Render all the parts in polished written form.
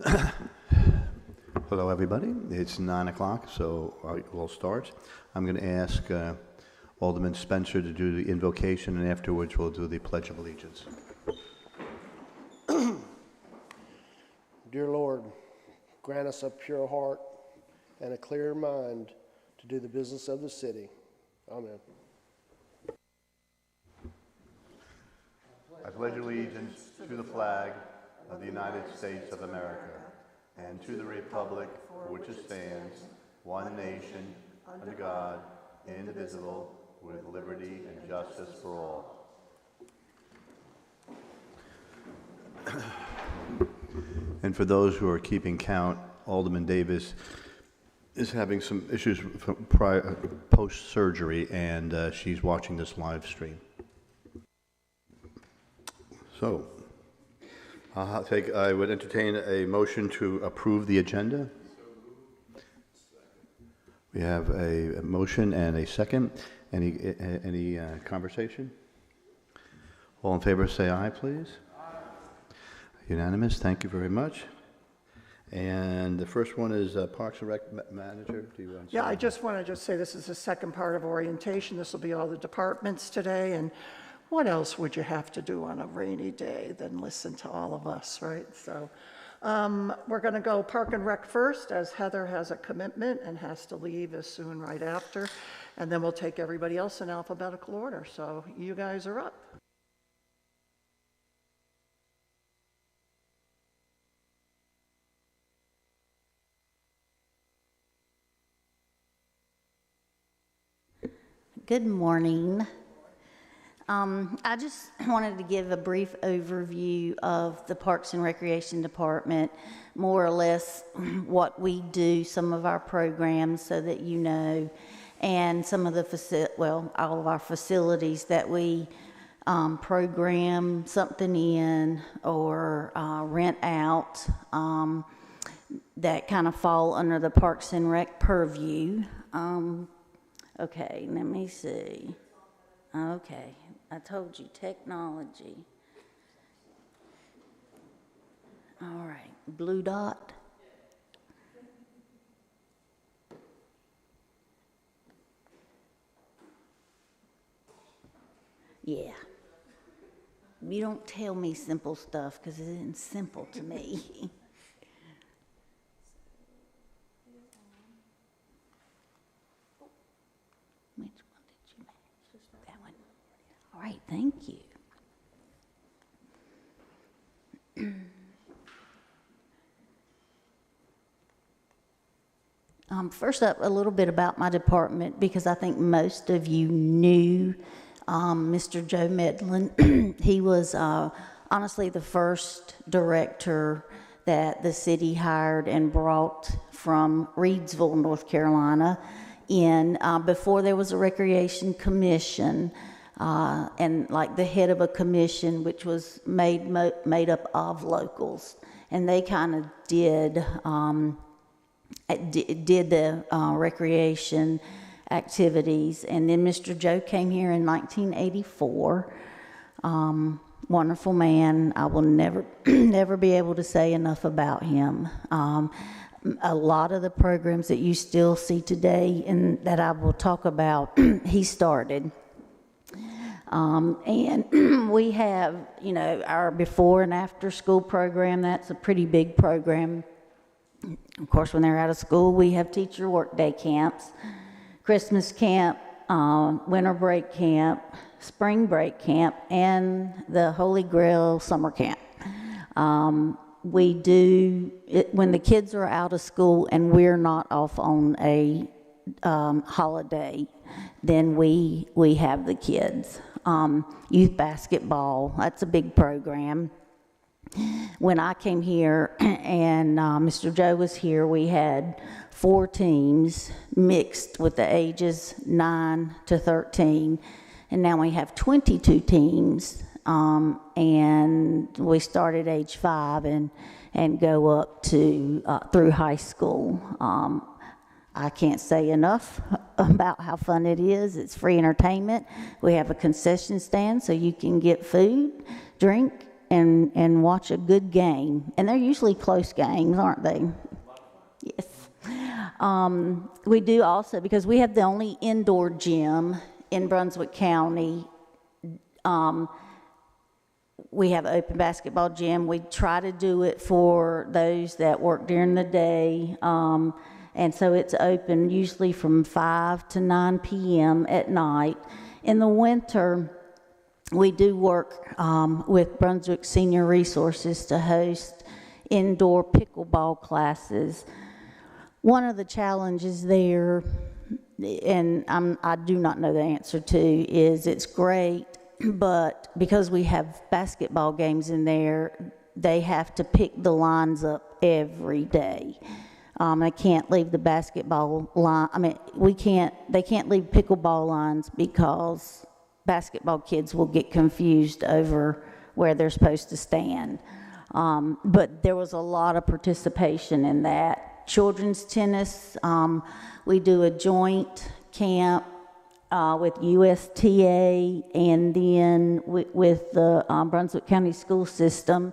Hello, everybody. It's 9 o'clock, so we'll start. I'm going to ask Alderman Spencer to do the invocation, and afterwards we'll do the Pledge of Allegiance. Dear Lord, grant us a pure heart and a clear mind to do the business of the city. Amen. I pledge allegiance to the flag of the United States of America and to the republic for which it stands, one nation, under God, indivisible, with liberty and justice for all. And for those who are keeping count, Alderman Davis is having some issues post-surgery, and she's watching this live stream. So, I would entertain a motion to approve the agenda. We have a motion and a second. Any conversation? All in favor say aye, please. Aye. Unanimous. Thank you very much. And the first one is Parks and Rec Manager. Do you want to I just want to say this is the second part of orientation. This will be all the departments today, and what else would you have to do on a rainy day than listen to all of us, right? So we're going to go Park and Rec first, as Heather has a commitment and has to leave as soon right after, and then we'll take everybody else in alphabetical order. So you guys are up. Good morning. I just wanted to give a brief overview of the Parks and Recreation Department, more or less what we do, some of our programs so that you know, and some of the, all of our facilities that we program something in or rent out that kind of fall under the Parks and Rec purview. Okay, let me see. Okay, I told you, technology. All right, blue dot. Yeah. You don't tell me simple stuff because it isn't simple to me. Which one did you make? That one. All right, thank you. First up, a little bit about my department, because I think most of you knew Mr. Joe Medlin. He was honestly the first director that the city hired and brought from Reidsville, North Carolina, in before there was a recreation commission, and like the head of a commission which was made up of locals, and they kind of did the recreation activities. And then Mr. Joe came here in 1984. Wonderful man. I will never be able to say enough about him. A lot of the programs that you still see today and that I will talk about, he started. And we have, our before and after school program. That's a pretty big program. Of course, when they're out of school, we have teacher workday camps, Christmas camp, winter break camp, spring break camp, and the Holy Grail summer camp. We do it when the kids are out of school and we're not off on a holiday, then we have the kids. Youth basketball, that's a big program. When I came here and Mr. Joe was here, we had 4 teams mixed with the ages 9 to 13, and now we have 22 teams, and we start at age 5 and go up to through high school. I can't say enough about how fun it is. It's free entertainment. We have a concession stand so you can get food, drink, and watch a good game. And they're usually close games, aren't they? Yes. We do also, because we have the only indoor gym in Brunswick County, we have an open basketball gym. We try to do it for those that work during the day. And so it's open usually from 5 to 9 p.m. at night. In the winter, we do work with Brunswick Senior Resources to host indoor pickleball classes. One of the challenges there, and I do not know the answer to, is it's great, but because we have basketball games in there, they have to pick the lines up every day. They can't leave the basketball line. They can't leave pickleball lines because basketball kids will get confused over where they're supposed to stand. But there was a lot of participation in that. Children's tennis, we do a joint camp with USTA and then with the Brunswick County School System.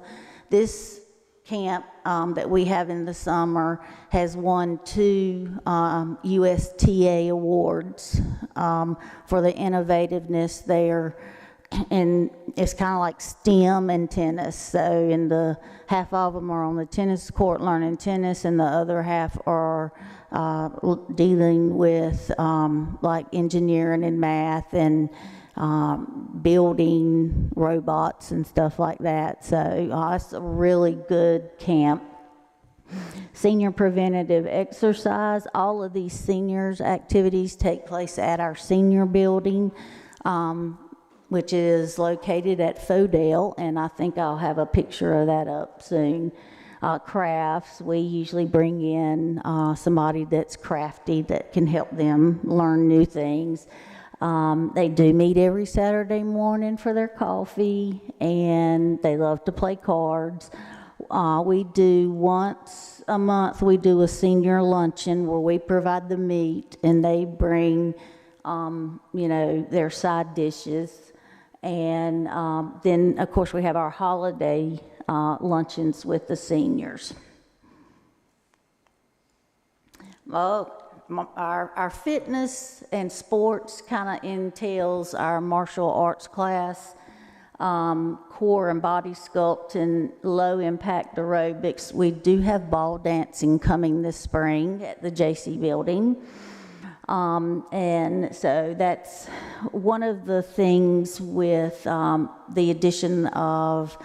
This camp that we have in the summer has won 2 USTA awards for the innovativeness there. And it's kind of like STEM and tennis. So in the half of them are on the tennis court learning tennis, and the other half are dealing with like engineering and math and building robots and stuff like that. So it's a really good camp. Senior preventative exercise. All of these seniors activities take place at our senior building, which is located at Fodale, and I think I'll have a picture of that up soon. Crafts, we usually bring in somebody that's crafty that can help them learn new things. They do meet every Saturday morning for their coffee, and they love to play cards. We do once a month, we do a senior luncheon where we provide the meat, and they bring, their side dishes. And then, of course, we have our holiday luncheons with the seniors. Our fitness and sports kind of entails our martial arts class, core and body sculpt, and low impact aerobics. We do have ball dancing coming this spring at the JC building. And so that's one of the things with the addition of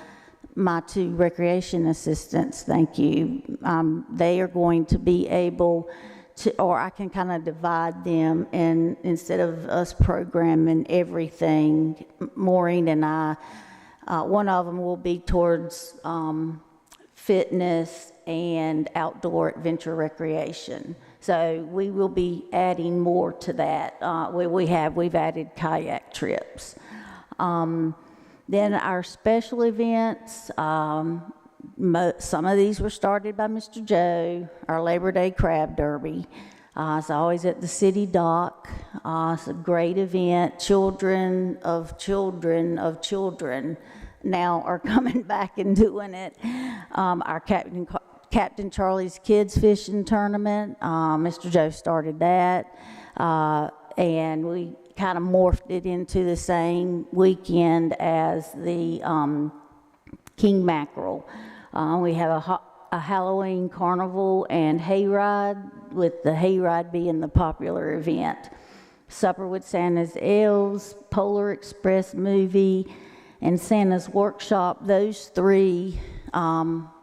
my 2 recreation assistants, thank you. They are going to be able to, or I can kind of divide them, and instead of us programming everything, Maureen and I, one of them will be towards fitness and outdoor adventure recreation. So we will be adding more to that. We've added kayak trips. Then our special events, some of these were started by Mr. Joe. Our Labor Day Crab Derby. It's always at the city dock. It's a great event. Children of children of children now are coming back and doing it. Our Captain Charlie's Kids Fishing Tournament, Mr. Joe started that, and we kind of morphed it into the same weekend as the King Mackerel. We have a Halloween carnival and hayride, with the hayride being the popular event. Supper with Santa's Elves, Polar Express movie, and Santa's Workshop. Those 3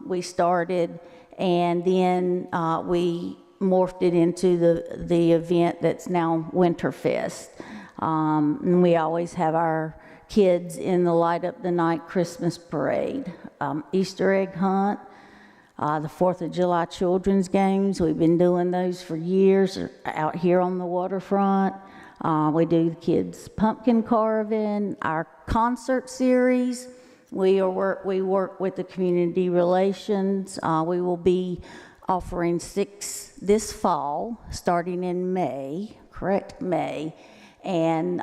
we started, and then we morphed it into the event that's now Winterfest. And we always have our kids in the Light Up the Night Christmas Parade. Easter egg hunt, the 4th of July children's games. We've been doing those for years out here on the waterfront. We do the kids' pumpkin carving. Our concert series, we work with the community relations. We will be offering 6 this fall, starting in May, May. and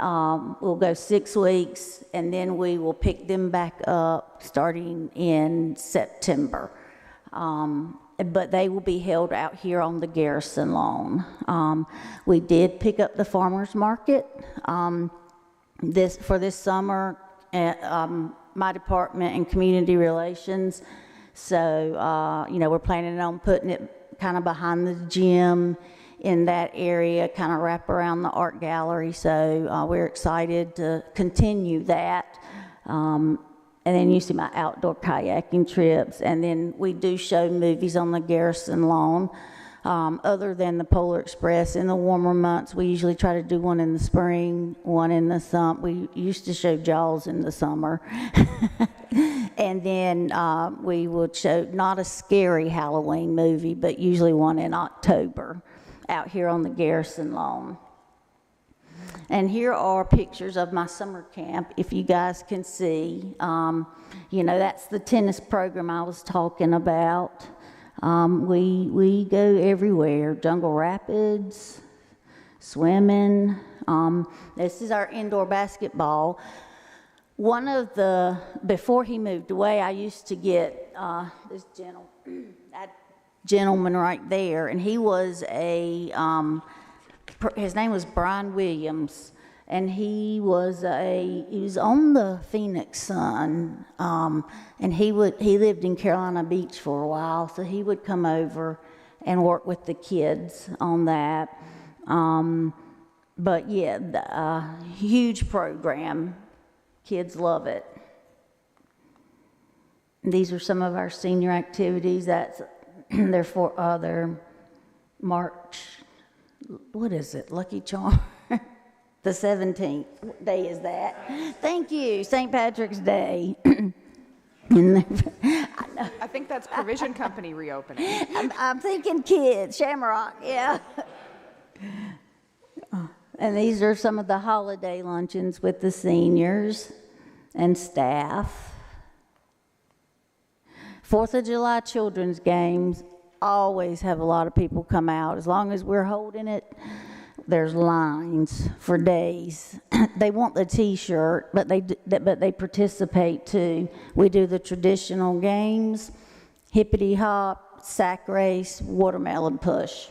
we'll go 6 weeks, and then we will pick them back up starting in September. But they will be held out here on the Garrison lawn. We did pick up the farmers market for this summer at my department in community relations. So, we're planning on putting it kind of behind the gym in that area, kind of wrap around the art gallery. So we're excited to continue that. And then you see my outdoor kayaking trips. And then we do show movies on the Garrison lawn. Other than the Polar Express in the warmer months, we usually try to do one in the spring, one in the summer. We used to show Jaws in the summer. And then we would show not a scary Halloween movie, but usually one in October out here on the Garrison lawn. And here are pictures of my summer camp, if you guys can see. That's the tennis program I was talking about. We go everywhere, Jungle Rapids, swimming. This is our indoor basketball. Before he moved away, I used to get this gentleman right there, and he was his name was Brian Williams, and he was on the Phoenix Sun, and he lived in Carolina Beach for a while, so he would come over and work with the kids on that. But yeah, huge program. Kids love it. These are some of our senior activities. That's their March. What is it? Lucky Charm. The 17th. What day is that? Thank you. St. Patrick's Day. I think that's Provision Company reopening. I'm thinking kids. Shamrock. Yeah. And these are some of the holiday luncheons with the seniors and staff. 4th of July children's games always have a lot of people come out. As long as we're holding it, there's lines for days. They want the T-shirt, but they participate too. We do the traditional games, hippity hop, sack race, watermelon push.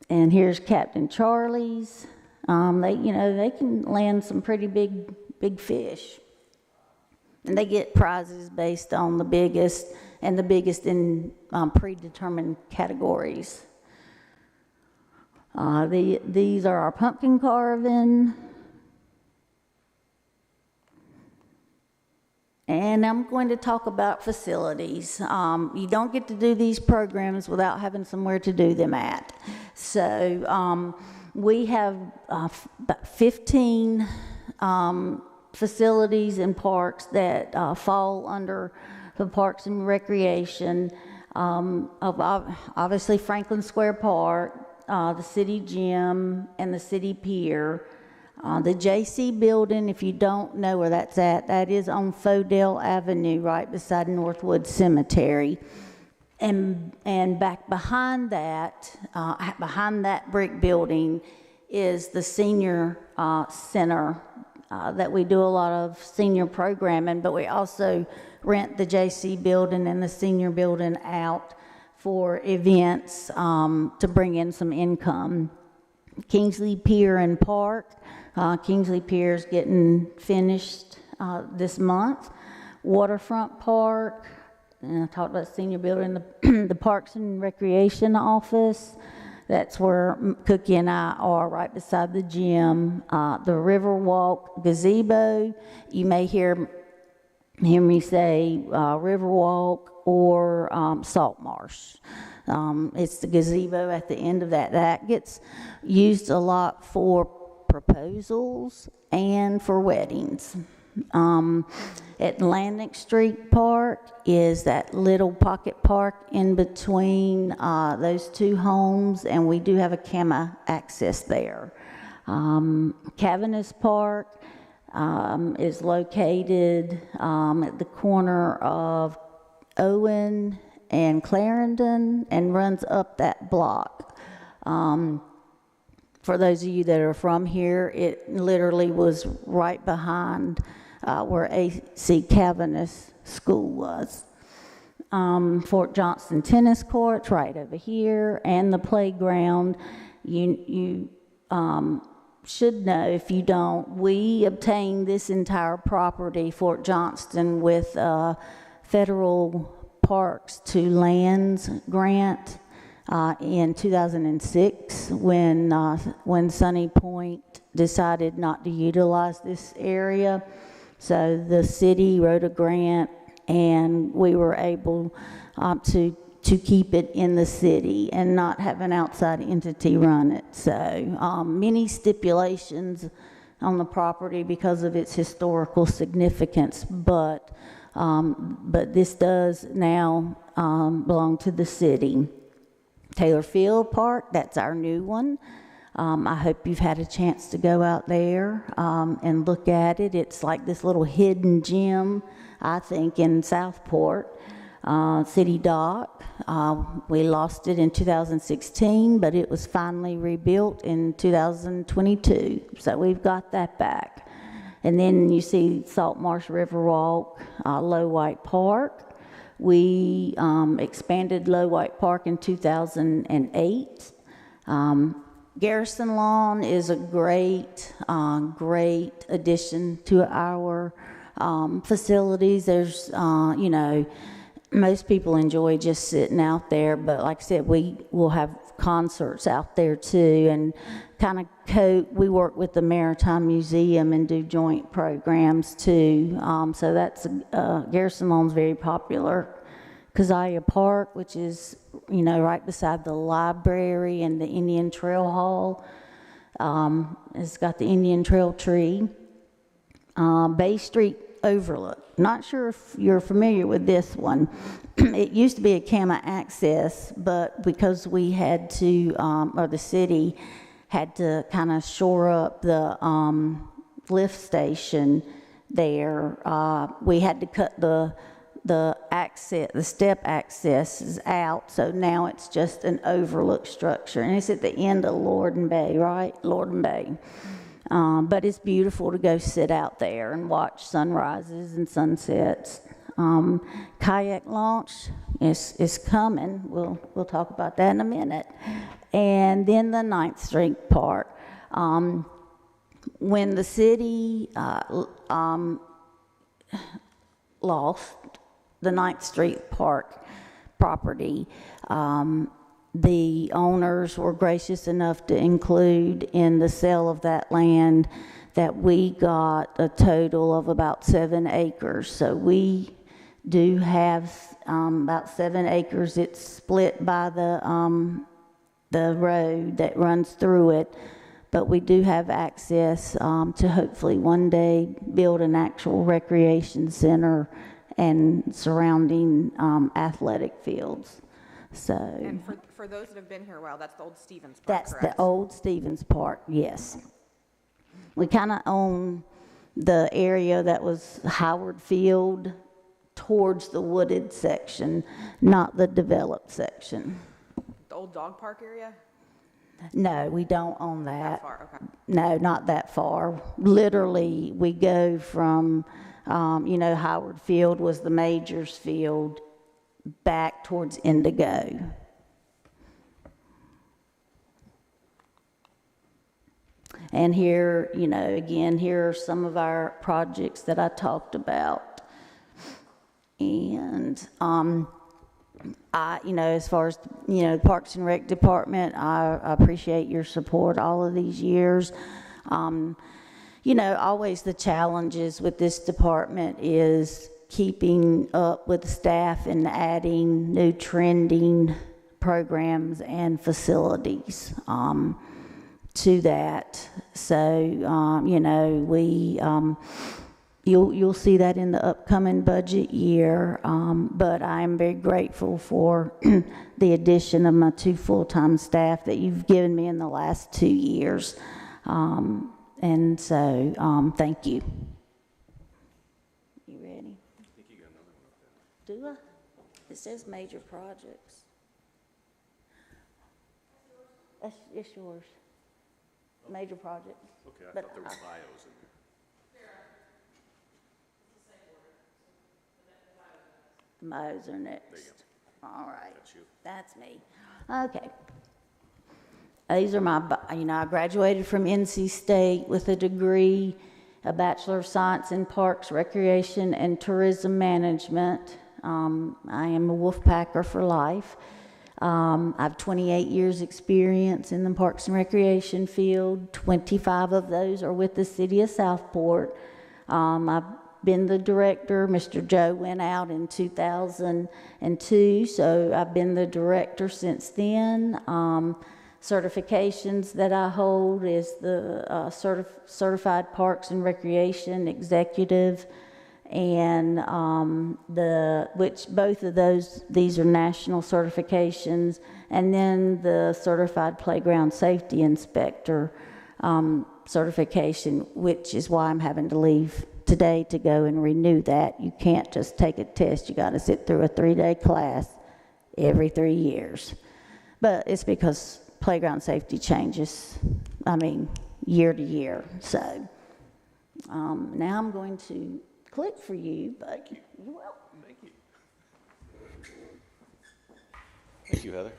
And here's Captain Charlie's. They can land some pretty big fish. And they get prizes based on the biggest in predetermined categories. These are our pumpkin carving. And I'm going to talk about facilities. You don't get to do these programs without having somewhere to do them at. So we have about 15 facilities and parks that fall under the Parks and Recreation. Obviously Franklin Square Park, the city gym, and the city pier. The JC building, if you don't know where that's at, that is on Fodell Avenue, right beside Northwood Cemetery. And back behind that brick building is the senior center that we do a lot of senior programming, but we also rent the JC building and the senior building out for events to bring in some income. Kingsley Pier and Park. Kingsley Pier is getting finished this month. Waterfront Park. And I talked about senior building, the Parks and Recreation office. That's where Cookie and I are, right beside the gym. The Riverwalk gazebo. You may hear me say Riverwalk or Salt Marsh. It's the gazebo at the end of that. That gets used a lot for proposals and for weddings. Atlantic Street Park is that little pocket park in between those two homes, and we do have a CAMA access there. Cavanis Park is located at the corner of Owen and Clarendon and runs up that block. for those of you that are from here, it literally was right behind where A.C. Cavanis School was. Fort Johnston tennis courts right over here, and the playground. You should know, if you don't, we obtained this entire property, Fort Johnston, with federal parks to lands grant in 2006 when Sunny Point decided not to utilize this area. So the city wrote a grant, and we were able to keep it in the city and not have an outside entity run it. So many stipulations on the property because of its historical significance, but this does now belong to the city. Taylor Field Park, that's our new one. I hope you've had a chance to go out there and look at it. It's like this little hidden gem, I think, in Southport. City Dock, we lost it in 2016, but it was finally rebuilt in 2022. So we've got that back. And then you see Salt Marsh Riverwalk, Low White Park. We expanded Low White Park in 2008. Garrison Lawn is a great addition to our facilities. There's, you know, most people enjoy just sitting out there, but like I said, we will have concerts out there too, and kind of we work with the Maritime Museum and do joint programs too. So that's, Garrison Lawn's very popular. Keziah Park, which is, you know, right beside the library and the Indian Trail Hall. It's got the Indian Trail tree. Bay Street Overlook. Not sure if you're familiar with this one. It used to be a CAMA access, but because we had to, or the city had to kind of shore up the lift station there, we had to cut the step accesses out, so now it's just an overlook structure, and it's at the end of Lorden Bay, right? Lorden Bay. But it's beautiful to go sit out there and watch sunrises and sunsets. Kayak launch is coming. We'll talk about that in a minute. And then the 9th Street Park. When the city lost the 9th Street Park property, the owners were gracious enough to include in the sale of that land that we got a total of about 7 acres. So we do have about 7 acres. It's split by the road that runs through it, but we do have access to hopefully one day build an actual recreation center and surrounding athletic fields. So, And for those that have been here a while, that's the old Stevens Park, that's correct? the old Stevens Park, yes. We kind of own the area that was Howard Field towards the wooded section, not the developed section. The old dog park area? No, we don't own that. That far, okay. No, not that far. Literally, we go from, you know, Howard Field was the Majors Field, back towards Indigo. And here, you know, again, here are some of our projects that I talked about. And you know, as far as, you know, Parks and Rec Department, I appreciate your support all of these years. You know, always the challenges with this department is keeping up with the staff and adding new trending programs and facilities to that. So, you know, you'll see that in the upcoming budget year, but I'm very grateful for the addition of my 2 full-time staff that you've given me in the last 2 years. And so, thank you. You ready? I think you got another one up there. Do I? It says major projects. It's yours. major projects. Okay, I But thought there were bios in there. Those are next. All right. That's you. That's me. Okay. These are my, I graduated from NC State with a degree, a Bachelor of Science in Parks, Recreation, and Tourism Management. I am a Wolfpacker for life. I have 28 years experience in the Parks and Recreation field. 25 of those are with the city of Southport. I've been the director. Mr. Joe went out in 2002, so I've been the director since then. Certifications that I hold is the Certified Parks and Recreation Executive, and which both of these are national certifications, and then the Certified Playground Safety Inspector certification, which is why I'm having to leave today to go and renew that. You can't just take a test. You got to sit through a 3-day class every 3 years. But it's because playground safety changes, year to year. So now I'm going to click for you, but you're welcome. Thank you. Thank you, Heather.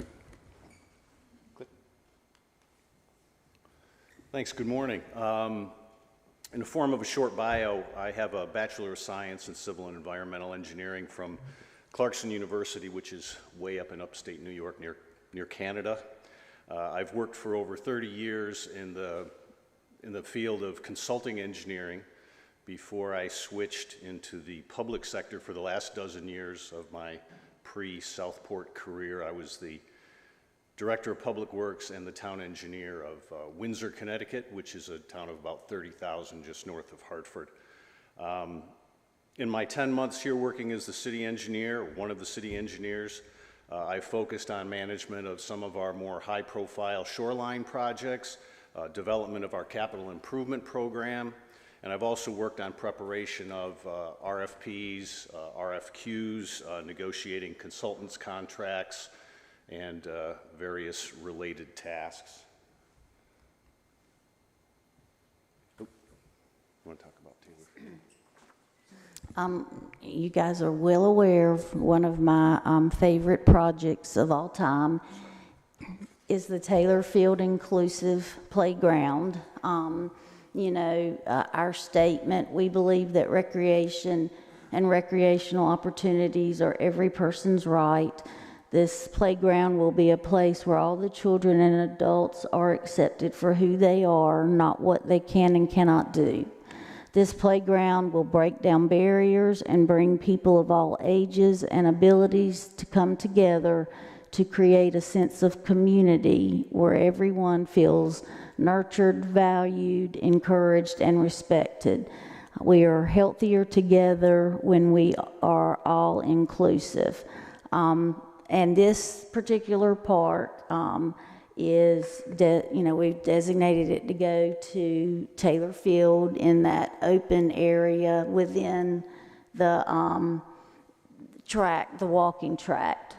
Click. Thanks, good morning. In the form of a short bio, I have a Bachelor of Science in Civil and Environmental Engineering from Clarkson University, which is way up in upstate New York near Canada. I've worked for over 30 years in the field of consulting engineering before I switched into the public sector for the last dozen years of my pre-Southport career. I was the Director of Public Works and the town engineer of Windsor, Connecticut, which is a town of about 30,000 just north of Hartford. In my 10 months here working as the city engineer, one of the city engineers, I focused on management of some of our more high-profile shoreline projects, development of our capital improvement program, and I've also worked on preparation of RFPs, RFQs, negotiating consultants' contracts, and various related tasks. You want to talk about Taylor? You guys are well aware of one of my favorite projects of all time is the Taylor Field Inclusive Playground. Our statement, we believe that recreation and recreational opportunities are every person's right. This playground will be a place where all the children and adults are accepted for who they are, not what they can and cannot do. This playground will break down barriers and bring people of all ages and abilities to come together to create a sense of community where everyone feels nurtured, valued, encouraged, and respected. We are healthier together when we are all inclusive. And this particular park we've designated it to go to Taylor Field in that open area within the track, the walking track.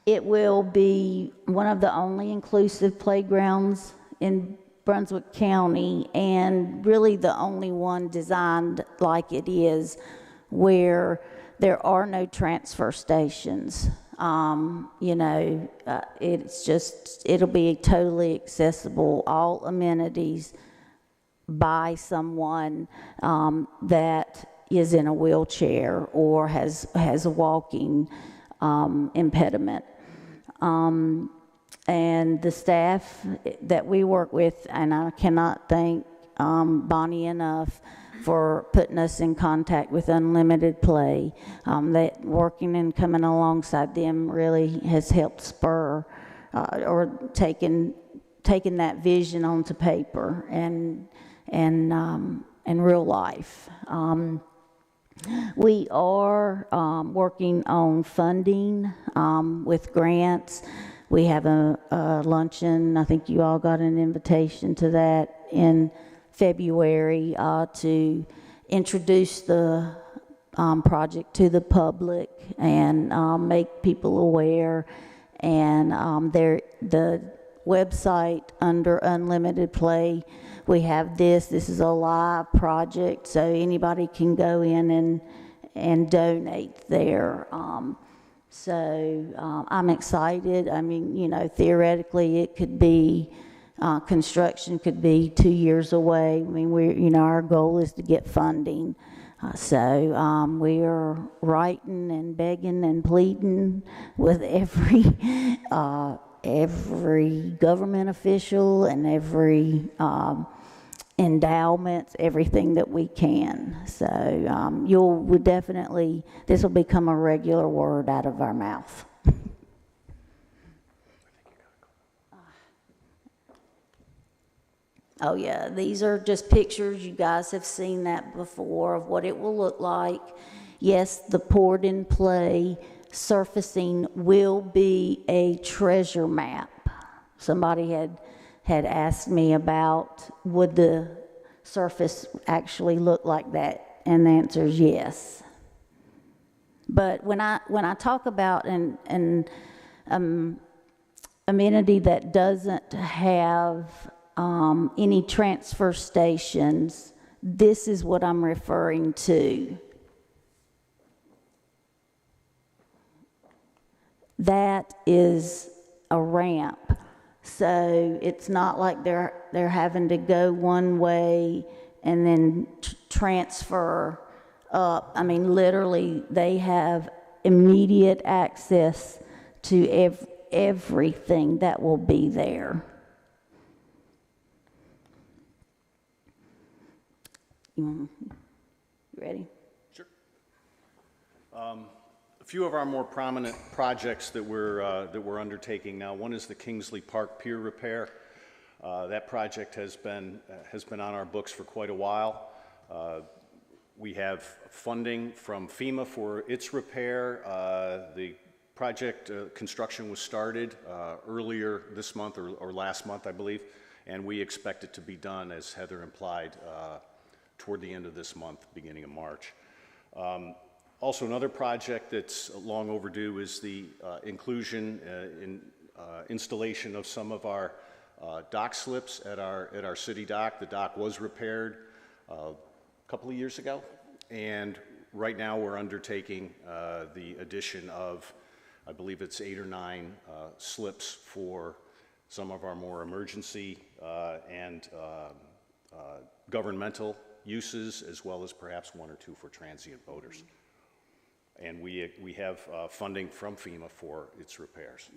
It will be one of the only inclusive playgrounds in Brunswick County, and really the only one designed like it is, where there are no transfer stations. It'll be totally accessible, all amenities by someone that is in a wheelchair or has a walking impediment. And the staff that we work with, and I cannot thank Bonnie enough for putting us in contact with Unlimited Play. That working and coming alongside them really has helped spur or taken that vision onto paper and real life. We are working on funding with grants. We have a luncheon. I think you all got an invitation to that in February to introduce the project to the public and make people aware. And the website under unlimited play, we have this is a live project, so anybody can go in and donate there. I'm excited. I mean, you know, theoretically it could be, construction could be 2 years away. I mean, you know, our goal is to get funding. We are writing and begging and pleading with every government official and every endowments, everything that we can. So you'll definitely, this will become a regular word out of our mouth. Oh yeah, these are just pictures. You guys have seen that before of what it will look like. Yes, the poured in play surfacing will be a treasure map. Somebody had asked me about, would the surface actually look like that? And the answer is yes. But when I talk about an amenity that doesn't have any transfer stations, this is what I'm referring to. That is a ramp. So it's not like they're having to go one way and then transfer up. I mean, literally, they have immediate access to everything that will be there. You ready? Sure. A few of our more prominent projects that we're undertaking now. One is the Kingsley Park Pier repair. That project has been on our books for quite a while. We have funding from FEMA for its repair. The project construction was started earlier this month or last month, I believe, and we expect it to be done, as Heather implied, toward the end of this month, beginning of March. Also, another project that's long overdue is the inclusion installation of some of our dock slips at our city dock. The dock was repaired a couple of years ago, and right now we're undertaking the addition of, I believe it's 8 or 9 slips for some of our more emergency and governmental uses, as well as perhaps 1 or 2 for transient boaters. And we have funding from FEMA for its repairs.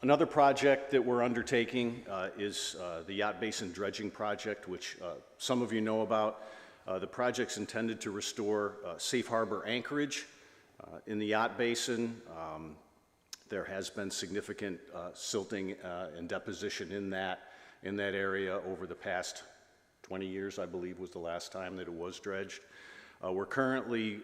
Another project that we're undertaking is the Yacht Basin Dredging Project, which some of you know about. The project's intended to restore safe harbor anchorage in the Yacht Basin. There has been significant silting and deposition in that area over the past 20 years, I believe, was the last time that it was dredged. We're currently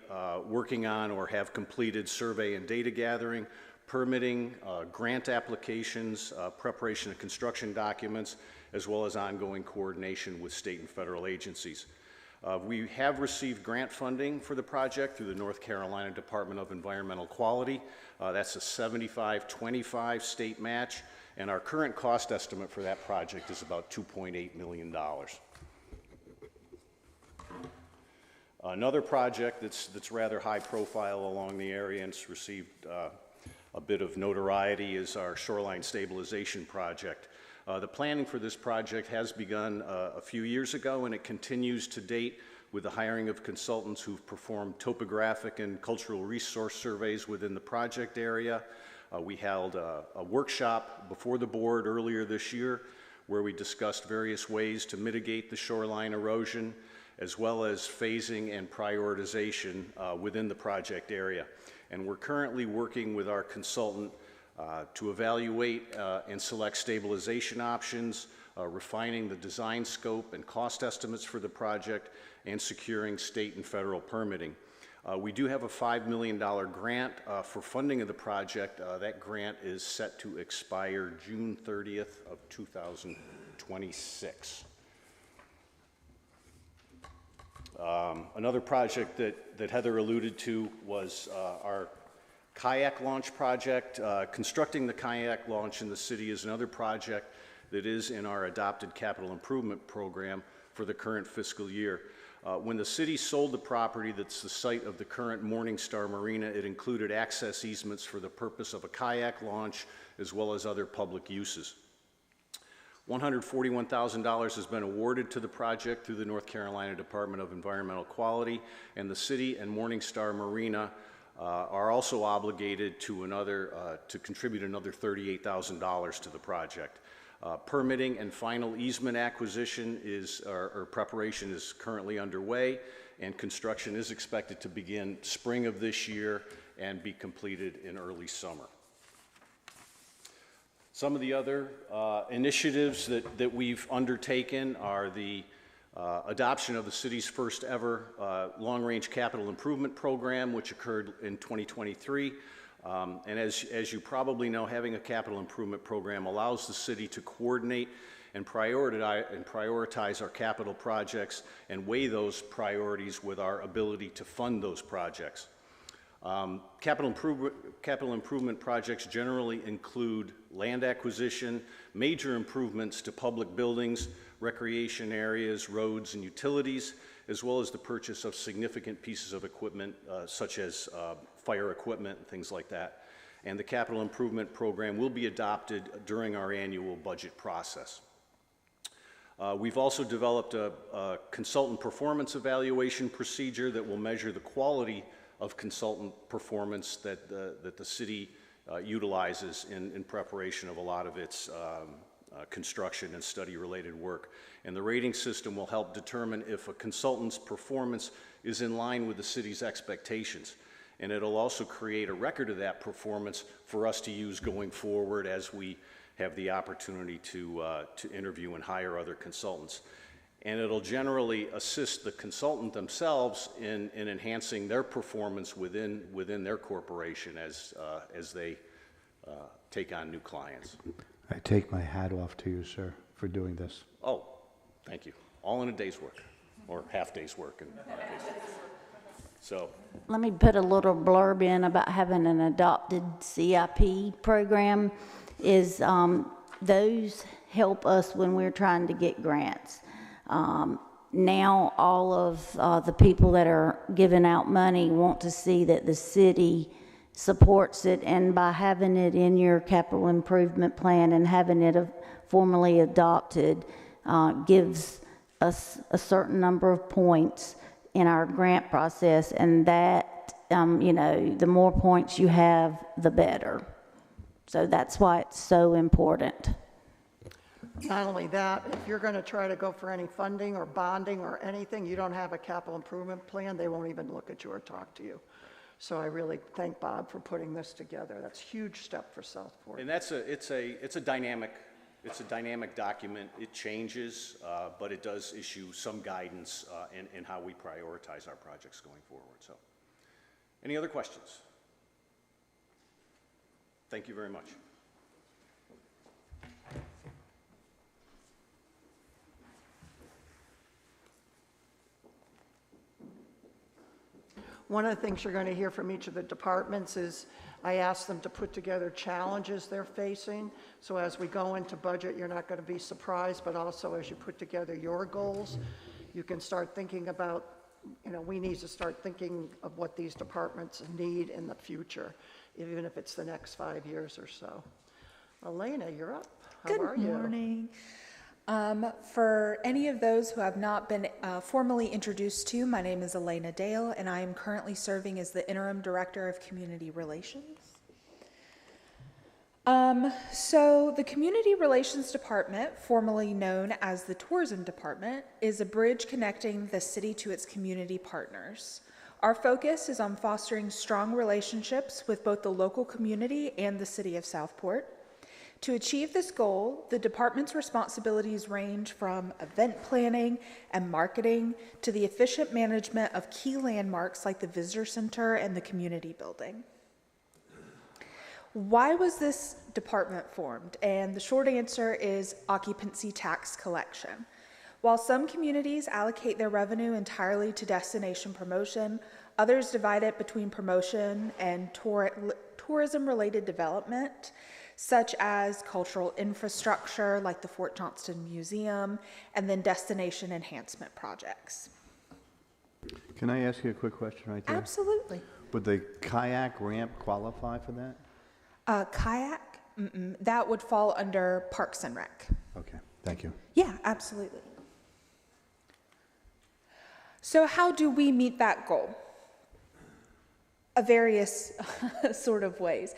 working on or have completed survey and data gathering, permitting, grant applications, preparation of construction documents, as well as ongoing coordination with state and federal agencies. We have received grant funding for the project through the North Carolina Department of Environmental Quality. That's a 75-25 state match, and our current cost estimate for that project is about $2.8 million. Another project that's rather high profile along the area and it's received a bit of notoriety is our shoreline stabilization project. The planning for this project has begun a few years ago, and it continues to date with the hiring of consultants who've performed topographic and cultural resource surveys within the project area. We held a workshop before the board earlier this year where we discussed various ways to mitigate the shoreline erosion, as well as phasing and prioritization within the project area. And we're currently working with our consultant to evaluate and select stabilization options, refining the design scope and cost estimates for the project, and securing state and federal permitting. We do have a $5 million grant for funding of the project. That grant is set to expire June 30th of 2026. Another project that Heather alluded to was our kayak launch project. Constructing the kayak launch in the city is another project that is in our adopted capital improvement program for the current fiscal year. When the city sold the property that's the site of the current Morningstar Marina, it included access easements for the purpose of a kayak launch as well as other public uses. $141,000 has been awarded to the project through the North Carolina Department of Environmental Quality, and the city and Morningstar Marina are also obligated to contribute another $38,000 to the project. Permitting and final easement acquisition or preparation is currently underway, and construction is expected to begin spring of this year and be completed in early summer. Some of the other initiatives that we've undertaken are the adoption of the city's first ever long-range capital improvement program, which occurred in 2023. And as you probably know, having a capital improvement program allows the city to coordinate and prioritize our capital projects and weigh those priorities with our ability to fund those projects. Capital improvement projects generally include land acquisition, major improvements to public buildings, recreation areas, roads, and utilities, as well as the purchase of significant pieces of equipment such as fire equipment and things like that. And the capital improvement program will be adopted during our annual budget process. We've also developed a consultant performance evaluation procedure that will measure the quality of consultant performance that the city utilizes in preparation of a lot of its construction and study-related work. And the rating system will help determine if a consultant's performance is in line with the city's expectations. And it'll also create a record of that performance for us to use going forward as we have the opportunity to interview and hire other consultants. And it'll generally assist the consultant themselves in enhancing their performance within their corporation as they take on new clients. I take my hat off to you, sir, for doing this. Oh, thank you. All in a day's work, or half day's work in my case. So, Let me put a little blurb in about having an adopted CIP program. Those help us when we're trying to get grants. Now all of the people that are giving out money want to see that the city supports it, and by having it in your capital improvement plan and having it formally adopted gives us a certain number of points in our grant process, and that, the more points you have, the better. So that's why it's so important. Not only that, if you're going to try to go for any funding or bonding or anything, you don't have a capital improvement plan, they won't even look at you or talk to you. So I really thank Bob for putting this together. That's a huge step for Southport. and it's a dynamic document. It changes, but it does issue some guidance in how we prioritize our projects going forward. So, any other questions? Thank you very much. One of the things you're going to hear from each of the departments is I asked them to put together challenges they're facing. So as we go into budget, you're not going to be surprised, but also as you put together your goals, you can start thinking about, we need to start thinking of what these departments need in the future, even if it's the next 5 years or so. Elena, you're up. How are you? Good morning. For any of those who have not been formally introduced to, my name is Elena Dale, and I am currently serving as the Interim Director of Community Relations. So the Community Relations Department, formerly known as the Tourism Department, is a bridge connecting the city to its community partners. Our focus is on fostering strong relationships with both the local community and the city of Southport. To achieve this goal, the department's responsibilities range from event planning and marketing to the efficient management of key landmarks like the Visitor Center and the community building. Why was this department formed? And the short answer is occupancy tax collection. While some communities allocate their revenue entirely to destination promotion, others divide it between promotion and tourism-related development, such as cultural infrastructure like the Fort Johnston Museum, and then destination enhancement projects. Can I ask you a quick question right there? Absolutely. Would the kayak ramp qualify for that? Kayak, that would fall under Parks and Rec. Okay, thank you. Yeah, absolutely. So how do we meet that goal? Various sort of ways.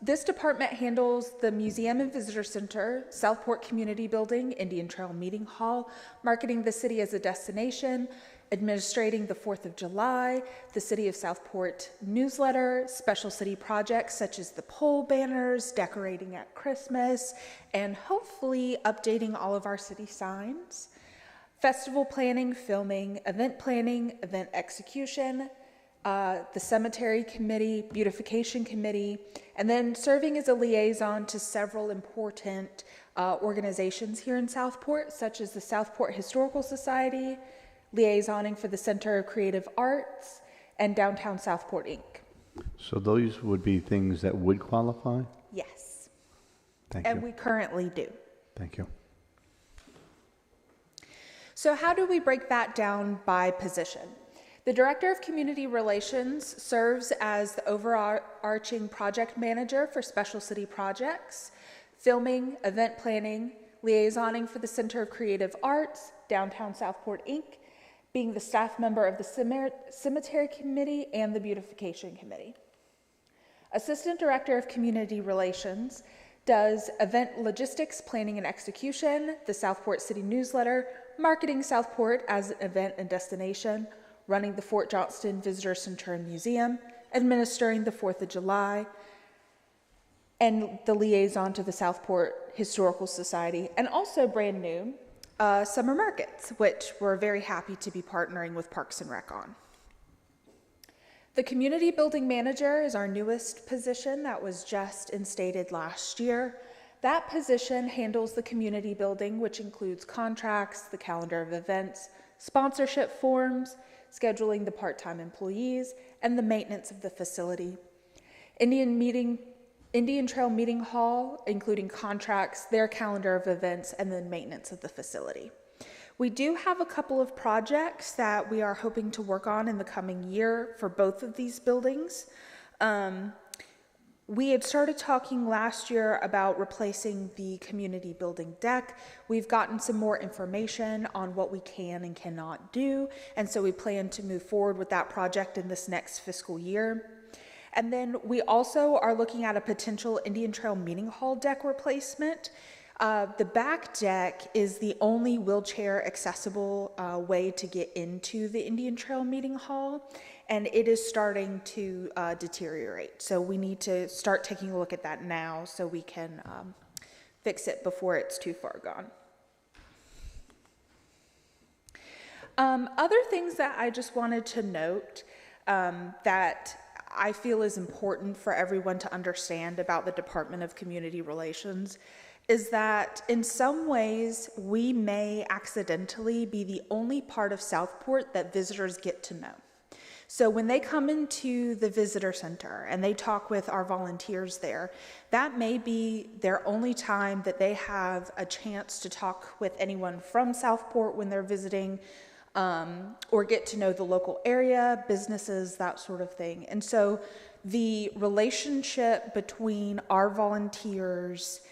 This department handles the Museum and Visitor Center, Southport Community Building, Indian Trail Meeting Hall, marketing the city as a destination, administrating the 4th of July, the City of Southport newsletter, special city projects such as the pole banners, decorating at Christmas, and hopefully updating all of our city signs, festival planning, filming, event execution, the cemetery committee, beautification committee, and then serving as a liaison to several important organizations here in Southport, such as the Southport Historical Society, liaisoning for the Center of Creative Arts, and Downtown Southport, Inc. So those would be things that would qualify? Yes, Thank and you. we currently do. Thank you. So how do we break that down by position? The Director of Community Relations serves as the overarching project manager for special city projects, filming, event planning, liaisoning for the Center of Creative Arts, Downtown Southport, Inc., being the staff member of the Cemetery Committee and the Beautification Committee. Assistant Director of Community Relations does event logistics, planning and execution, the Southport City Newsletter, marketing Southport as an event and destination, running the Fort Johnston Visitor Center and Museum, administering the 4th of July, and the liaison to the Southport Historical Society, and also brand new, summer markets, which we're very happy to be partnering with Parks and Rec on. The Community Building Manager is our newest position that was just instated last year. That position handles the community building, which includes contracts, the calendar of events, sponsorship forms, scheduling the part-time employees, and the maintenance of the facility. Indian Trail Meeting Hall, including contracts, their calendar of events, and then maintenance of the facility. We do have a couple of projects that we are hoping to work on in the coming year for both of these buildings. We had started talking last year about replacing the community building deck. We've gotten some more information on what we can and cannot do, and so we plan to move forward with that project in this next fiscal year. And then we also are looking at a potential Indian Trail Meeting Hall deck replacement. The back deck is the only wheelchair accessible way to get into the Indian Trail Meeting Hall, and it is starting to deteriorate. So we need to start taking a look at that now so we can fix it before it's too far gone. Other things that I just wanted to note that I feel is important for everyone to understand about the Department of Community Relations is that in some ways we may accidentally be the only part of Southport that visitors get to know. So when they come into the visitor center and they talk with our volunteers there, that may be their only time that they have a chance to talk with anyone from Southport when they're visiting, or get to know the local area, businesses, that sort of thing. And so the relationship between our volunteers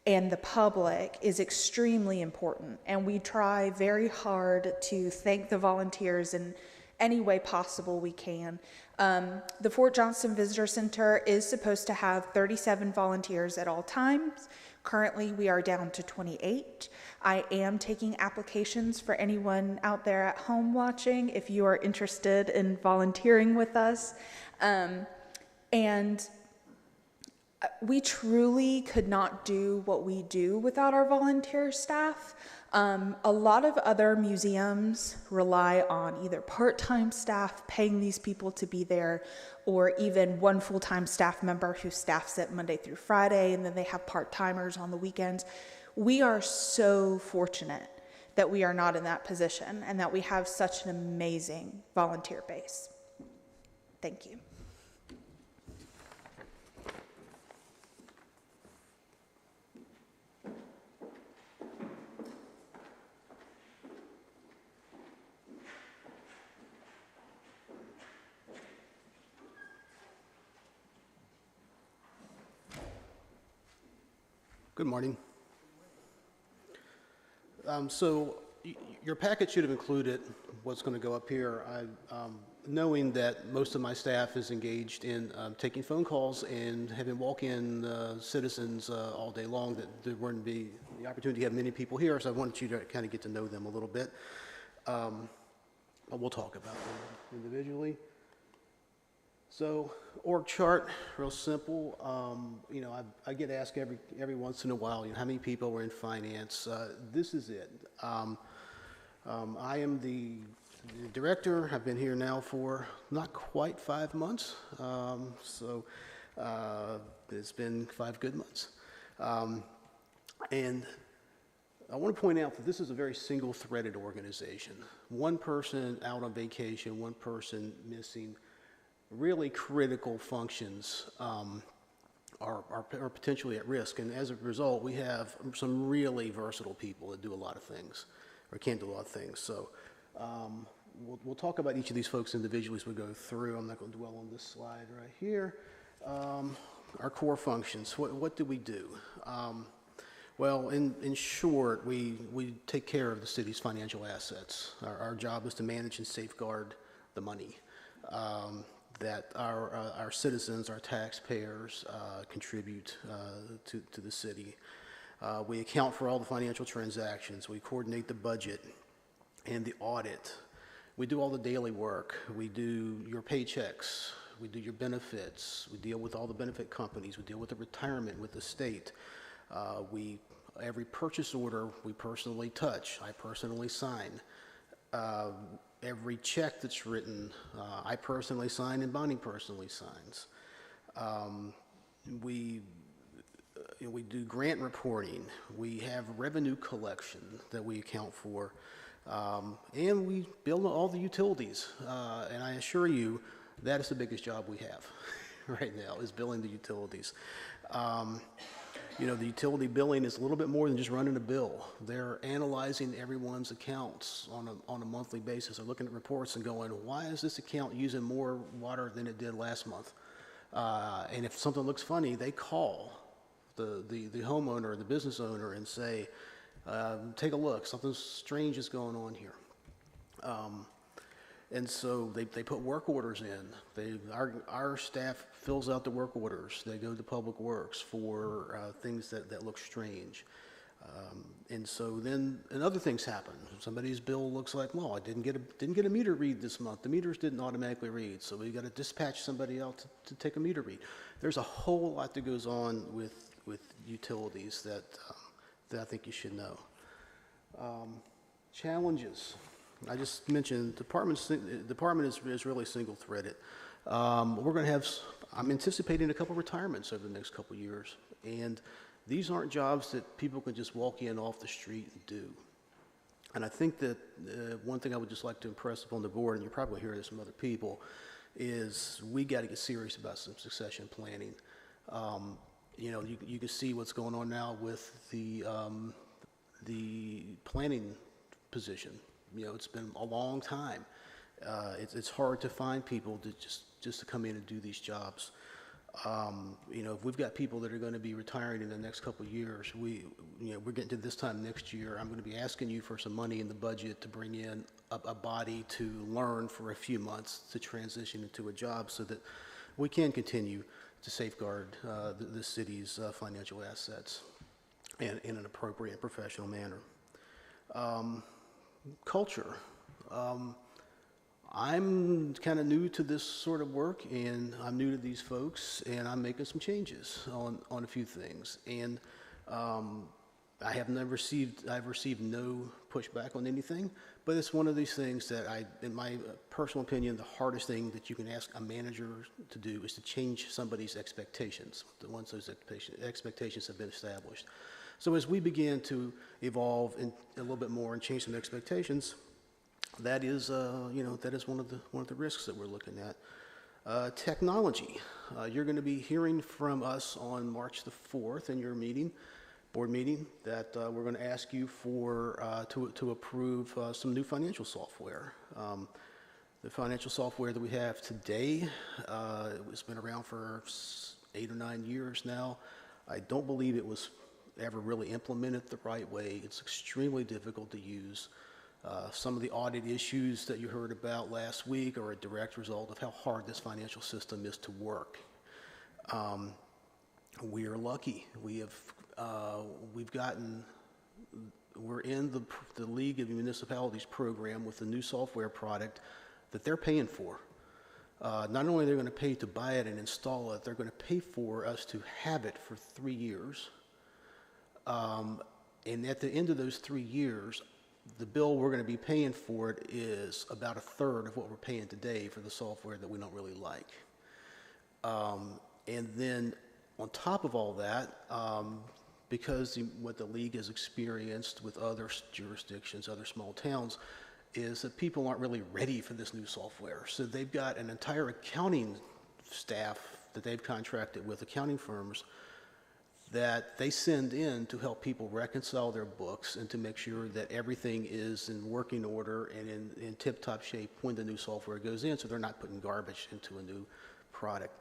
and the public is extremely important, and we try very hard to thank the volunteers in any way possible we can. The Fort Johnston Visitor Center is supposed to have 37 volunteers at all times. Currently, we are down to 28. I am taking applications for anyone out there at home watching if you are interested in volunteering with us. And we truly could not do what we do without our volunteer staff. A lot of other museums rely on either part-time staff paying these people to be there, or even one full-time staff member who staffs it Monday through Friday, and then they have part-timers on the weekends. We are so fortunate that we are not in that position and that we have such an amazing volunteer base. Thank you. Good morning. Your packet should have included what's going to go up here. Knowing that most of my staff is engaged in taking phone calls and having walk-in citizens all day long, that there wouldn't be the opportunity to have many people here, so I wanted you to kind of get to know them a little bit. But we'll talk about them individually. So, org chart, real simple. You know, I get asked every once in a while, you know, how many people are in finance. This is it. I am the director. I've been here now for not quite 5 months. It's been 5 good months. And I want to point out that this is a very single-threaded organization. One person out on vacation, one person missing. Really critical functions are potentially at risk, and as a result, we have some really versatile people that do a lot of things, or can do a lot of things. So we'll talk about each of these folks individually as we go through. I'm not going to dwell on this slide right here. Our core functions, what do we do? Well, in short, we take care of the city's financial assets. Our job is to manage and safeguard the money that our citizens, our taxpayers contribute to the city. We account for all the financial transactions. We coordinate the budget and the audit. We do all the daily work. We do your paychecks. We do your benefits. We deal with all the benefit companies. We deal with the retirement with the state. Every purchase order we personally touch. I personally sign. Every check that's written, I personally sign and Bonnie personally signs. We do grant reporting. We have revenue collection that we account for. And we bill all the utilities. And I assure you, that is the biggest job we have right now, is billing the utilities. You know, the utility billing is a little bit more than just running a bill. They're analyzing everyone's accounts on a monthly basis. They're looking at reports and going, why is this account using more water than it did last month? And if something looks funny, they call the homeowner or the business owner and say, take a look, something strange is going on here. And so they put work orders in. Our staff fills out the work orders. They go to Public Works for things that look strange. And so then, and other things happen. Somebody's bill looks like, well, I didn't get a meter read this month. The meters didn't automatically read, so we got to dispatch somebody out to take a meter read. There's a whole lot that goes on with utilities that I think you should know. Challenges. I just mentioned the department is really single-threaded. We're going to have, I'm anticipating a couple retirements over the next couple of years, and these aren't jobs that people can just walk in off the street and do. And I think that one thing I would just like to impress upon the board, and you're probably hearing this from other people, is we got to get serious about some succession planning. You know, you can see what's going on now with the planning position. You know, it's been a long time. It's hard to find people to just to come in and do these jobs. You know, if we've got people that are going to be retiring in the next couple of years, we're getting to this time next year. I'm going to be asking you for some money in the budget to bring in a body to learn for a few months to transition into a job so that we can continue to safeguard the city's financial assets in an appropriate and professional manner. Culture. I'm kind of new to this sort of work, and I'm new to these folks, and I'm making some changes on a few things. And I've received no pushback on anything, but it's one of these things that in my personal opinion, the hardest thing that you can ask a manager to do is to change somebody's expectations, once those expectations have been established. So as we begin to evolve a little bit more and change some expectations, that is, that is one of the risks that we're looking at. Technology. You're going to be hearing from us on March the 4th in your board meeting, that we're going to ask you to approve some new financial software. The financial software that we have today, it's been around for 8 or 9 years now. I don't believe it was ever really implemented the right way. It's extremely difficult to use. Some of the audit issues that you heard about last week are a direct result of how hard this financial system is to work. We are lucky. We're in the League of Municipalities program with the new software product that they're paying for. Not only are they going to pay to buy it and install it, they're going to pay for us to have it for 3 years. And at the end of those 3 years, the bill we're going to be paying for it is about 1/3 of what we're paying today for the software that we don't really like. And then on top of all that, because what the league has experienced with other jurisdictions, other small towns, is that people aren't really ready for this new software. So they've got an entire accounting staff that they've contracted with, accounting firms, that they send in to help people reconcile their books and to make sure that everything is in working order and in tip-top shape when the new software goes in, so they're not putting garbage into a new product.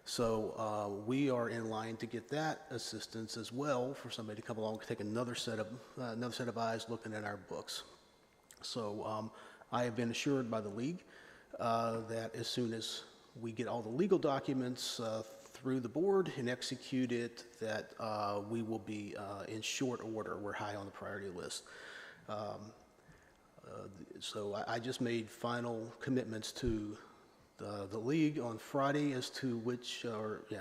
So we are in line to get that assistance as well, for somebody to come along and take another set of eyes looking at our books. So I have been assured by the league that as soon as we get all the legal documents through the board and execute it, that we will be in short order. We're high on the priority list. So I just made final commitments to the league on Friday as to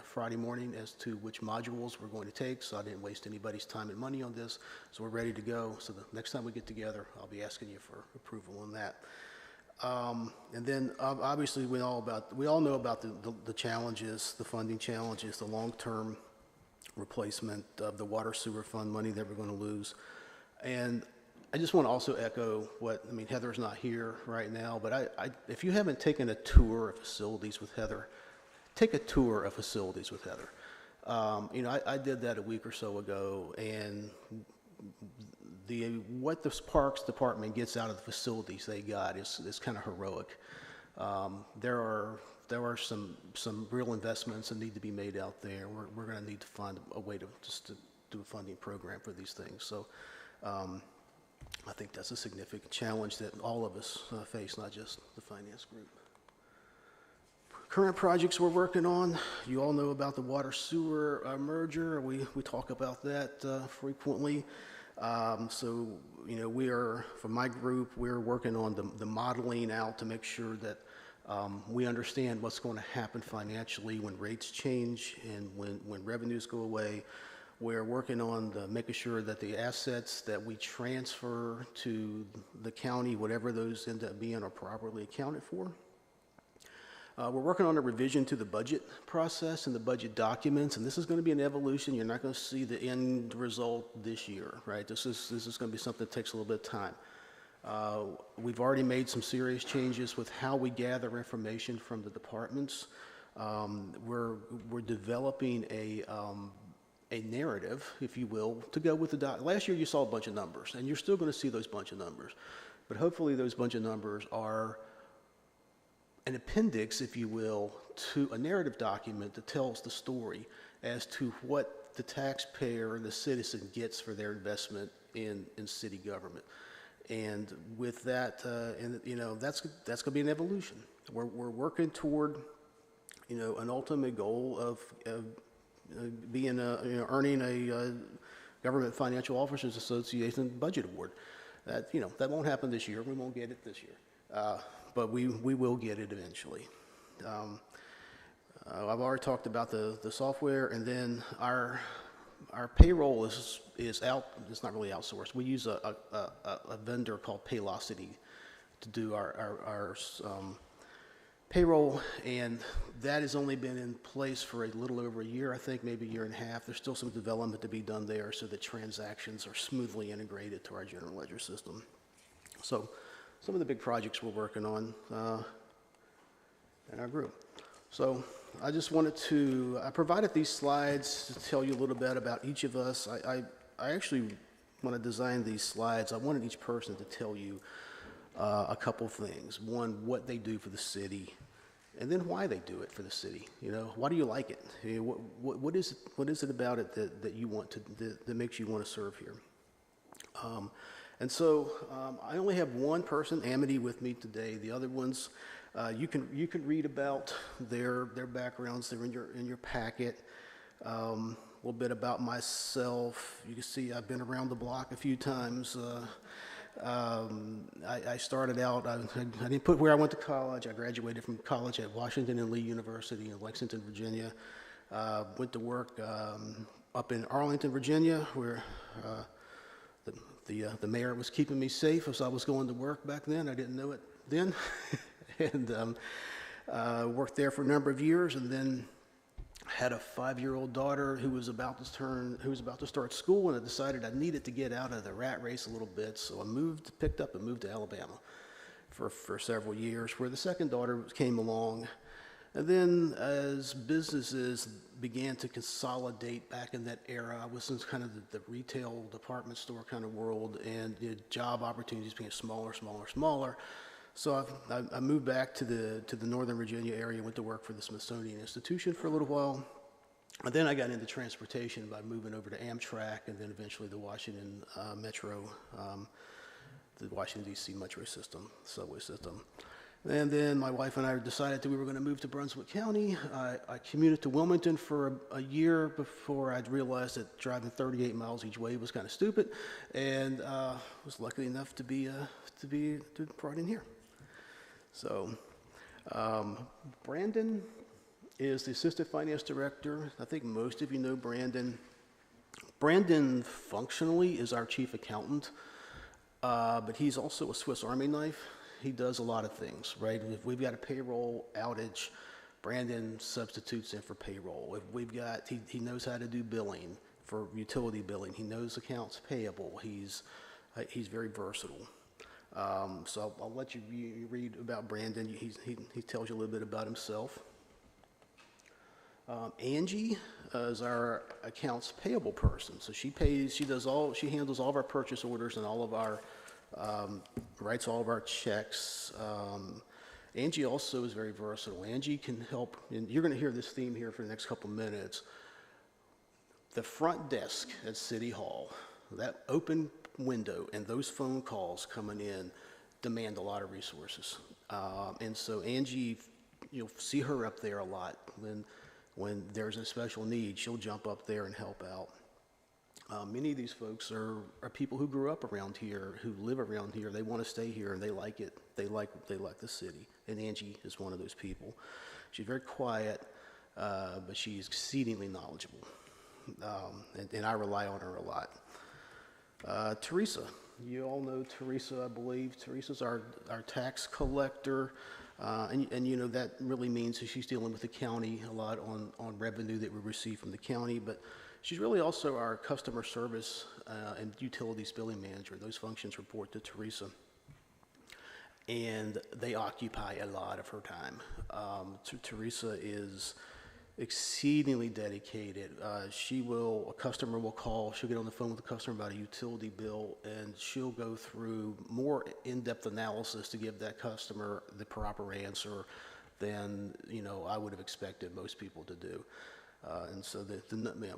Friday morning as to which modules we're going to take, so I didn't waste anybody's time and money on this. So we're ready to go. So the next time we get together, I'll be asking you for approval on that. And then obviously we all know about the challenges, the funding challenges, the long-term replacement of the water sewer fund money that we're going to lose. And I just want to also echo Heather's not here right now, but if you haven't taken a tour of facilities with Heather, take a tour of facilities with Heather. I did that a week or so ago, and what the Parks Department gets out of the facilities they got is kind of heroic. There are some real investments that need to be made out there. We're going to need to find a way to do a funding program for these things. So I think that's a significant challenge that all of us face, not just the finance group. Current projects we're working on, you all know about the water sewer merger. We talk about that frequently. So, we are, for my group, we're working on the modeling out to make sure that we understand what's going to happen financially when rates change and when revenues go away. We're working on making sure that the assets that we transfer to the county, whatever those end up being, are properly accounted for. We're working on a revision to the budget process and the budget documents, and this is going to be an evolution. You're not going to see the end result this year, right? This is going to be something that takes a little bit of time. We've already made some serious changes with how we gather information from the departments. We're developing a narrative, if you will, to go with the last year you saw a bunch of numbers, and you're still going to see those bunch of numbers, but hopefully those bunch of numbers are an appendix, if you will, to a narrative document that tells the story as to what the taxpayer and the citizen gets for their investment in city government. And with that, that's going to be an evolution. We're working toward, an ultimate goal of being earning a Government Financial Officers Association budget award. That won't happen this year. We won't get it this year. But we will get it eventually. I've already talked about the software, and then our payroll is out. It's not really outsourced. We use a vendor called Paylocity to do our payroll, and that has only been in place for a little over a year, I think, maybe a year and a half. There's still some development to be done there so that transactions are smoothly integrated to our general ledger system. So some of the big projects we're working on in our group. So I just wanted to, I provided these slides to tell you a little bit about each of us. I actually, when I designed these slides, I wanted each person to tell you a couple things. One, what they do for the city, and then why they do it for the city. You know, why do you like it? You know, what is it about it that you want to, that makes you want to serve here? And so I only have one person, Amity, with me today. The other ones, you can read about their backgrounds. They're in your packet. A little bit about myself. You can see I've been around the block a few times. I started out, I didn't put where I went to college. I graduated from college at Washington and Lee University in Lexington, Virginia. Went to work up in Arlington, Virginia, where the mayor was keeping me safe as I was going to work back then. I didn't know it then. And worked there for a number of years, and then had a 5-year-old daughter who was about to start school, and I decided I needed to get out of the rat race a little bit, so I picked up and moved to Alabama for several years, where the second daughter came along. And then as businesses began to consolidate back in that era, I was in kind of the retail department store kind of world, and job opportunities became smaller. So I moved back to the Northern Virginia area, went to work for the Smithsonian Institution for a little while. And then I got into transportation by moving over to Amtrak, and then eventually the Washington Metro, the Washington, D.C. Metro system, subway system. And then my wife and I decided that we were going to move to Brunswick County. I commuted to Wilmington for a year before I'd realized that driving 38 miles each way was kind of stupid, and was lucky enough to be brought in here. So Brandon is the Assistant Finance Director. I think most of you know Brandon. Brandon functionally is our Chief Accountant, but he's also a Swiss Army knife. He does a lot of things, right? If we've got a payroll outage, Brandon substitutes in for payroll. If we've got, he knows how to do billing for utility billing. He knows accounts payable. He's very versatile. So I'll let you read about Brandon. He tells you a little bit about himself. Angie is our accounts payable person. So she handles all of our purchase orders and all of our, writes all of our checks. Angie also is very versatile. Angie can help, and you're going to hear this theme here for the next couple minutes. The front desk at City Hall, that open window and those phone calls coming in demand a lot of resources. And so Angie, you'll see her up there a lot. When there's a special need, she'll jump up there and help out. Many of these folks are people who grew up around here, who live around here. They want to stay here, and they like it. They like the city. And Angie is one of those people. She's very quiet, but she's exceedingly knowledgeable. And I rely on her a lot. Teresa, you all know Teresa, I believe. Teresa's our tax collector. And you know, that really means that she's dealing with the county a lot on revenue that we receive from the county, but she's really also our customer service and utilities billing manager. Those functions report to Teresa, and they occupy a lot of her time. Teresa is exceedingly dedicated. A customer will call, she'll get on the phone with the customer about a utility bill, and she'll go through more in-depth analysis to give that customer the proper answer than, you know, I would have expected most people to do. And so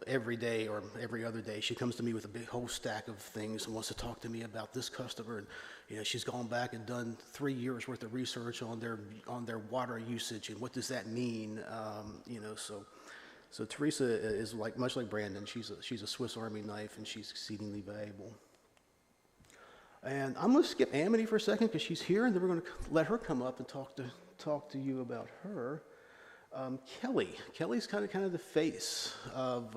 every day or every other day, she comes to me with a big whole stack of things and wants to talk to me about this customer. And, you know, she's gone back and done 3 years worth of research on their water usage and what does that mean. You know, so Teresa is much like Brandon. She's a Swiss Army knife, and she's exceedingly valuable. And I'm going to skip Amity for a second because she's here, and then we're going to let her come up and talk to you about her. Kelly's kind of the face of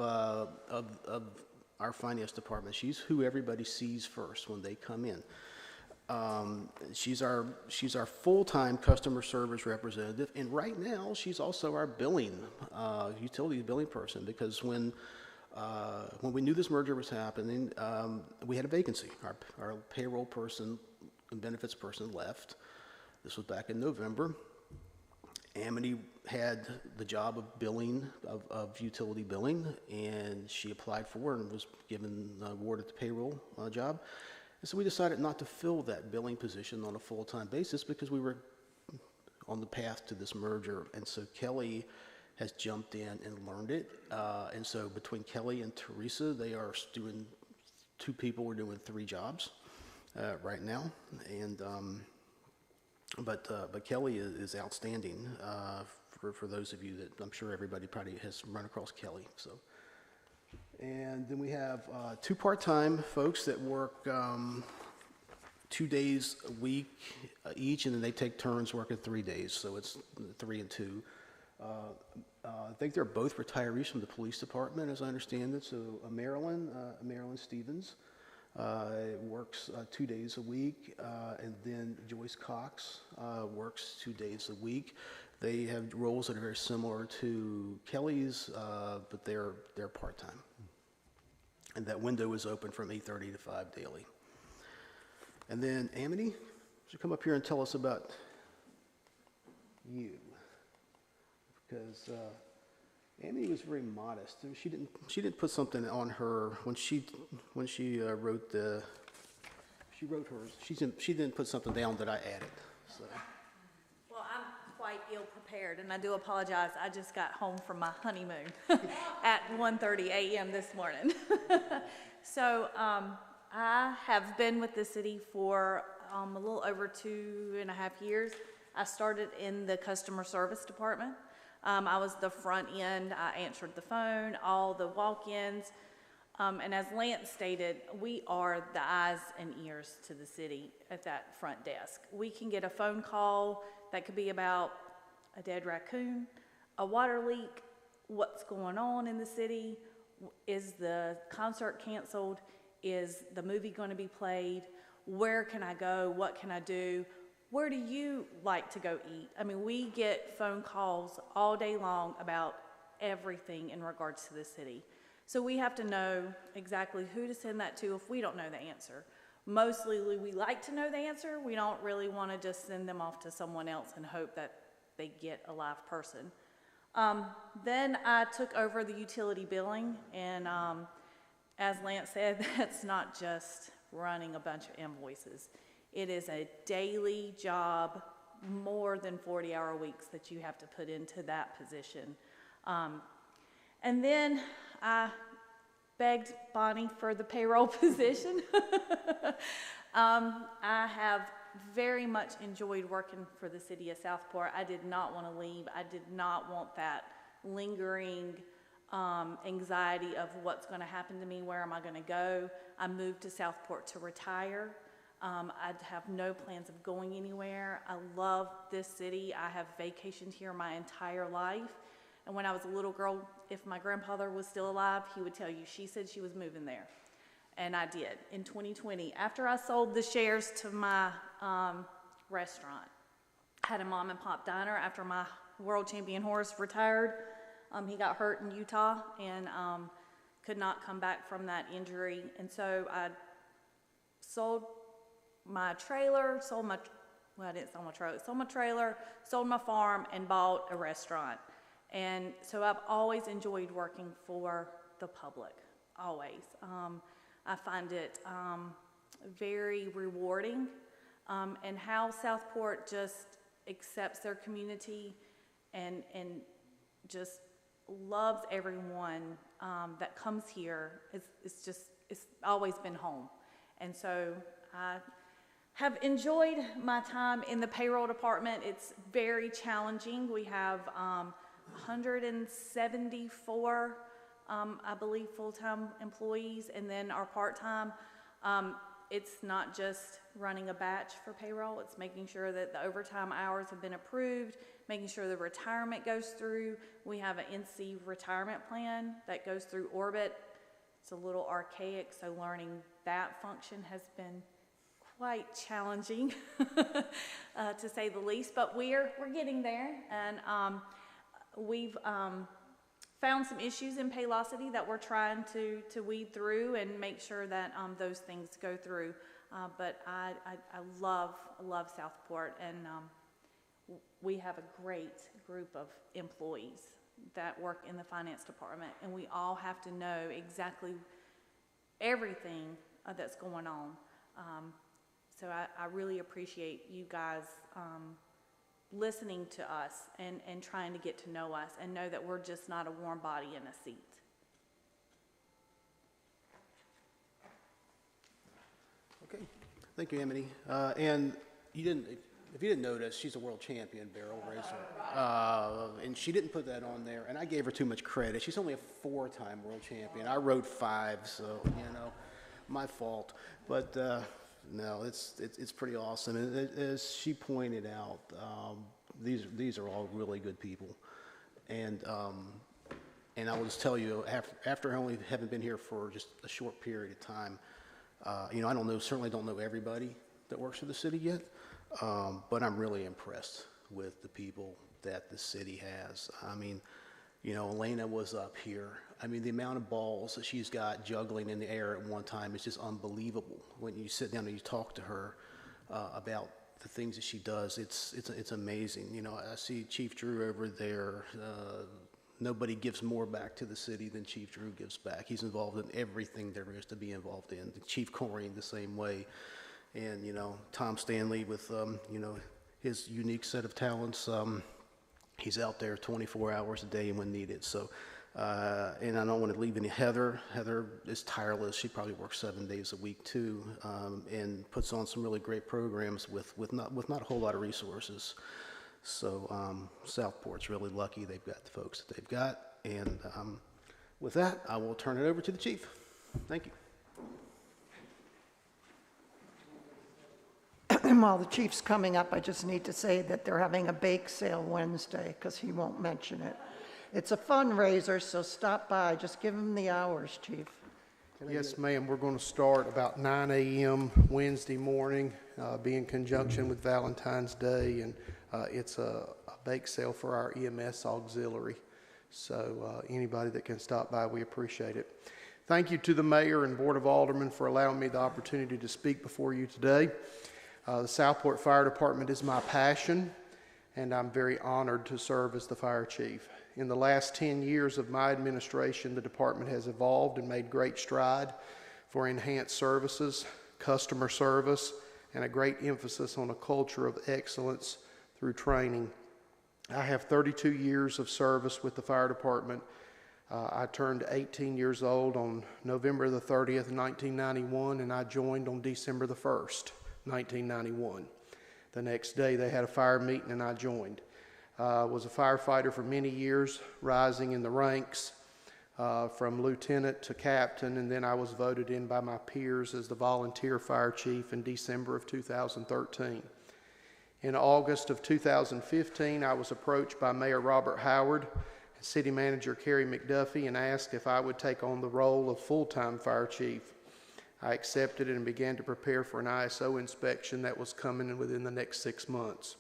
our finance department. She's who everybody sees first when they come in. She's our full-time customer service representative, and right now, she's also our billing, utilities billing person, because when we knew this merger was happening, we had a vacancy. Our payroll person and benefits person left. This was back in November. Amity had the job of billing, of utility billing, and she applied for it and was given awarded the payroll job. And so we decided not to fill that billing position on a full-time basis because we were on the path to this merger. And so Kelly has jumped in and learned it. And so between Kelly and Teresa, they are doing, two people are doing 3 jobs right now. And but Kelly is outstanding for those of you that I'm sure everybody probably has run across Kelly. So. And then we have 2 part-time folks that work 2 days a week each, and then they take turns working 3 days, so it's 3 and 2. I think they're both retirees from the police department, as I understand it. So Marilyn Stevens works 2 days a week, and then Joyce Cox works 2 days a week. They have roles that are very similar to Kelly's, but they're part-time. And that window is open from 8:30 to 5 daily. And then Amity, would you come up here and tell us about you? Because Amity was very modest. She didn't put something on her when she wrote hers. She didn't put something down that I added. So. Well, I'm quite ill prepared, and I do apologize. I just got home from my honeymoon at 1:30 a.m. this morning. So I have been with the city for a little over 2.5 years. I started in the customer service department. I was the front end. I answered the phone, all the walk-ins. And as Lance stated, we are the eyes and ears to the city at that front desk. We can get a phone call that could be about a dead raccoon, a water leak, what's going on in the city, is the concert canceled, is the movie going to be played, where can I go, what can I do, where do you like to go eat? I mean, we get phone calls all day long about everything in regards to the city. So we have to know exactly who to send that to if we don't know the answer. Mostly we like to know the answer. We don't really want to just send them off to someone else and hope that they get a live person. Then I took over the utility billing, and as Lance said, that's not just running a bunch of invoices. It is a daily job, more than 40-hour weeks that you have to put into that position. And then I begged Bonnie for the payroll position. I have very much enjoyed working for the city of Southport. I did not want to leave. I did not want that lingering anxiety of what's going to happen to me, where am I going to go. I moved to Southport to retire. I have no plans of going anywhere. I love this city. I have vacationed here my entire life. And when I was a little girl, if my grandfather was still alive, he would tell you, she said she was moving there. And I did. In 2020, after I sold the shares to my restaurant, I had a mom and pop diner after my world champion horse retired. He got hurt in Utah and could not come back from that injury. And so I sold my trailer, sold my trailer, sold my farm, and bought a restaurant. And so I've always enjoyed working for the public, always. I find it very rewarding, and how Southport just accepts their community and just loves everyone that comes here. It's always been home. And so I have enjoyed my time in the payroll department. It's very challenging. We have 174, I believe, full-time employees, and then our part-time. It's not just running a batch for payroll, it's making sure that the overtime hours have been approved, making sure the retirement goes through. We have an NC retirement plan that goes through Orbit. It's a little archaic, so learning that function has been quite challenging, to say the least, but we're getting there, and we've found some issues in Paylocity that we're trying to weed through and make sure that those things go through. But I love Southport, and we have a great group of employees that work in the finance department, and we all have to know exactly everything that's going on. So I really appreciate you guys listening to us and trying to get to know us and know that we're just not a warm body in a seat. Okay, thank you, Amity. And you didn't, if you didn't notice, she's a world champion barrel racer. And she didn't put that on there, and I gave her too much credit. She's only a 4-time world champion. I rode 5, so, you know, my fault. But no, it's pretty awesome. And as she pointed out, these are all really good people. And I will just tell you, after I only haven't been here for just a short period of time, you know, I don't know, certainly don't know everybody that works for the city yet, but I'm really impressed with the people that the city has. I mean, you know, Elena was up here. I mean, the amount of balls that she's got juggling in the air at one time is just unbelievable. When you sit down and you talk to her about the things that she does, it's amazing. You know, I see Chief Drew over there. Nobody gives more back to the city than Chief Drew gives back. He's involved in everything there is to be involved in. Chief Corey the same way. And, you know, Tom Stanley with, you know, his unique set of talents. He's out there 24 hours a day when needed. So, and I don't want to leave any Heather. Heather is tireless. She probably works 7 days a week too, and puts on some really great programs with not a whole lot of resources. So Southport's really lucky they've got the folks that they've got. And with that, I will turn it over to the chief. Thank you. While the chief's coming up, I just need to say that they're having a bake sale Wednesday, because he won't mention it. It's a fundraiser, so stop by. Just give him the hours, chief. Yes, ma'am. We're going to start about 9 a.m. Wednesday morning, be in conjunction with Valentine's Day, and it's a bake sale for our EMS auxiliary. So anybody that can stop by, we appreciate it. Thank you to the mayor and board of aldermen for allowing me the opportunity to speak before you today. The Southport Fire Department is my passion, and I'm very honored to serve as the fire chief. In the last 10 years of my administration, the department has evolved and made great stride for enhanced services, customer service, and a great emphasis on a culture of excellence through training. I have 32 years of service with the fire department. I turned 18 years old on November the 30th, 1991, and I joined on December the 1st, 1991. The next day they had a fire meeting and I joined. Was a firefighter for many years, rising in the ranks from lieutenant to captain, and then I was voted in by my peers as the volunteer fire chief in December of 2013. In August of 2015, I was approached by Mayor Robert Howard and City Manager Kerry McDuffie and asked if I would take on the role of full-time fire chief. I accepted it and began to prepare for an ISO inspection that was coming in within the next 6 months.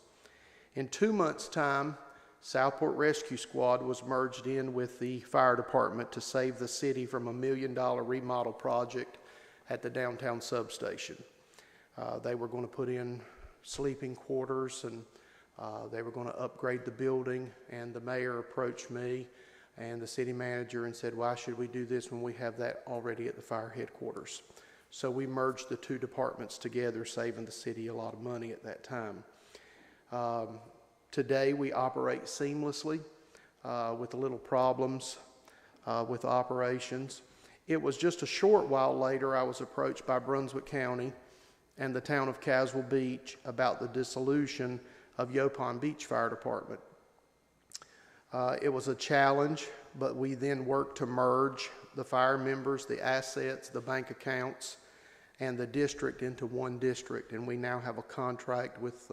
In 2 months' time, Southport Rescue Squad was merged in with the fire department to save the city from $1 million remodel project at the downtown substation. They were going to put in sleeping quarters, and they were going to upgrade the building, and the mayor approached me and the city manager and said, why should we do this when we have that already at the fire headquarters? So we merged the two departments together, saving the city a lot of money at that time. Today we operate seamlessly with little problems with operations. It was just a short while later I was approached by Brunswick County and the town of Caswell Beach about the dissolution of Yopon Beach Fire Department. It was a challenge, but we then worked to merge the fire members, the assets, the bank accounts, and the district into one district, and we now have a contract with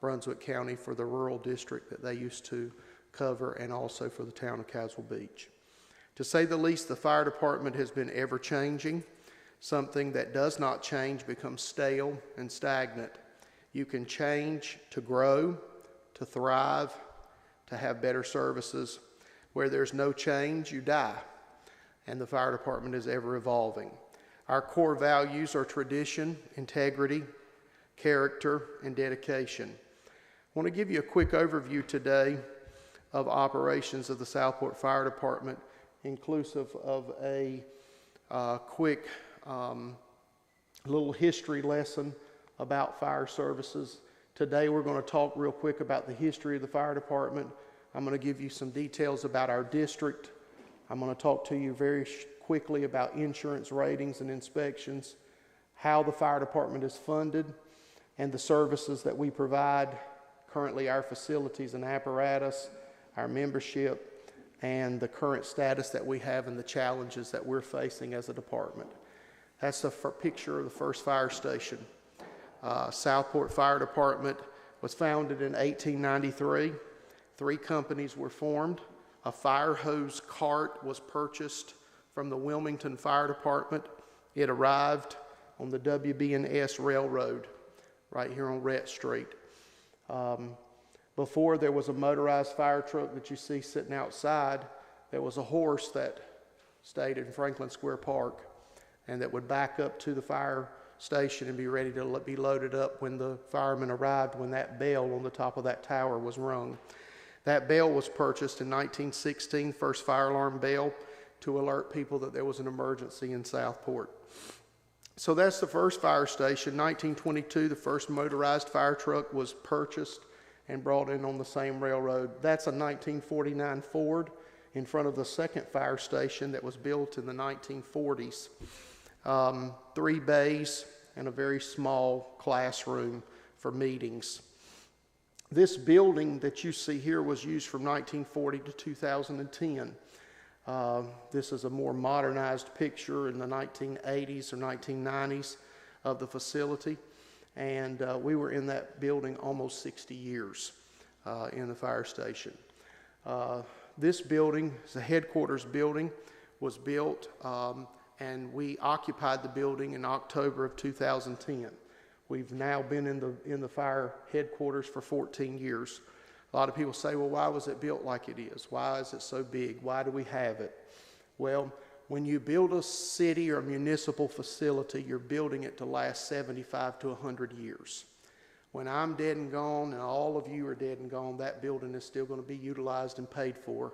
Brunswick County for the rural district that they used to cover, and also for the town of Caswell Beach. To say the least, the fire department has been ever-changing. Something that does not change becomes stale and stagnant. You can change to grow, to thrive, to have better services. Where there's no change, you die. And the fire department is ever evolving. Our core values are tradition, integrity, character, and dedication. I want to give you a quick overview today of operations of the Southport Fire Department, inclusive of a quick little history lesson about fire services. Today we're going to talk real quick about the history of the fire department. I'm going to give you some details about our district. I'm going to talk to you very quickly about insurance ratings and inspections, how the fire department is funded, and the services that we provide, currently our facilities and apparatus, our membership, and the current status that we have and the challenges that we're facing as a department. That's a picture of the first fire station. Southport Fire Department was founded in 1893. 3 companies were formed. A fire hose cart was purchased from the Wilmington Fire Department. It arrived on the WB&S Railroad right here on Rhett Street. Before there was a motorized fire truck that you see sitting outside, there was a horse that stayed in Franklin Square Park and that would back up to the fire station and be ready to be loaded up when the firemen arrived, when that bell on the top of that tower was rung. That bell was purchased in 1916, first fire alarm bell, to alert people that there was an emergency in Southport. So that's the first fire station. 1922, the first motorized fire truck was purchased and brought in on the same railroad. That's a 1949 Ford in front of the second fire station that was built in the 1940s. 3 bays and a very small classroom for meetings. This building that you see here was used from 1940 to 2010. This is a more modernized picture in the 1980s or 1990s of the facility. And we were in that building almost 60 years in the fire station. This building, the headquarters building, was built and we occupied the building in October of 2010. We've now been in the fire headquarters for 14 years. A lot of people say, well, why was it built like it is? Why is it so big? Why do we have it? Well, when you build a city or municipal facility, you're building it to last 75 to 100 years. When I'm dead and gone and all of you are dead and gone, that building is still going to be utilized and paid for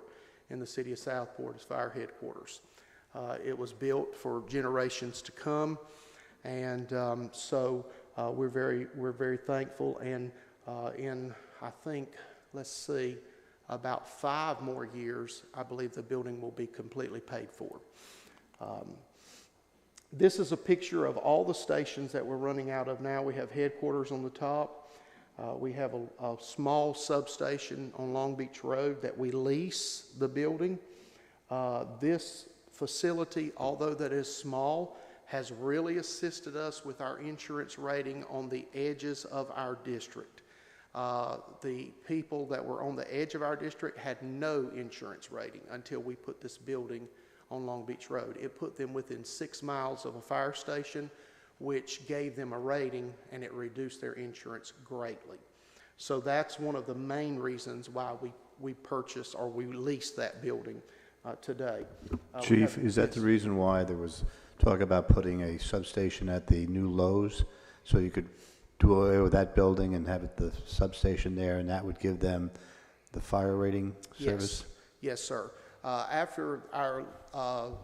in the city of Southport as fire headquarters. It was built for generations to come, and so we're very thankful. And in, I think, let's see, about 5 more years, I believe the building will be completely paid for. This is a picture of all the stations that we're running out of now. We have headquarters on the top. We have a small substation on Long Beach Road that we lease the building. This facility, although that is small, has really assisted us with our insurance rating on the edges of our district. The people that were on the edge of our district had no insurance rating until we put this building on Long Beach Road. It put them within 6 miles of a fire station, which gave them a rating, and it reduced their insurance greatly. So that's one of the main reasons why we purchased or we leased that building today. Chief, is that the reason why there was talk about putting a substation at the new Lowe's, so you could do away with that building and have it the substation there, and that would give them the fire rating service? Yes, sir. After our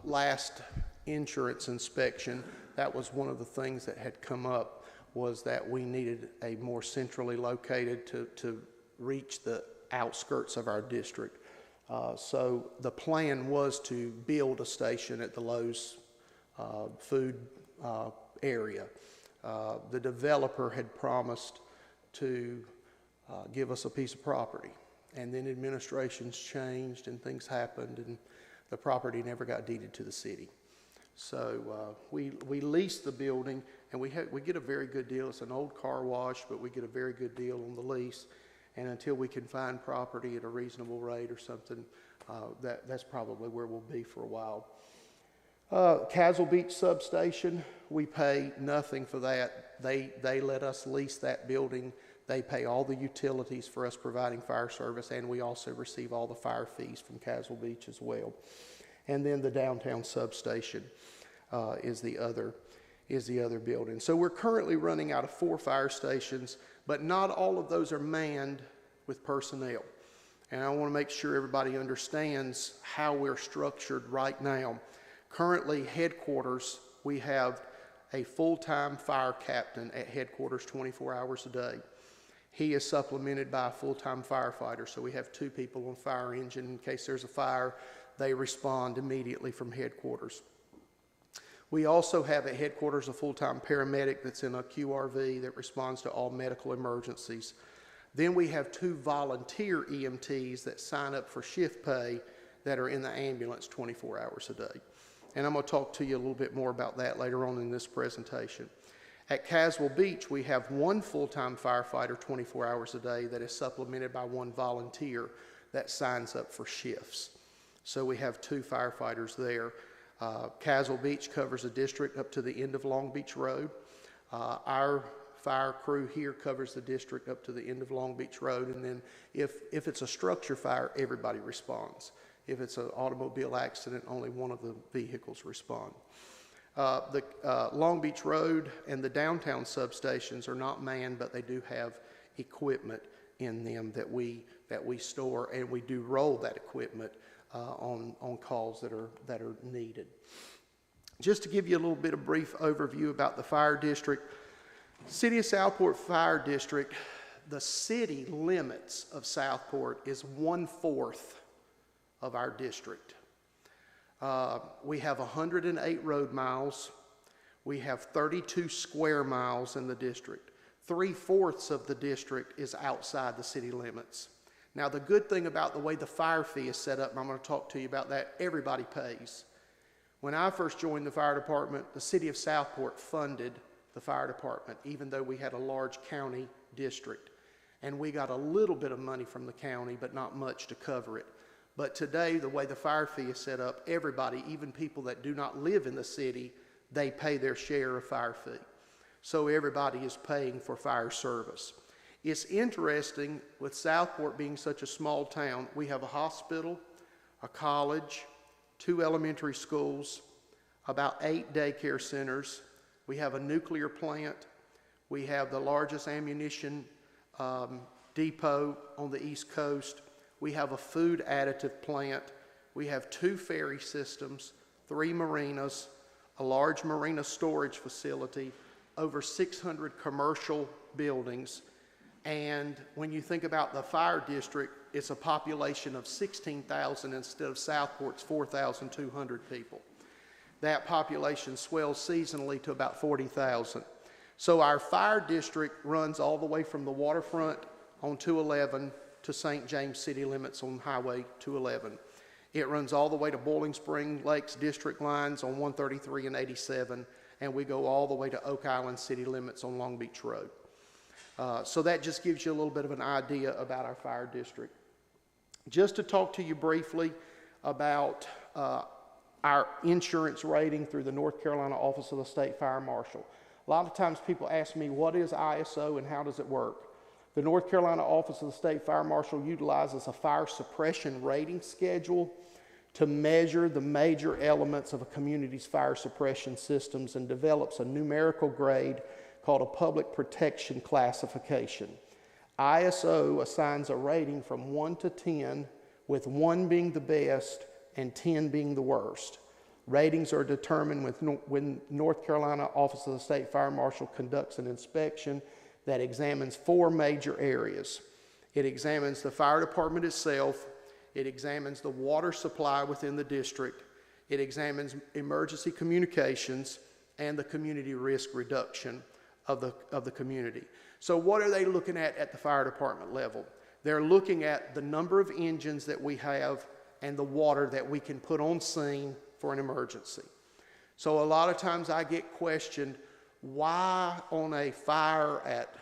last insurance inspection, that was one of the things that had come up, was that we needed a more centrally located to reach the outskirts of our district. So the plan was to build a station at the Lowe's food area. The developer had promised to give us a piece of property, and then administrations changed and things happened, and the property never got deeded to the city. So we leased the building, and we get a very good deal. It's an old car wash, but we get a very good deal on the lease. And until we can find property at a reasonable rate or something, that's probably where we'll be for a while. Castle Beach Substation, we pay nothing for that. They let us lease that building. They pay all the utilities for us providing fire service, and we also receive all the fire fees from Castle Beach as well. And then the downtown substation is the other building. So we're currently running out of 4 fire stations, but not all of those are manned with personnel. And I want to make sure everybody understands how we're structured right now. Currently, headquarters, we have a full-time fire captain at headquarters 24 hours a day. He is supplemented by a full-time firefighter, so we have 2 people on fire engine. In case there's a fire, they respond immediately from headquarters. We also have at headquarters a full-time paramedic that's in a QRV that responds to all medical emergencies. Then we have 2 volunteer EMTs that sign up for shift pay that are in the ambulance 24 hours a day. And I'm going to talk to you a little bit more about that later on in this presentation. At Caswell Beach, we have 1 full-time firefighter 24 hours a day that is supplemented by 1 volunteer that signs up for shifts. So we have 2 firefighters there. Caswell Beach covers a district up to the end of Long Beach Road. Our fire crew here covers the district up to the end of Long Beach Road, and then if it's a structure fire, everybody responds. If it's an automobile accident, only one of the vehicles respond. The Long Beach Road and the downtown substations are not manned, but they do have equipment in them that we store, and we do roll that equipment on calls that are needed. Just to give you a little bit of brief overview about the fire district, City of Southport Fire District, the city limits of Southport is 1/4 of our district. We have 108 road miles. We have 32 square miles in the district. 3/4 of the district is outside the city limits. Now, the good thing about the way the fire fee is set up, and I'm going to talk to you about that, everybody pays. When I first joined the fire department, the city of Southport funded the fire department, even though we had a large county district. And we got a little bit of money from the county, but not much to cover it. But today, the way the fire fee is set up, everybody, even people that do not live in the city, they pay their share of fire fee. So everybody is paying for fire service. It's interesting, with Southport being such a small town, we have a hospital, a college, 2 elementary schools, about 8 daycare centers. We have a nuclear plant. We have the largest ammunition depot on the East Coast. We have a food additive plant. We have 2 ferry systems, 3 marinas, a large marina storage facility, over 600 commercial buildings. And when you think about the fire district, it's a population of 16,000 instead of Southport's 4,200 people. That population swells seasonally to about 40,000. So our fire district runs all the way from the waterfront on 211 to St. James city limits on Highway 211. It runs all the way to Boiling Spring Lakes district lines on 133 and 87, and we go all the way to Oak Island city limits on Long Beach Road. So that just gives you a little bit of an idea about our fire district. Just to talk to you briefly about our insurance rating through the North Carolina Office of the State Fire Marshal. A lot of times people ask me, what is ISO and how does it work? The North Carolina Office of the State Fire Marshal utilizes a fire suppression rating schedule to measure the major elements of a community's fire suppression systems and develops a numerical grade called a public protection classification. ISO assigns a rating from 1 to 10, with 1 being the best and 10 being the worst. Ratings are determined when North Carolina Office of the State Fire Marshal conducts an inspection that examines 4 major areas. It examines the fire department itself, it examines the water supply within the district, it examines emergency communications, and the community risk reduction of the community. So what are they looking at the fire department level? They're looking at the number of engines that we have and the water that we can put on scene for an emergency. So a lot of times I get questioned, why on a fire at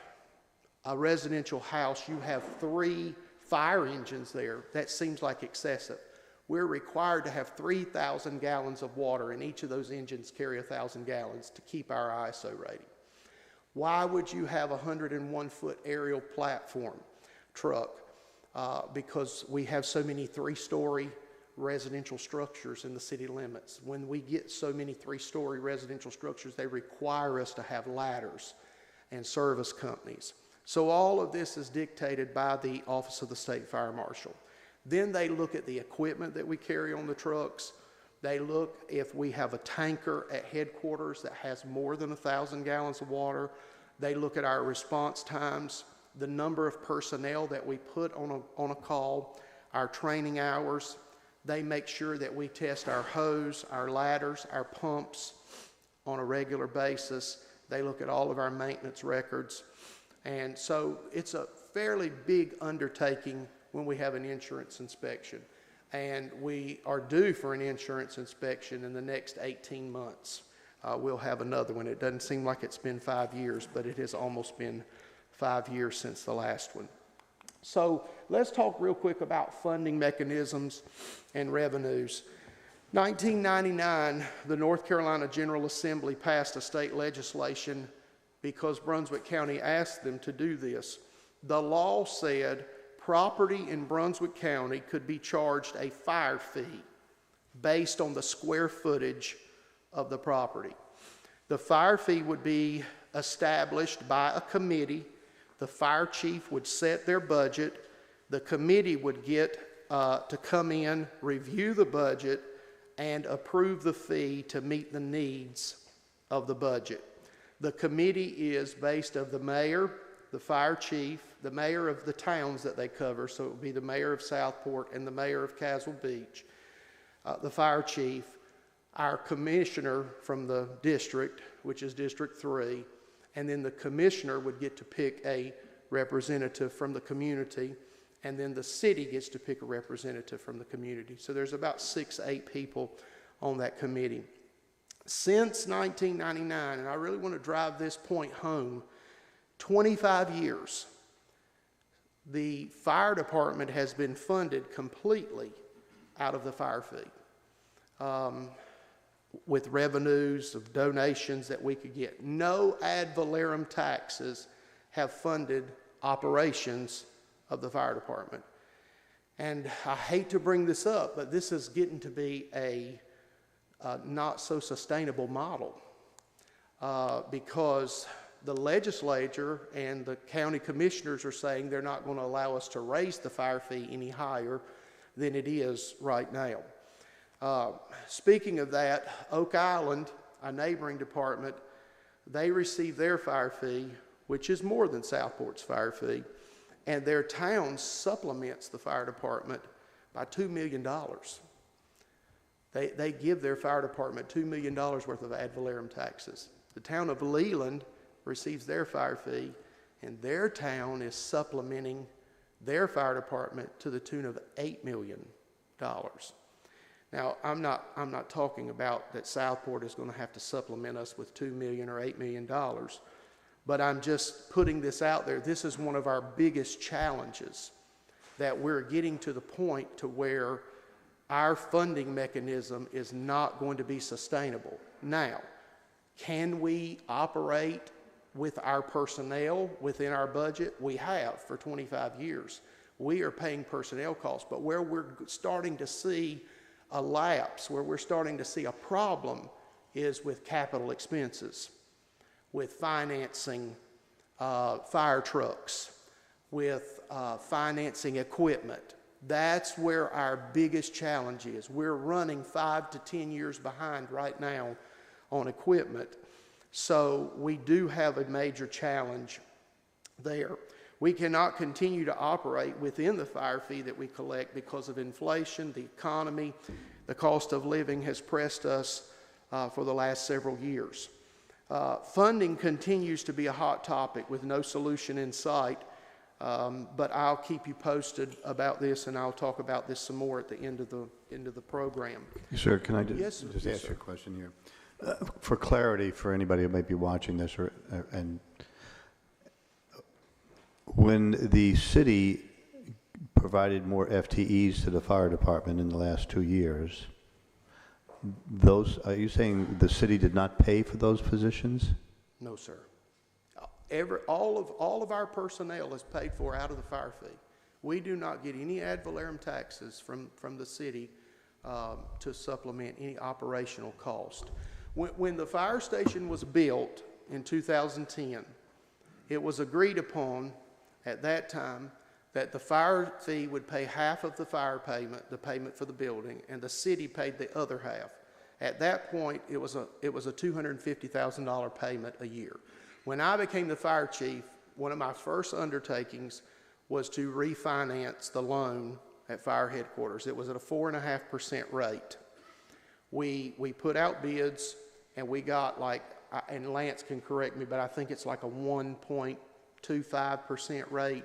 a residential house you have 3 fire engines there? That seems like excessive. we're required to have 3,000 gallons of water, and each of those engines carry 1,000 gallons to keep our ISO rating. Why would you have a 101-foot aerial platform truck? Because we have so many 3-story residential structures in the city limits. When we get so many 3-story residential structures, they require us to have ladders and service companies. So all of this is dictated by the Office of the State Fire Marshal. Then they look at the equipment that we carry on the trucks. They look if we have a tanker at headquarters that has more than 1,000 gallons of water. They look at our response times, the number of personnel that we put on a call, our training hours. They make sure that we test our hose, our ladders, our pumps on a regular basis. They look at all of our maintenance records. And so it's a fairly big undertaking when we have an insurance inspection. And we are due for an insurance inspection in the next 18 months. We'll have another one. It doesn't seem like it's been 5 years, but it has almost been 5 years since the last one. So let's talk real quick about funding mechanisms and revenues. 1999, the North Carolina General Assembly passed a state legislation because Brunswick County asked them to do this. The law said property in Brunswick County could be charged a fire fee based on the square footage of the property. The fire fee would be established by a committee. The fire chief would set their budget. The committee would get to come in, review the budget, and approve the fee to meet the needs of the budget. The committee is based of the mayor, the fire chief, the mayor of the towns that they cover, so it would be the mayor of Southport and the mayor of Castle Beach, the fire chief, our commissioner from the district, which is District 3, and then the commissioner would get to pick a representative from the community, and then the city gets to pick a representative from the community. So there's about 6, 8 people on that committee. Since 1999, and I really want to drive this point home, 25 years, the fire department has been funded completely out of the fire fee, with revenues of donations that we could get. No ad valorem taxes have funded operations of the fire department. And I hate to bring this up, but this is getting to be a not so sustainable model because the legislature and the county commissioners are saying they're not going to allow us to raise the fire fee any higher than it is right now. Speaking of that, Oak Island, a neighboring department, they receive their fire fee, which is more than Southport's fire fee, and their town supplements the fire department by $2 million. They give their fire department $2 million worth of ad valorem taxes. The town of Leland receives their fire fee, and their town is supplementing their fire department to the tune of $8 million. Now, I'm not talking about that Southport is going to have to supplement us with $2 million or $8 million, but I'm just putting this out there. This is one of our biggest challenges, that we're getting to the point to where our funding mechanism is not going to be sustainable. Now, can we operate with our personnel within our budget? We have for 25 years. We are paying personnel costs, but where we're starting to see a lapse, where we're starting to see a problem, is with capital expenses, with financing fire trucks, with financing equipment. That's where our biggest challenge is. We're running 5 to 10 years behind right now on equipment. So we do have a major challenge there. We cannot continue to operate within the fire fee that we collect because of inflation, the economy, the cost of living has pressed us for the last several years. Funding continues to be a hot topic with no solution in sight, but I'll keep you posted about this, and I'll talk about this some more at the end of the program. Sir, can I Yes, just yes, ask sir. you a question here? For clarity, for anybody who might be watching this, and when the city provided more FTEs to the fire department in the last 2 years. Those, are you saying the city did not pay for those positions? No, sir. All of our personnel is paid for out of the fire fee. We do not get any ad valorem taxes from the city to supplement any operational cost. When the fire station was built in 2010, it was agreed upon at that time that the fire fee would pay half of the fire payment, the payment for the building, and the city paid the other half. At that point, it was a $250,000 payment a year. When I became the fire chief, one of my first undertakings was to refinance the loan at fire headquarters. It was at a 4.5% rate. We put out bids, and we got like, and Lance can correct me, but I think it's like a 1.25% rate.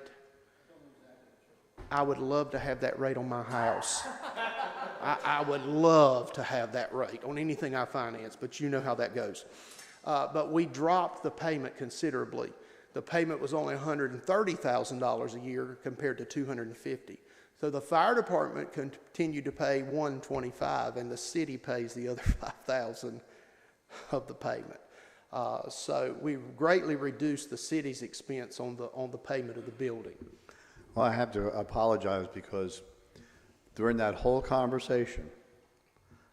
I would love to have that rate on my house. I would love to have that rate on anything I finance, but you know how that goes. But we dropped the payment considerably. The payment was only $130,000 a year compared to $250,000. So the fire department continued to pay $125,000, and the city pays the other $5,000 of the payment. So we greatly reduced the city's expense on the payment of the building. Well, I have to apologize because during that whole conversation,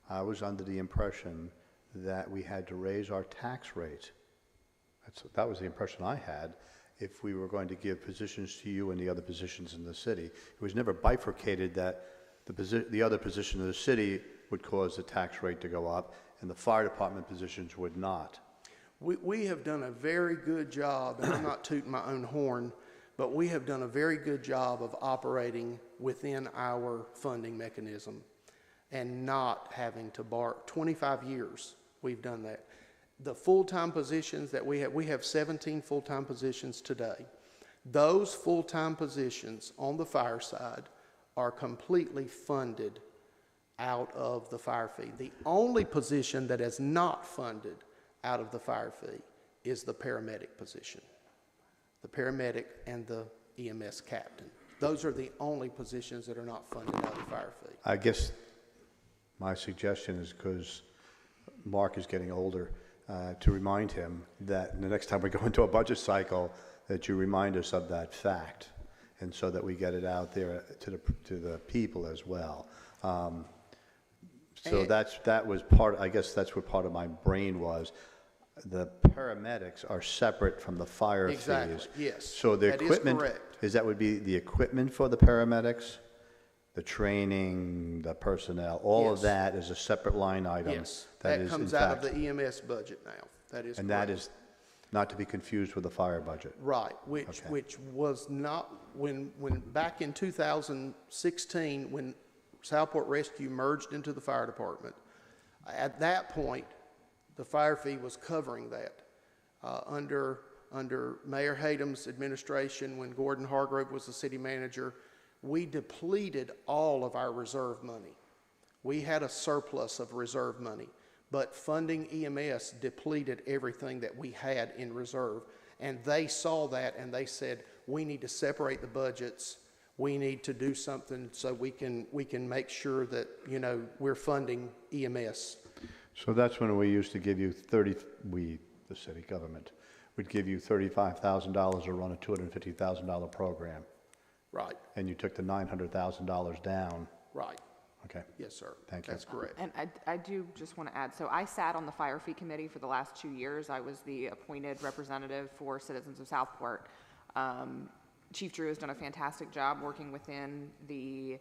I was under the impression that we had to raise our tax rate. That was the impression I had, if we were going to give positions to you and the other positions in the city. It was never bifurcated that the other position in the city would cause the tax rate to go up and the fire department positions would not. We have done a very good job, and I'm not tooting my own horn, but we have done a very good job of operating within our funding mechanism and not having to borrow. 25 years we've done that. The full-time positions that we have 17 full-time positions today. Those full-time positions on the fire side are completely funded out of the fire fee. The only position that is not funded out of the fire fee is the paramedic position. The paramedic and the EMS captain. Those are the only positions that are not funded out of the fire fee. I guess my suggestion is, because Mark is getting older, to remind him that the next time we go into a budget cycle, that you remind us of that fact, and so that we get it out there to the people as well. So that was part. I guess that's what part of my brain was. The paramedics are separate from the fire fees. Exactly. Yes. So the equipment is correct. That would be the equipment for the paramedics, the training, the personnel, all of Yes. that is a separate line item. Yes, that that is, comes in out of fact, the EMS budget now. That is and correct. that is not to be confused with the fire budget. Right, which was not, when back in 2016, when Southport Rescue merged into the fire department, at that point, the fire fee was covering that. Under Mayor Hadom's administration, when Gordon Hargrove was the city manager, we depleted all of our reserve money. We had a surplus of reserve money, but funding EMS depleted everything that we had in reserve. And they saw that and they said, we need to separate the budgets. We need to do something so we can make sure that, you know, we're funding EMS. So that's when we used to give you the city government, would give you $35,000 to run a $250,000 program. Right, And you took the $900,000 down. right. Okay. Yes, sir. Thank you. That's correct. And I do just want to add, so I sat on the fire fee committee for the last 2 years. I was the appointed representative for citizens of Southport. Chief Drew has done a fantastic job working within the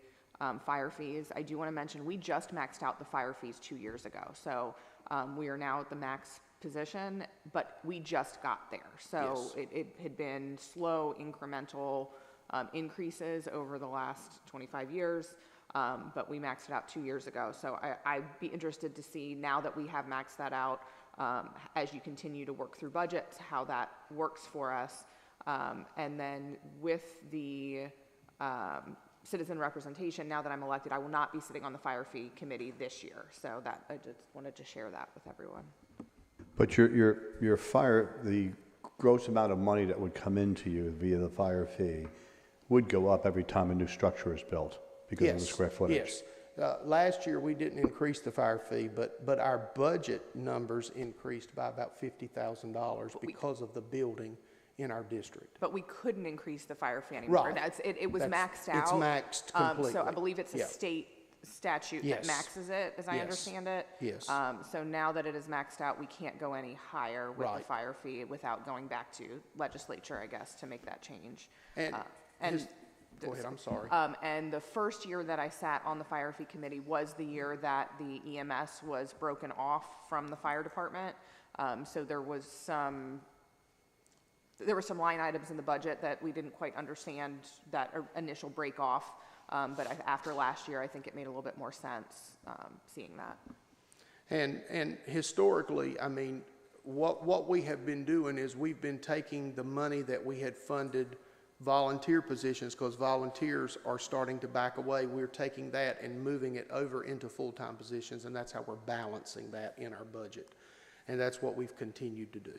fire fees. I do want to mention, we just maxed out the fire fees 2 years ago. So we are now at the max position, but we just got there. So Yes. it had been slow, incremental increases over the last 25 years. But we maxed it out 2 years ago. So I'd be interested to see, now that we have maxed that out, as you continue to work through budgets, how that works for us. And then with the citizen representation, now that I'm elected, I will not be sitting on the fire fee committee this year. So that, I just wanted to share that with everyone. But the gross amount of money that would come into you via the fire fee would go up every time a new structure is built because of the square footage. Yes. Last year, we didn't increase the fire fee, but our budget numbers increased by about $50,000 because of the building in our district. But we couldn't increase the fire fee anymore. Right. It was maxed out. It's maxed completely. So I believe it's a Yeah. state statute that Yes. maxes it, as I Yes. understand it. Yes. So now that it is maxed out, we can't go any higher with the Right. fire fee without going back to legislature, I guess, to make that change. And And Go ahead, I'm sorry. And the first year that I sat on the fire fee committee was the year that the EMS was broken off from the fire department. So there were some line items in the budget that we didn't quite understand that initial break off. But after last year, I think it made a little bit more sense seeing that. And historically, I mean, what we have been doing is we've been taking the money that we had funded volunteer positions, because volunteers are starting to back away. We're taking that and moving it over into full-time positions, and that's how we're balancing that in our budget. And that's what we've continued to do.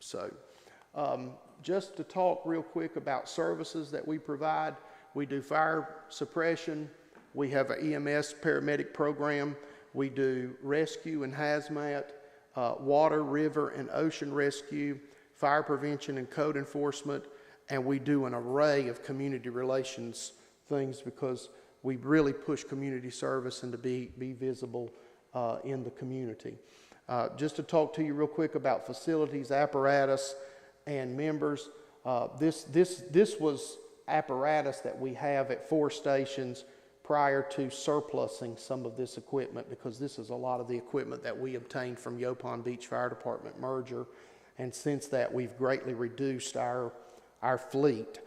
So just to talk real quick about services that we provide, we do fire suppression, we have an EMS paramedic program, we do rescue and hazmat, water, river, and ocean rescue, fire prevention and code enforcement, and we do an array of community relations things because we really push community service and to be visible in the community. Just to talk to you real quick about facilities, apparatus, and members, this was apparatus that we have at 4 stations prior to surplusing some of this equipment, because this is a lot of the equipment that we obtained from Yopon Beach Fire Department merger, and since that we've greatly reduced our fleet.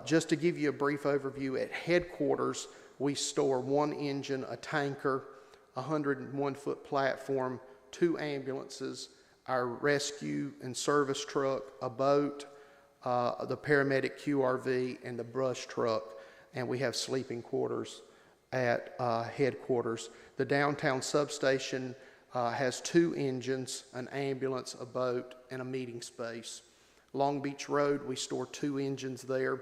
Just to give you a brief overview, at headquarters we store 1 engine, a tanker, a 101-foot platform, 2 ambulances, our rescue and service truck, a boat, the paramedic QRV, and the brush truck, and we have sleeping quarters at headquarters. The downtown substation has 2 engines, an ambulance, a boat, and a meeting space. Long Beach Road, we store 2 engines there.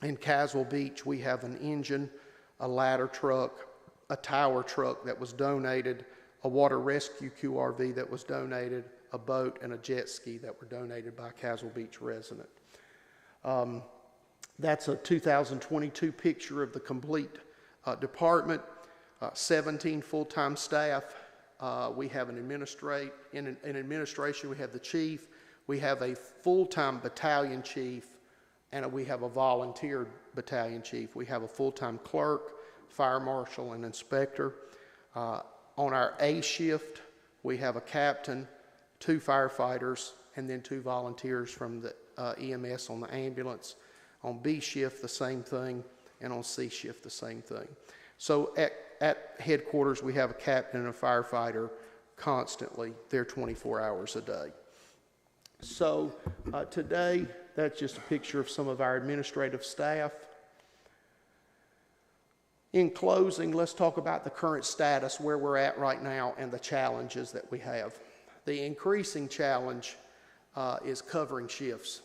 In Caswell Beach, we have an engine, a ladder truck, a tower truck that was donated, a water rescue QRV that was donated, a boat, and a jet ski that were donated by a Caswell Beach resident. That's a 2022 picture of the complete department, 17 full-time staff. We have an in administration, we have the chief, we have a full-time battalion chief, and we have a volunteer battalion chief. We have a full-time clerk, fire marshal, and inspector. On our A shift, we have a captain, 2 firefighters, and then 2 volunteers from the EMS on the ambulance. On B shift, the same thing, and on C shift, the same thing. So at headquarters, we have a captain and a firefighter constantly. They're 24 hours a day. So today, that's just a picture of some of our administrative staff. In closing, let's talk about the current status, where we're at right now, and the challenges that we have. The increasing challenge is covering shifts.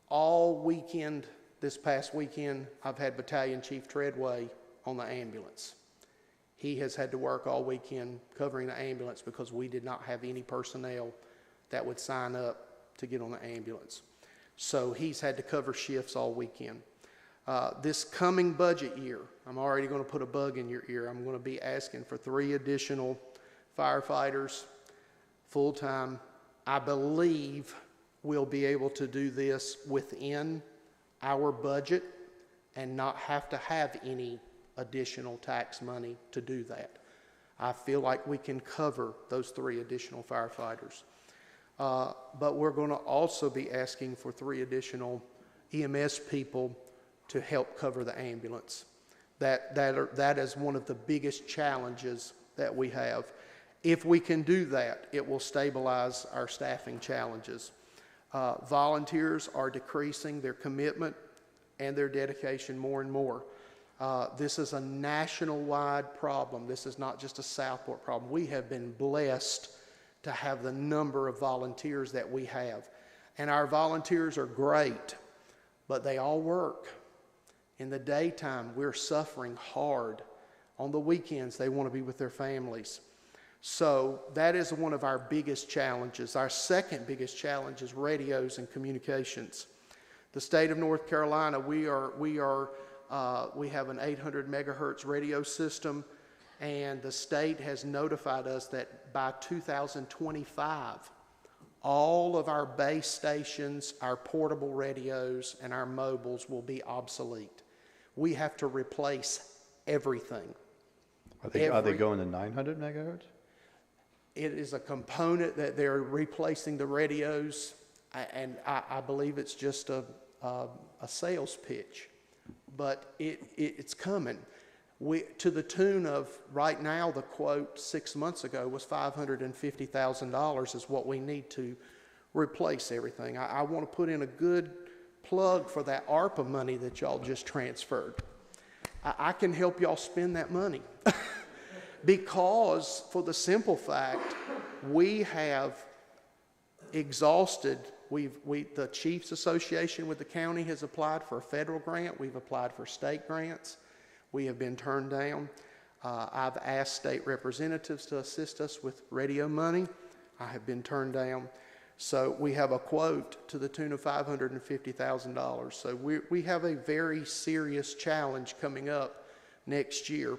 All weekend, this past weekend, I've had Battalion Chief Treadway on the ambulance. He has had to work all weekend covering the ambulance because we did not have any personnel that would sign up to get on the ambulance. So he's had to cover shifts all weekend. This coming budget year, I'm already going to put a bug in your ear. I'm going to be asking for 3 additional firefighters, full-time. I believe we'll be able to do this within our budget and not have to have any additional tax money to do that. I feel like we can cover those 3 additional firefighters. But we're going to also be asking for 3 additional EMS people to help cover the ambulance. That is one of the biggest challenges that we have. If we can do that, it will stabilize our staffing challenges. Volunteers are decreasing their commitment and their dedication more and more. This is a national-wide problem. This is not just a Southport problem. We have been blessed to have the number of volunteers that we have. And our volunteers are great, but they all work. In the daytime, we're suffering hard. On the weekends, they want to be with their families. So that is one of our biggest challenges. Our second biggest challenge is radios and communications. The state of North Carolina, we have an 800 megahertz radio system, and the state has notified us that by 2025, all of our base stations, our portable radios, and our mobiles will be obsolete. We have to replace everything. Are they going to 900 megahertz? It is a component that they're replacing the radios, and I believe it's just a sales pitch, but it's coming. To the tune of, right now, the quote 6 months ago was $550,000 is what we need to replace everything. I want to put in a good plug for that ARPA money that y'all just transferred. I can help y'all spend that money. Because, for the simple fact, we have exhausted, the Chiefs Association with the county has applied for a federal grant. We've applied for state grants. We have been turned down. I've asked state representatives to assist us with radio money. I have been turned down. So we have a quote to the tune of $550,000. So we have a very serious challenge coming up next year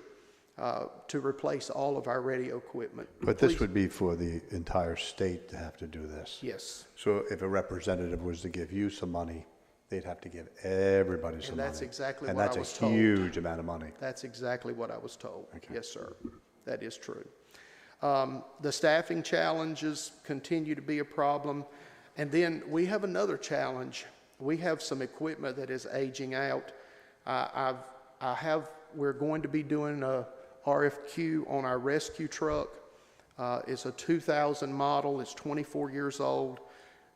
to replace all of our radio equipment. But this would be for the entire state to have to do this. Yes. So if a representative was to give you some money, they'd have to give everybody some money. And that's exactly and what I that's was a told. huge amount of money. That's exactly what I was told. Okay. Yes, sir. That is true. The staffing challenges continue to be a problem. And then we have another challenge. We have some equipment that is aging out. We're going to be doing a RFQ on our rescue truck. It's a 2000 model. It's 24 years old.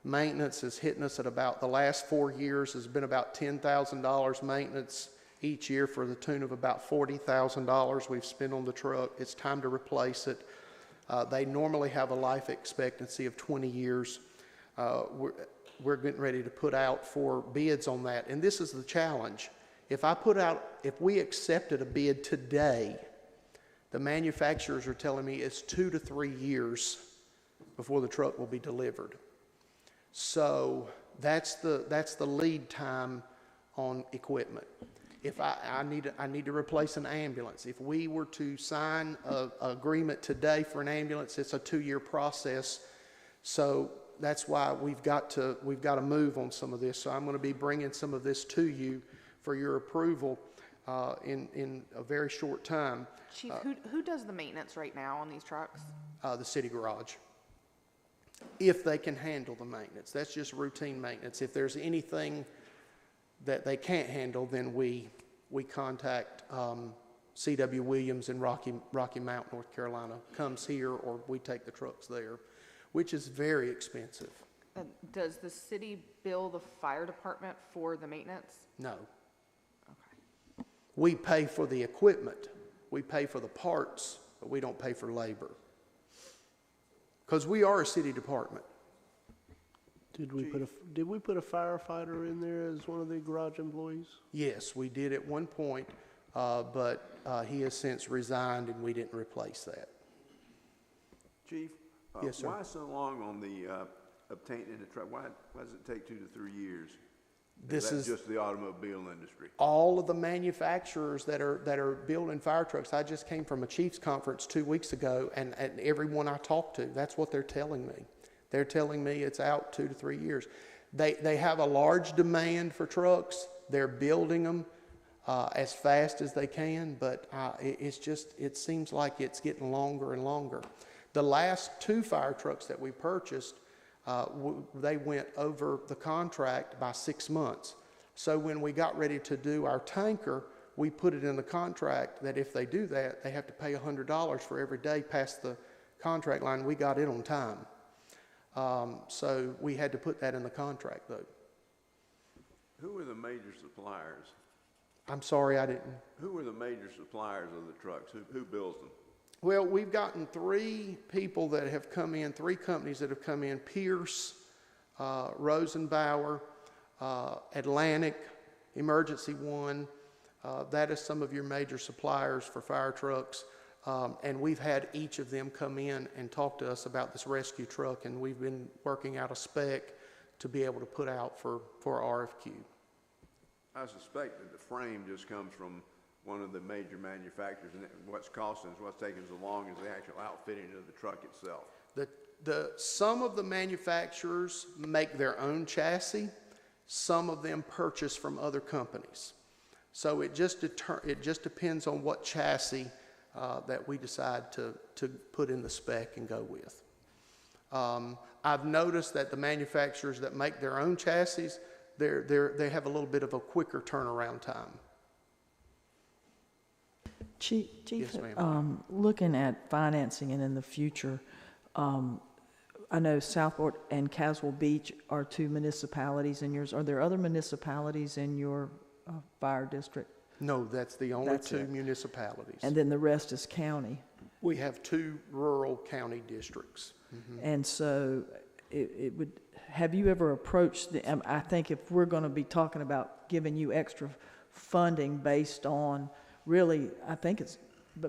Maintenance is hitting us at about, the last 4 years has been about $10,000 maintenance each year, for the tune of about $40,000 we've spent on the truck. It's time to replace it. They normally have a life expectancy of 20 years. We're getting ready to put out for bids on that. And this is the challenge. If we accepted a bid today, the manufacturers are telling me it's 2 to 3 years before the truck will be delivered. So that's the lead time on equipment. If I need to replace an ambulance. If we were to sign an agreement today for an ambulance, it's a 2-year process. So that's why we've got to move on some of this. So I'm going to be bringing some of this to you for your approval in a very short time. Chief, who does the maintenance right now on these trucks? The city garage, if they can handle the maintenance. That's just routine maintenance. If there's anything that they can't handle, then we contact C.W. Williams in Rocky Mount, North Carolina, comes here, or we take the trucks there, which is very expensive. Does the city bill the fire department for the maintenance? No. Okay. We pay for the equipment. We pay for the parts, but we don't pay for labor. Because we are a city department. Did we put a firefighter in there as one of the garage employees? Yes, we did at one point, but he has since resigned, and we didn't replace that. Chief, Yes, sir. why so long on the obtaining the truck? Why does it take 2 to 3 years? This is just the automobile industry. all of the manufacturers that are building fire trucks. I just came from a Chiefs conference 2 weeks ago, and everyone I talked to, that's what they're telling me. They're telling me it's out 2 to 3 years. They have a large demand for trucks. They're building them as fast as they can, but it seems like it's getting longer and longer. The last 2 fire trucks that we purchased, they went over the contract by 6 months. So when we got ready to do our tanker, we put it in the contract that if they do that, they have to pay $100 for every day past the contract line. We got it on time. So we had to put that in the contract, though. Who are the major suppliers? I'm sorry, I didn't. Who are the major suppliers of the trucks? Who builds them? Well, we've gotten 3 people that have come in, 3 companies that have come in: Pierce, Rosenbauer, Atlantic, Emergency One. That is some of your major suppliers for fire trucks. And we've had each of them come in and talk to us about this rescue truck, and we've been working out a spec to be able to put out for RFQ. I suspect that the frame just comes from one of the major manufacturers, and what's costing us, what's taking so long is the actual outfitting of the truck itself. Some of the manufacturers make their own chassis. Some of them purchase from other companies. So it just depends on what chassis that we decide to put in the spec and go with. I've noticed that the manufacturers that make their own chassis, they have a little bit of a quicker turnaround time. Chief, Yes, ma'am. looking at financing and in the future, I know Southport and Caswell Beach are two municipalities in yours. Are there other municipalities in your fire district? No, that's the only That's two it. municipalities. And then the rest is county? We have two rural county districts. And so it would, have you ever approached I think if we're going to be talking about giving you extra funding based on, really, I think it's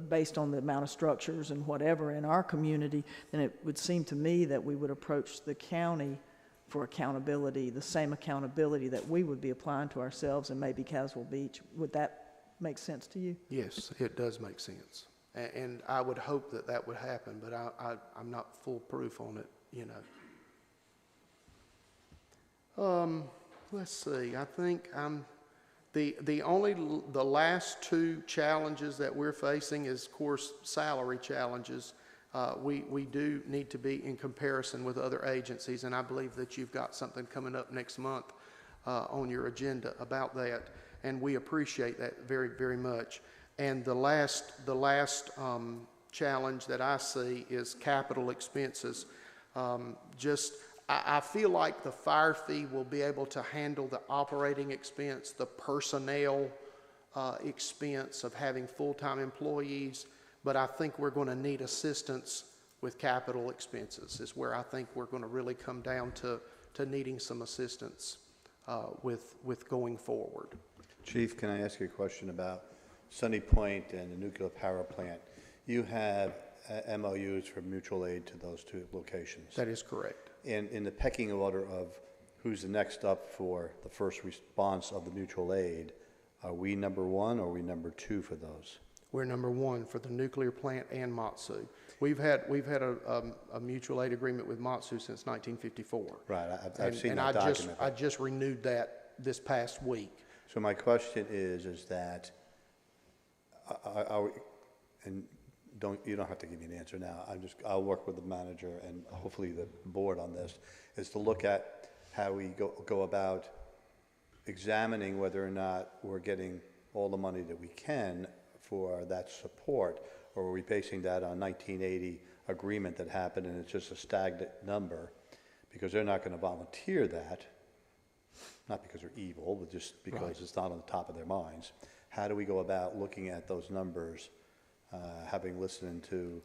based on the amount of structures and whatever in our community, then it would seem to me that we would approach the county for accountability, the same accountability that we would be applying to ourselves and maybe Caswell Beach. Would that make sense to you? Yes, it does make sense. And I would hope that that would happen, but I'm not foolproof on it, you know. Let's see, I think the last two challenges that we're facing is, of course, salary challenges. We do need to be in comparison with other agencies, and I believe that you've got something coming up next month on your agenda about that, and we appreciate that very, very much. And the last challenge that I see is capital expenses. I feel like the fire fee will be able to handle the operating expense, the personnel expense of having full-time employees, but I think we're going to need assistance with capital expenses is where I think we're going to really come down to needing some assistance with going forward. Chief, can I ask you a question about Sunny Point and the nuclear power plant? You have MOUs for mutual aid to those two locations. That is correct. And in the pecking order of who's the next up for the first response of the mutual aid, are we number one or are we number two for those? We're number one for the nuclear plant and Matsu. We've had a mutual aid agreement with Matsu since 1954. Right, I've seen that document. I just renewed that this past week. So my question is that, and you don't have to give me an answer now. I'll work with the manager and hopefully the board on this, is to look at how we go about examining whether or not we're getting all the money that we can for that support, or are we basing that on 1980 agreement that happened and it's just a stagnant number, because they're not going to volunteer that, not because they're evil, but just because Right. It's not on the top of their minds. How do we go about looking at those numbers, having listened to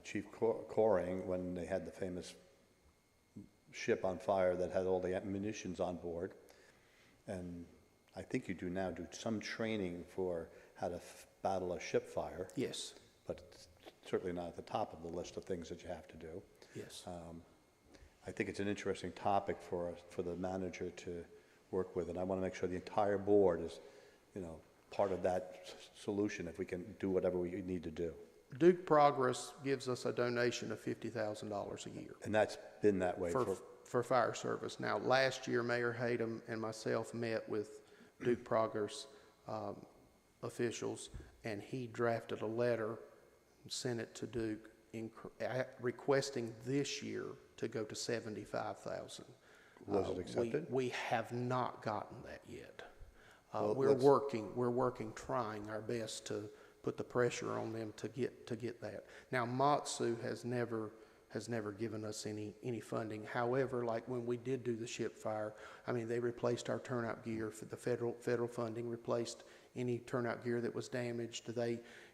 Chief Coring when they had the famous ship on fire that had all the munitions on board, and I think you do some training for how to battle a ship fire. Yes. But it's certainly not at the top of the list of things that you have to do. Yes. I think it's an interesting topic for the manager to work with, and I want to make sure the entire board is, part of that solution if we can do whatever we need to do. Duke Progress gives us a donation of $50,000 a year. And that's been that way for fire service. Now, last year, Mayor Hatem and myself met with Duke Progress officials, and he drafted a letter and sent it to Duke requesting this year to go to $75,000. Was it accepted? We have not gotten that yet. Well, we're working, trying our best to put the pressure on them to get that. Now, Matsu has never given us any funding. However, like when we did do the ship fire, they replaced our turnout gear. For the federal funding replaced any turnout gear that was damaged.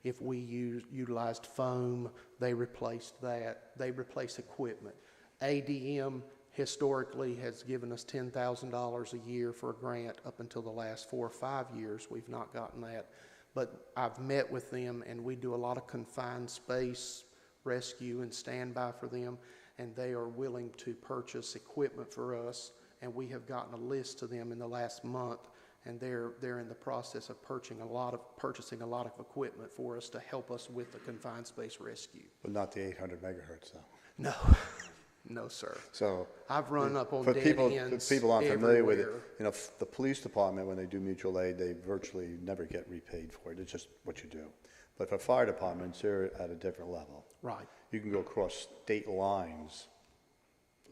If we utilized foam, they replaced that. They replaced equipment. ADM historically has given us $10,000 a year for a grant. Up until the last 4 or 5 years, we've not gotten that. But I've met with them, and we do a lot of confined space rescue and standby for them, and they are willing to purchase equipment for us, and we have gotten a list to them in the last month, and they're in the process of purchasing a lot of equipment for us to help us with the confined space rescue. But not the 800 megahertz, though. No, no, sir. So I've run up on for dead people, ends people aren't familiar with it. everywhere. You know, the police department, when they do mutual aid, they virtually never get repaid for it. It's just what you do. But for fire departments, they're at a different level. Right. You can go across state lines.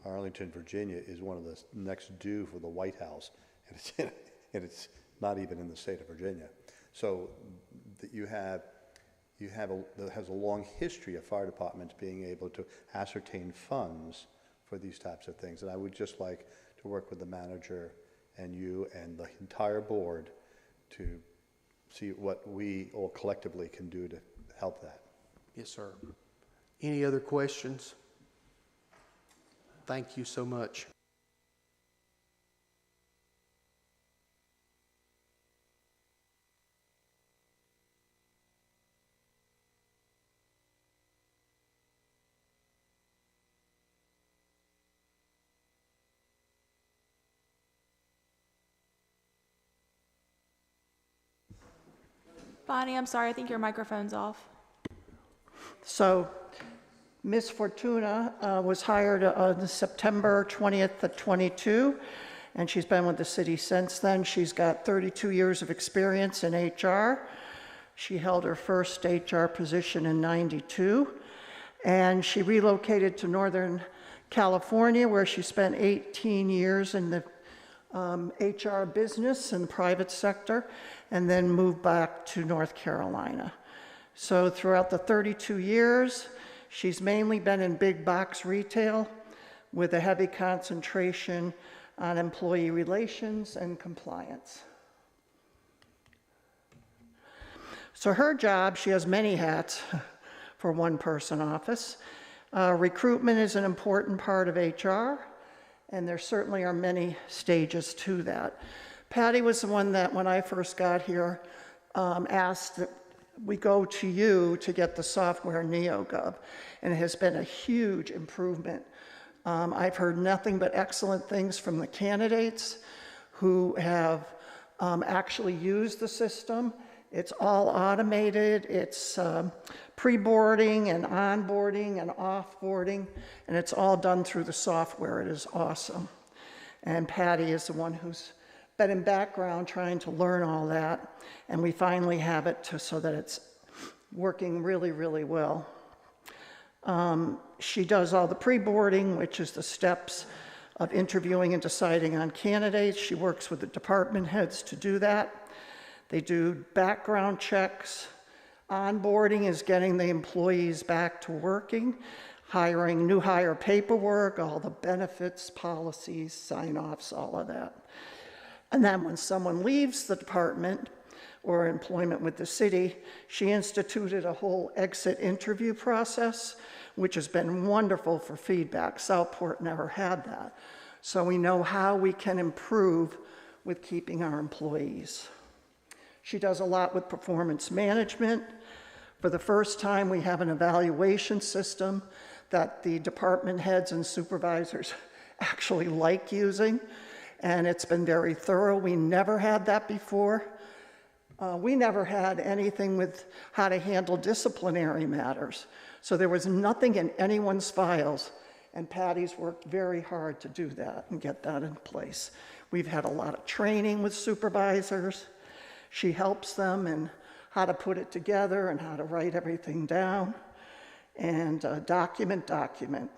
Arlington, Virginia is one of the next due for the White House, and it's not even in the state of Virginia. So that that has a long history of fire departments being able to ascertain funds for these types of things. And I would just like to work with the manager and you and the entire board to see what we all collectively can do to help that. Yes, sir. Any other questions? Thank you so much. Bonnie, I'm sorry, I think your microphone's off. So Ms. Fortuna was hired on September 20th of '22, and she's been with the city since then. She's got 32 years of experience in HR. She held her first HR position in '92, and she relocated to Northern California, where she spent 18 years in the HR business and private sector, and then moved back to North Carolina. So throughout the 32 years, she's mainly been in big box retail with a heavy concentration on employee relations and compliance. So her job, she has many hats for one person office. Recruitment is an important part of HR, and there certainly are many stages to that. Patty was the one that, when I first got here, asked that we go to you to get the software NeoGov, and it has been a huge improvement. I've heard nothing but excellent things from the candidates who have actually used the system. It's all automated. It's pre-boarding and onboarding and off-boarding, and it's all done through the software. It is awesome. And Patty is the one who's been in background trying to learn all that, and we finally have it so that it's working really, really well. She does all the pre-boarding, which is the steps of interviewing and deciding on candidates. She works with the department heads to do that. They do background checks. Onboarding is getting the employees back to working, hiring new hire paperwork, all the benefits, policies, sign-offs, all of that. And then when someone leaves the department or employment with the city, she instituted a whole exit interview process, which has been wonderful for feedback. Southport never had that. So we know how we can improve with keeping our employees. She does a lot with performance management. For the first time, we have an evaluation system that the department heads and supervisors actually like using, and it's been very thorough. We never had that before. We never had anything with how to handle disciplinary matters. So there was nothing in anyone's files, and Patty's worked very hard to do that and get that in place. We've had a lot of training with supervisors. She helps them in how to put it together and how to write everything down and document.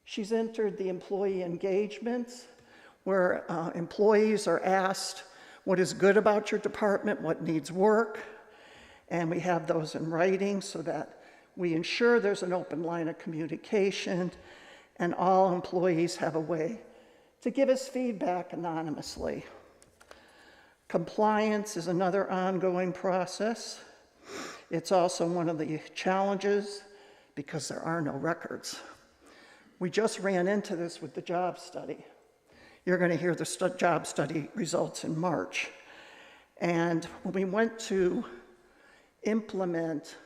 She's entered the employee engagements where employees are asked what is good about your department, what needs work, and we have those in writing so that we ensure there's an open line of communication and all employees have a way to give us feedback anonymously. Compliance is another ongoing process. It's also one of the challenges because there are no records. We just ran into this with the job study. You're going to hear the job study results in March. And when we went to implement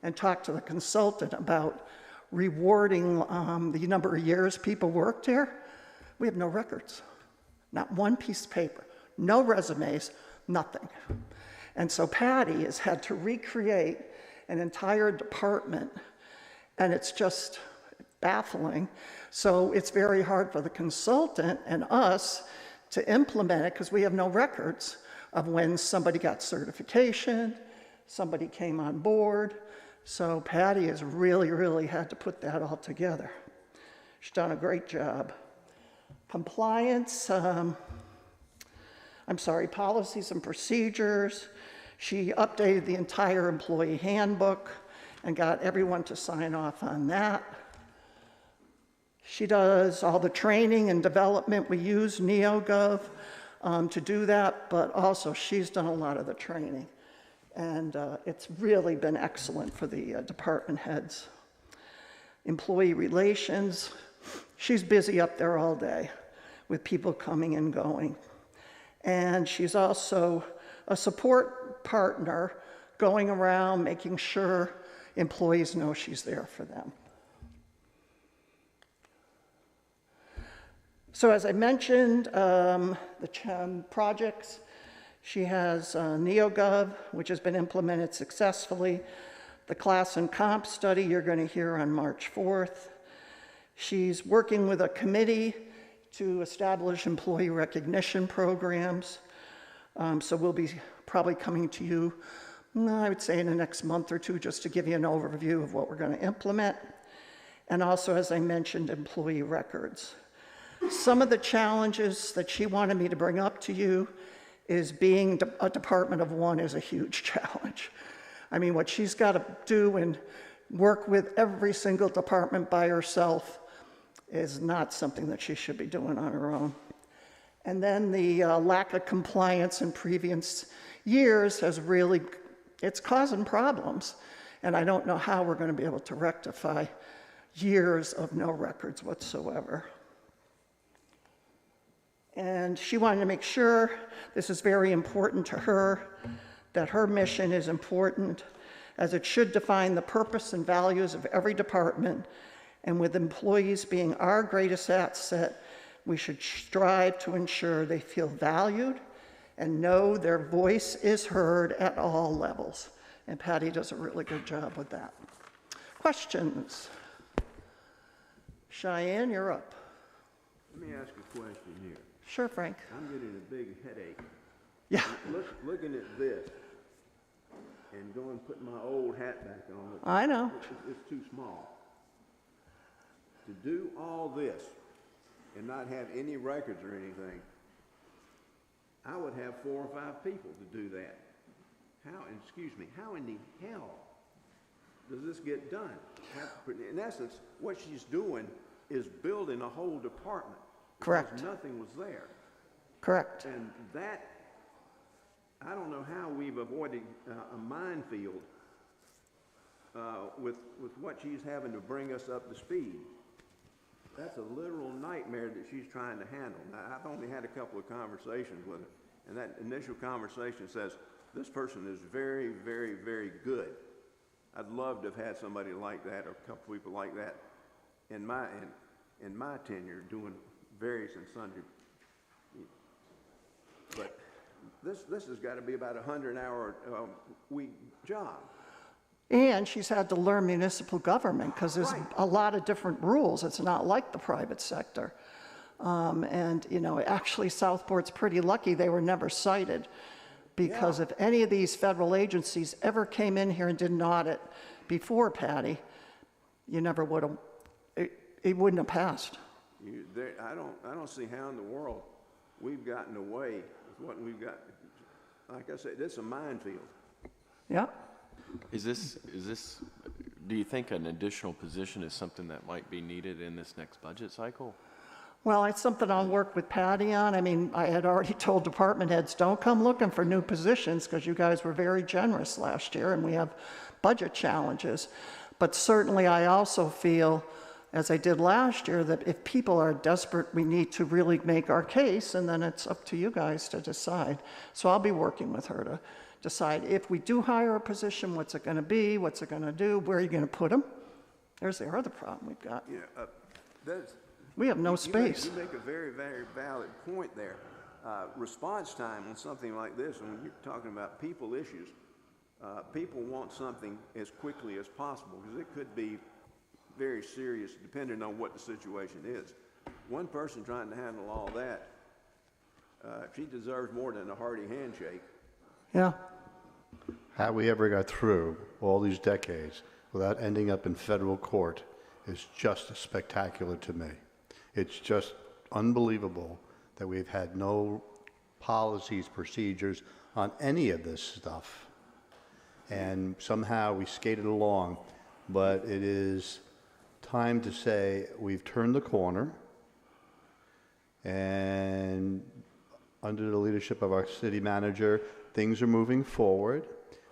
and talk to the consultant about rewarding the number of years people worked here, we have no records. Not one piece of paper, no resumes, nothing. And so Patty has had to recreate an entire department, and it's just baffling. So it's very hard for the consultant and us to implement it because we have no records of when somebody got certification, somebody came on board. So Patty has really had to put that all together. She's done a great job. Compliance, policies and procedures. She updated the entire employee handbook and got everyone to sign off on that. She does all the training and development. We use NeoGov to do that, but also she's done a lot of the training. And it's really been excellent for the department heads. Employee relations, she's busy up there all day with people coming and going. And she's also a support partner going around making sure employees know she's there for them. So as I mentioned, the projects, she has NeoGov, which has been implemented successfully. The class and comp study you're going to hear on March 4th. She's working with a committee to establish employee recognition programs. So we'll be probably coming to you, I would say in the next month or two, just to give you an overview of what we're going to implement. And also, as I mentioned, employee records. Some of the challenges that she wanted me to bring up to you is being a department of one is a huge challenge. I mean, what she's got to do and work with every single department by herself is not something that she should be doing on her own. And then the lack of compliance in previous years has really, it's causing problems. And I don't know how we're going to be able to rectify years of no records whatsoever. And she wanted to make sure, this is very important to her, that her mission is important, as it should define the purpose and values of every department. And with employees being our greatest asset, we should strive to ensure they feel valued and know their voice is heard at all levels. And Patty does a really good job with that. Questions? Cheyenne, you're up. Let me ask a question here. Sure, Frank. I'm getting a big headache. Yeah. Looking at this and going and putting my old hat back on. I know. It's too small. To do all this and not have any records or anything, I would have 4 or 5 people to do that. How in the hell does this get done? In essence, what she's doing is building a whole department. Correct. Because nothing was there. Correct. And that, I don't know how we've avoided a minefield with what she's having to bring us up to speed. That's a literal nightmare that she's trying to handle. Now, I've only had a couple of conversations with her, and that initial conversation says, this person is very, very, very good. I'd love to have had somebody like that or a couple people like that in my tenure doing various and sundry. But this has got to be about a 100-hour week job. And she's had to learn municipal government because there's a lot of different rules. It's not like the private sector. And, you know, actually Southport's pretty lucky they were never cited, because if any of these federal agencies ever came in here and did an audit before Patty, you never would have, it wouldn't have passed. I don't see how in the world we've gotten away with what we've got. Like I said, it's a minefield. Yeah. Is this, do you think an additional position is something that might be needed in this next budget cycle? Well, it's something I'll work with Patty on. I mean, I had already told department heads, don't come looking for new positions because you guys were very generous last year and we have budget challenges. But certainly I also feel as I did last year, that if people are desperate, we need to really make our case, and then it's up to you guys to decide. So I'll be working with her to decide if we do hire a position, what's it going to be, what's it going to do, where are you going to put them? There's the other problem we've got. We have no space. You make a very, very valid point there. Response time on something like this, and when you're talking about people issues, people want something as quickly as possible because it could be very serious depending on what the situation is. One person trying to handle all that, she deserves more than a hearty handshake. Yeah. How we ever got through all these decades without ending up in federal court is just spectacular to me. It's just unbelievable that we've had no policies, procedures on any of this stuff. And somehow we skated along, but it is time to say we've turned the corner, and under the leadership of our city manager, things are moving forward.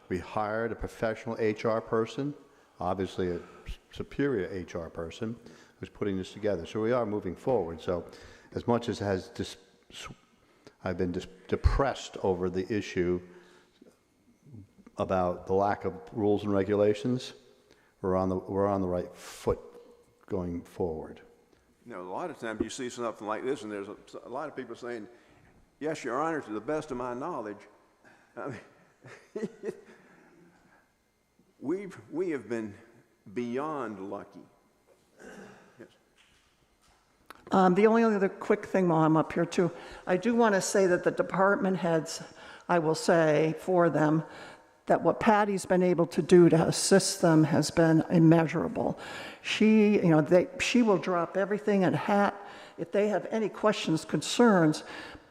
We hired a professional HR person, obviously a superior HR person, who's putting this together. So we are moving forward. So as much as I've been depressed over the issue about the lack of rules and regulations, we're on the right foot going forward. You know, a lot of times you see something like this, and there's a lot of people saying, "Yes, Your Honor, to the best of my knowledge." I mean, we have been beyond lucky. Yes. The only other quick thing while I'm up here too, I do want to say that the department heads, I will say for them, that what Patty's been able to do to assist them has been immeasurable. She will drop everything and hat if they have any questions, concerns,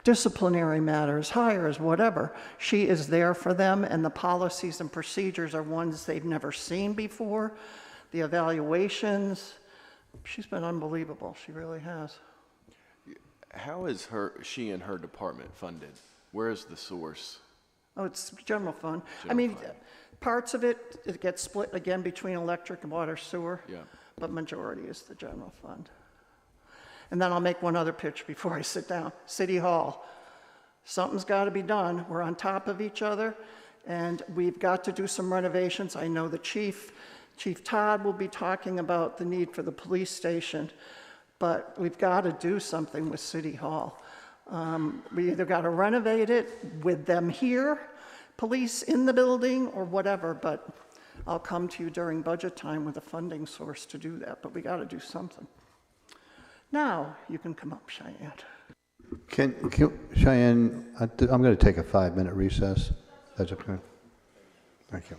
disciplinary matters, hires, whatever. She is there for them, and the policies and procedures are ones they've never seen before. The evaluations, she's been unbelievable. She really has. How is she and her department funded? Where is the source? Oh, it's general fund. General fund. Parts of it gets split again between electric and water sewer. Yeah. But majority is the general fund. And then I'll make one other pitch before I sit down. City Hall. Something's got to be done. We're on top of each other, and we've got to do some renovations. I know the Chief Todd will be talking about the need for the police station, but we've got to do something with City Hall. We either got to renovate it with them here, police in the building, or whatever, but I'll come to you during budget time with a funding source to do that, but we got to do something. Now, you can come up, Cheyenne. Cheyenne, I'm going to take a 5-minute recess. That's okay? Thank you.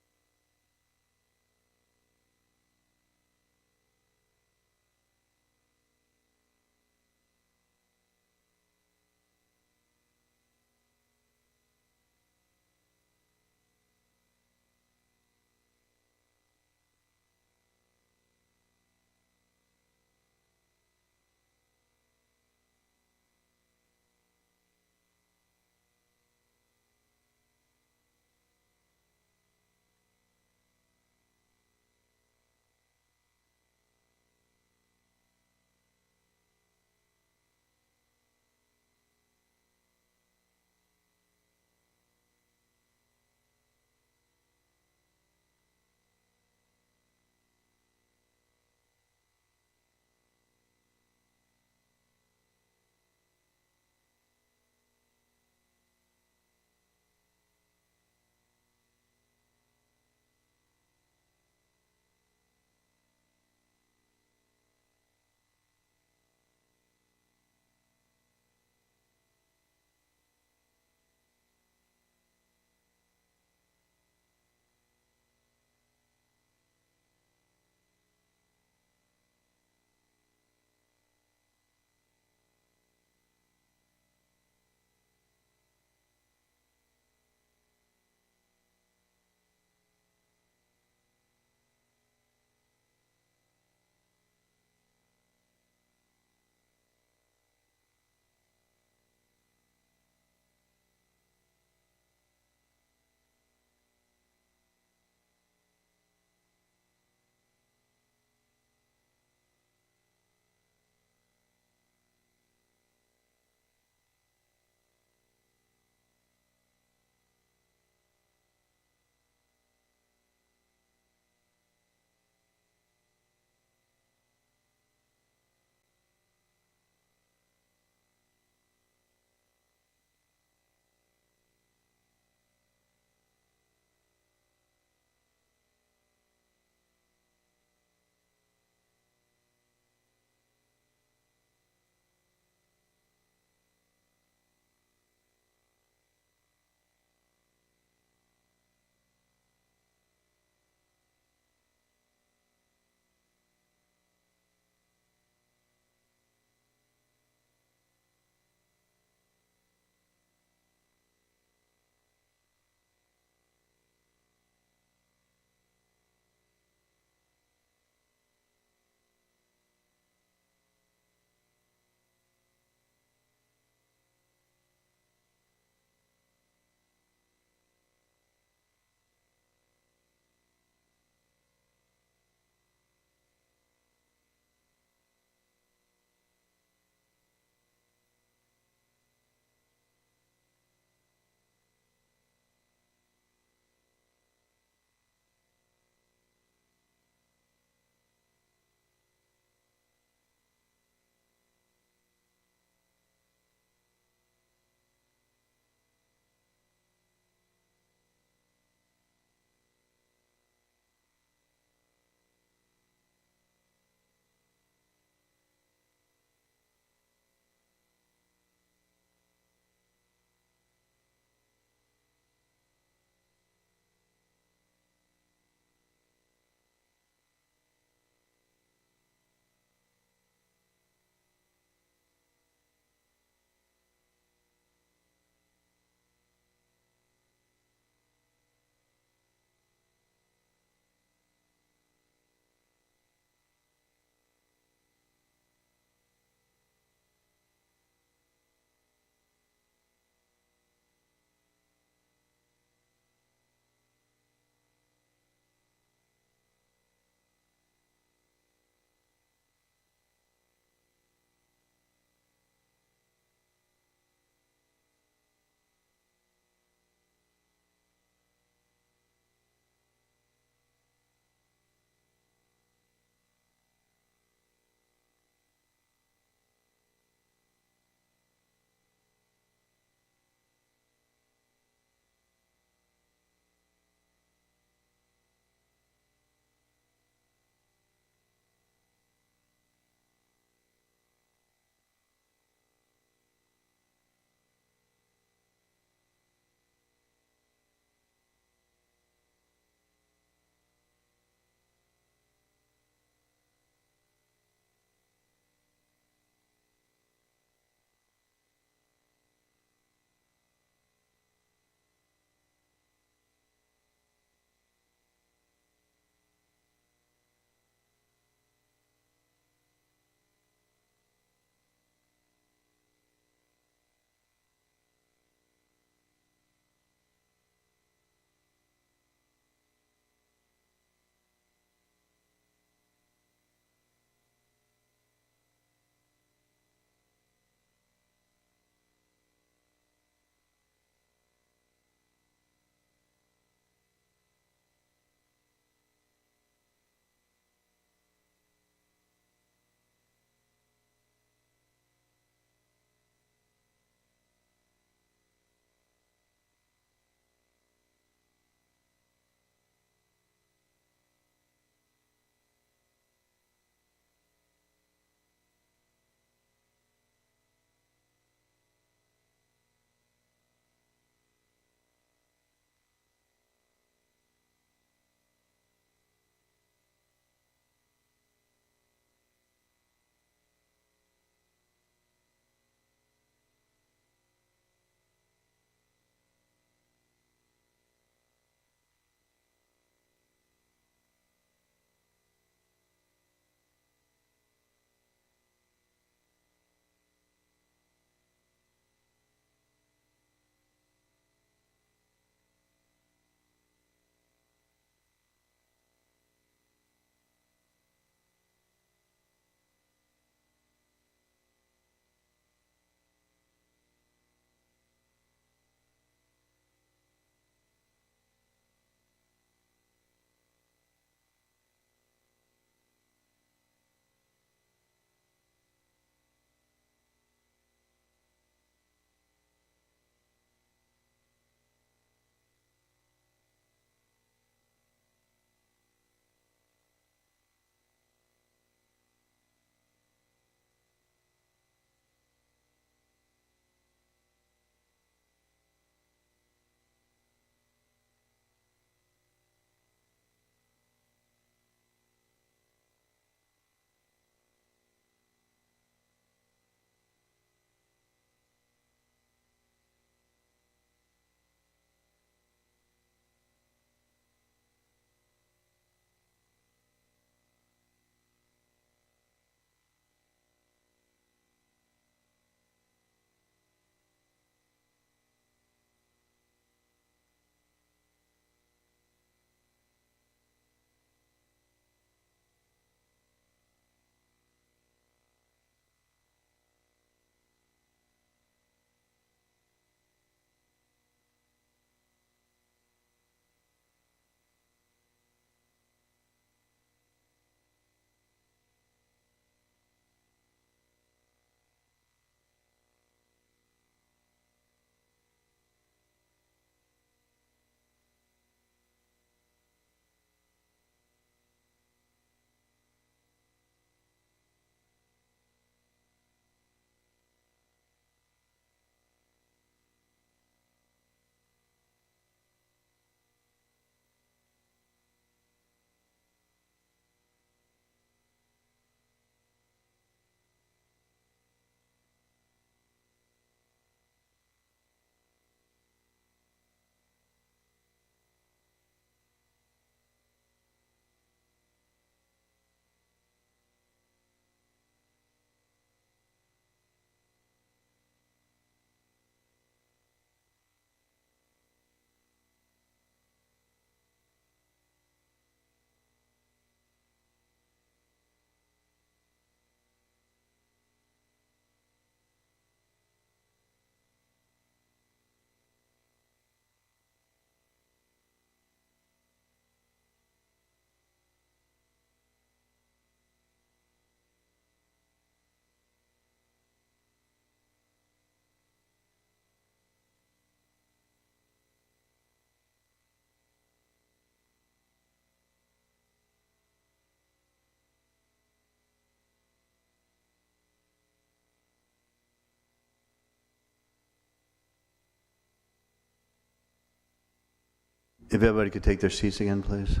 If everybody could take their seats again, please.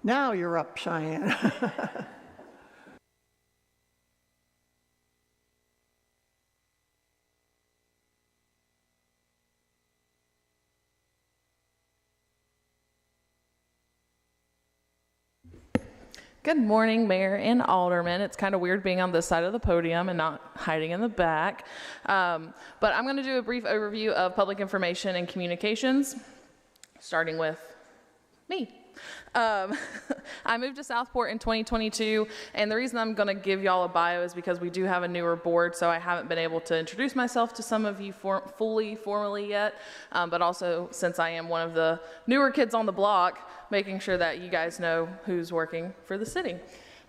Now you're up, Cheyenne. Good morning, Mayor and Aldermen. It's kind of weird being on this side of the podium and not hiding in the back. But I'm going to do a brief overview of public information and communications, starting with me. I moved to Southport in 2022, and the reason I'm going to give y'all a bio is because we do have a newer board, so I haven't been able to introduce myself to some of you formally yet, but also since I am one of the newer kids on the block, making sure that you guys know who's working for the city.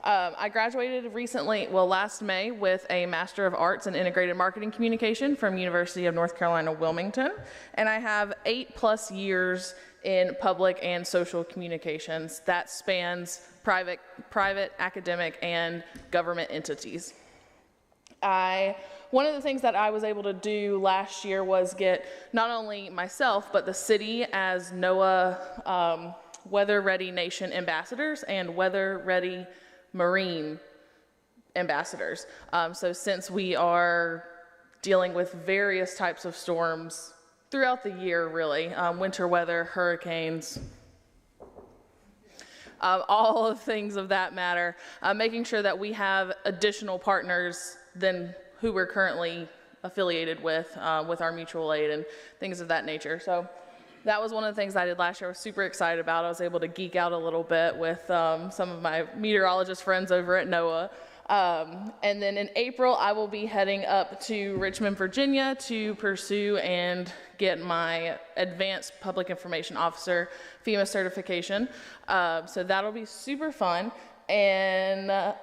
I graduated recently, last May, with a Master of Arts in Integrated Marketing Communication from University of North Carolina, Wilmington, and I have 8+ years in public and social communications that spans private, academic, and government entities. One of the things that I was able to do last year was get not only myself, but the city as NOAA Weather Ready Nation ambassadors and Weather Ready Marine ambassadors. So since we are dealing with various types of storms throughout the year, really, winter weather, hurricanes, all of things of that matter, making sure that we have additional partners than who we're currently affiliated with our mutual aid and things of that nature. So that was one of the things I did last year. I was super excited about. I was able to geek out a little bit with some of my meteorologist friends over at NOAA. And then in April, I will be heading up to Richmond, Virginia to pursue and get my Advanced Public Information Officer FEMA certification. So that'll be super fun. And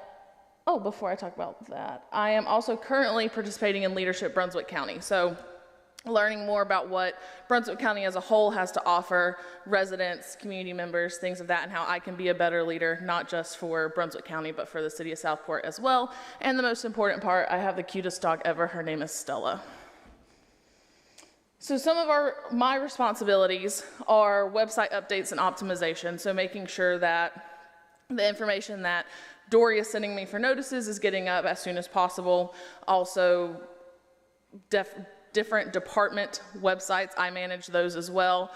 before I talk about that, I am also currently participating in Leadership Brunswick County. So learning more about what Brunswick County as a whole has to offer residents, community members, things of that, and how I can be a better leader, not just for Brunswick County, but for the city of Southport as well. And the most important part, I have the cutest dog ever. Her name is Stella. So some of my responsibilities are website updates and optimization. So making sure that the information that Dory is sending me for notices is getting up as soon as possible. Also, different department websites, I manage those as well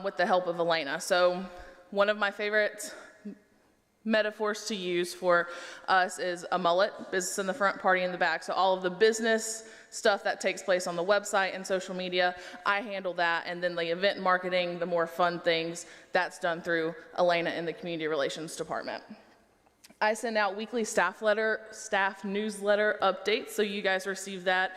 with the help of Elena. So one of my favorite metaphors to use for us is a mullet, business in the front, party in the back. So all of the business stuff that takes place on the website and social media, I handle that. And then the event marketing, the more fun things, that's done through Elena in the community relations department. I send out weekly staff newsletter updates, so you guys receive that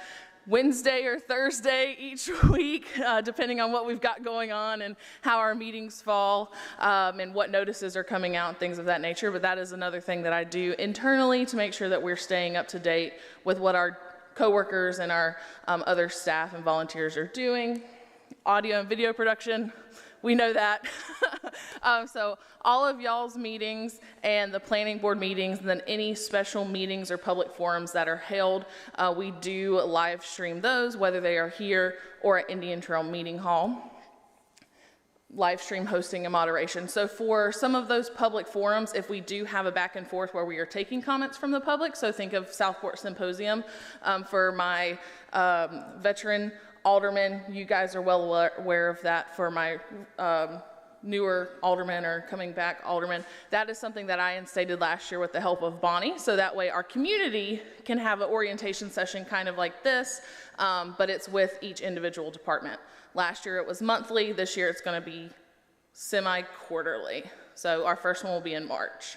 Wednesday or Thursday each week, depending on what we've got going on and how our meetings fall and what notices are coming out and things of that nature. But that is another thing that I do internally to make sure that we're staying up to date with what our coworkers and our other staff and volunteers are doing. Audio and video production, we know that. So all of y'all's meetings and the planning board meetings, and then any special meetings or public forums that are held, we do live stream those, whether they are here or at Indian Trail Meeting Hall. Live stream hosting and moderation. So for some of those public forums, if we do have a back and forth where we are taking comments from the public, so think of Southport Symposium. For my veteran aldermen, you guys are well aware of that. For my newer aldermen or coming back aldermen, that is something that I instated last year with the help of Bonnie, so that way our community can have an orientation session kind of like this, but it's with each individual department. Last year it was monthly, this year it's going to be semi-quarterly, so our first one will be in March.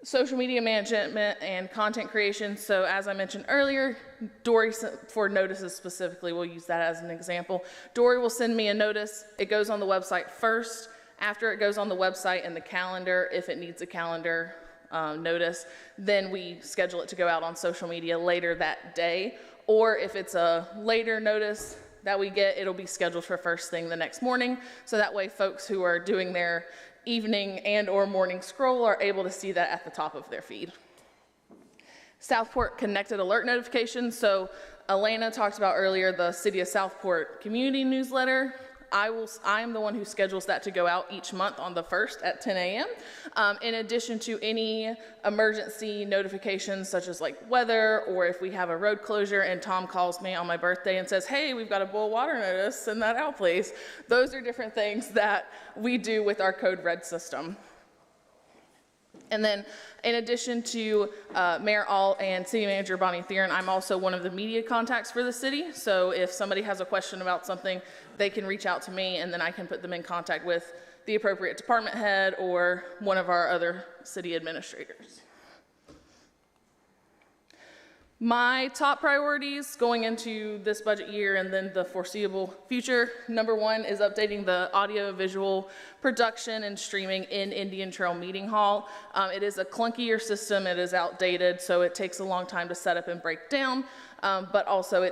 Social media management and content creation. So as I mentioned earlier, Dory, for notices specifically, we'll use that as an example. Dory will send me a notice. It goes on the website first. After it goes on the website and the calendar, if it needs a calendar notice, then we schedule it to go out on social media later that day. Or if it's a later notice that we get, it'll be scheduled for first thing the next morning. So that way folks who are doing their evening and or morning scroll are able to see that at the top of their feed. Southport connected alert notifications. So Elena talked about earlier the City of Southport community newsletter. I am the one who schedules that to go out each month on the 1st at 10 a.m. In addition to any emergency notifications such as like weather, or if we have a road closure and Tom calls me on my birthday and says, hey, we've got a boil water notice, send that out please. Those are different things that we do with our Code Red system. And then in addition to Mayor Alt and City Manager Bonnie Theron, I'm also one of the media contacts for the city. So if somebody has a question about something, they can reach out to me and then I can put them in contact with the appropriate department head or one of our other city administrators. My top priorities going into this budget year and then the foreseeable future, number one is updating the audio-visual production and streaming in Indian Trail Meeting Hall. It is a clunkier system, it is outdated, so it takes a long time to set up and break down, but also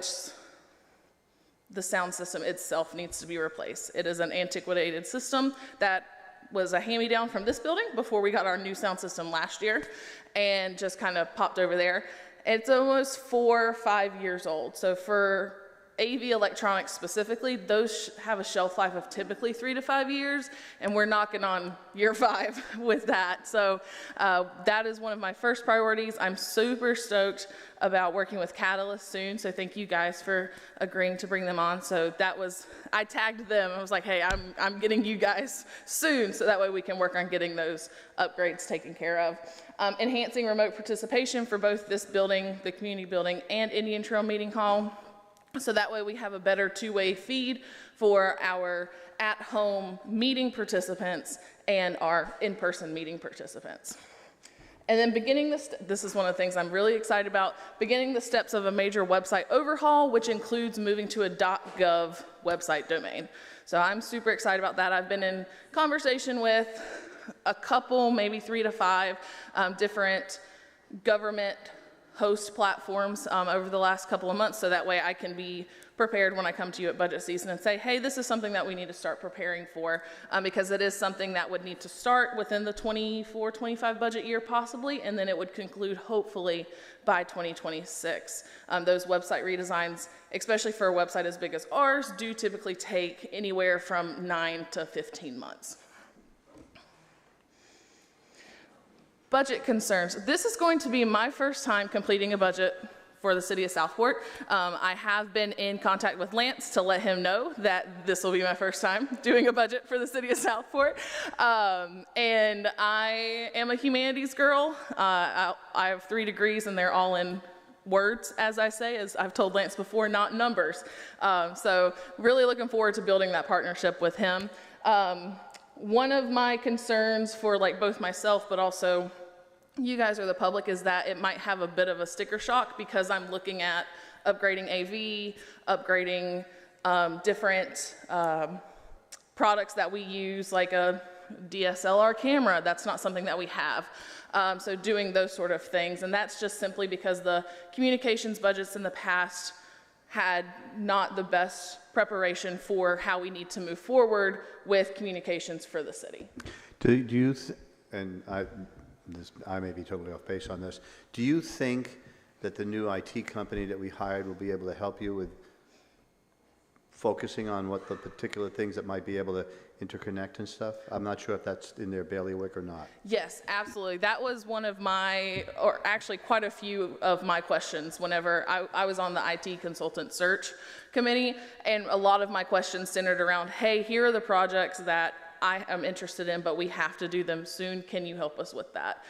the sound system itself needs to be replaced. It is an antiquated system that was a hand-me-down from this building before we got our new sound system last year and just kind of popped over there. It's almost 4 or 5 years old. So for AV electronics specifically, those have a shelf life of typically 3 to 5 years, and we're knocking on year 5 with that. So that is one of my first priorities. I'm super stoked about working with Catalyst soon, so thank you guys for agreeing to bring them on. So that was, I tagged them. I was like, hey, I'm getting you guys soon, so that way we can work on getting those upgrades taken care of. Enhancing remote participation for both this building, the community building, and Indian Trail Meeting Hall. So that way we have a better two-way feed for our at-home meeting participants and our in-person meeting participants. And then this is one of the things I'm really excited about, beginning the steps of a major website overhaul, which includes moving to a .gov website domain. So I'm super excited about that. I've been in conversation with a couple, maybe 3 to 5 different government host platforms over the last couple of months, so that way I can be prepared when I come to you at budget season and say, hey, this is something that we need to start preparing for, because it is something that would need to start within the 24-25 budget year possibly, and then it would conclude hopefully by 2026. Those website redesigns, especially for a website as big as ours, do typically take anywhere from 9 to 15 months. Budget concerns. This is going to be my first time completing a budget for the City of Southport. I have been in contact with Lance to let him know that this will be my first time doing a budget for the City of Southport. And I am a humanities girl. I have 3 degrees and they're all in words, as I say, as I've told Lance before, not numbers. So really looking forward to building that partnership with him. One of my concerns for like both myself but also you guys or the public is that it might have a bit of a sticker shock because I'm looking at upgrading AV, upgrading different products that we use, like a DSLR camera. That's not something that we have. So doing those sort of things, and that's just simply because the communications budgets in the past had not the best preparation for how we need to move forward with communications for the city. Do you, and I may be totally off base on this, do you think that the new IT company that we hired will be able to help you with focusing on what the particular things that might be able to interconnect and stuff? I'm not sure if that's in their bailiwick or not. Yes, absolutely. That was one of my, or actually quite a few of my questions whenever I was on the IT consultant search committee, and a lot of my questions centered around, hey, here are the projects that I am interested in, but we have to do them soon. Can you help us with that?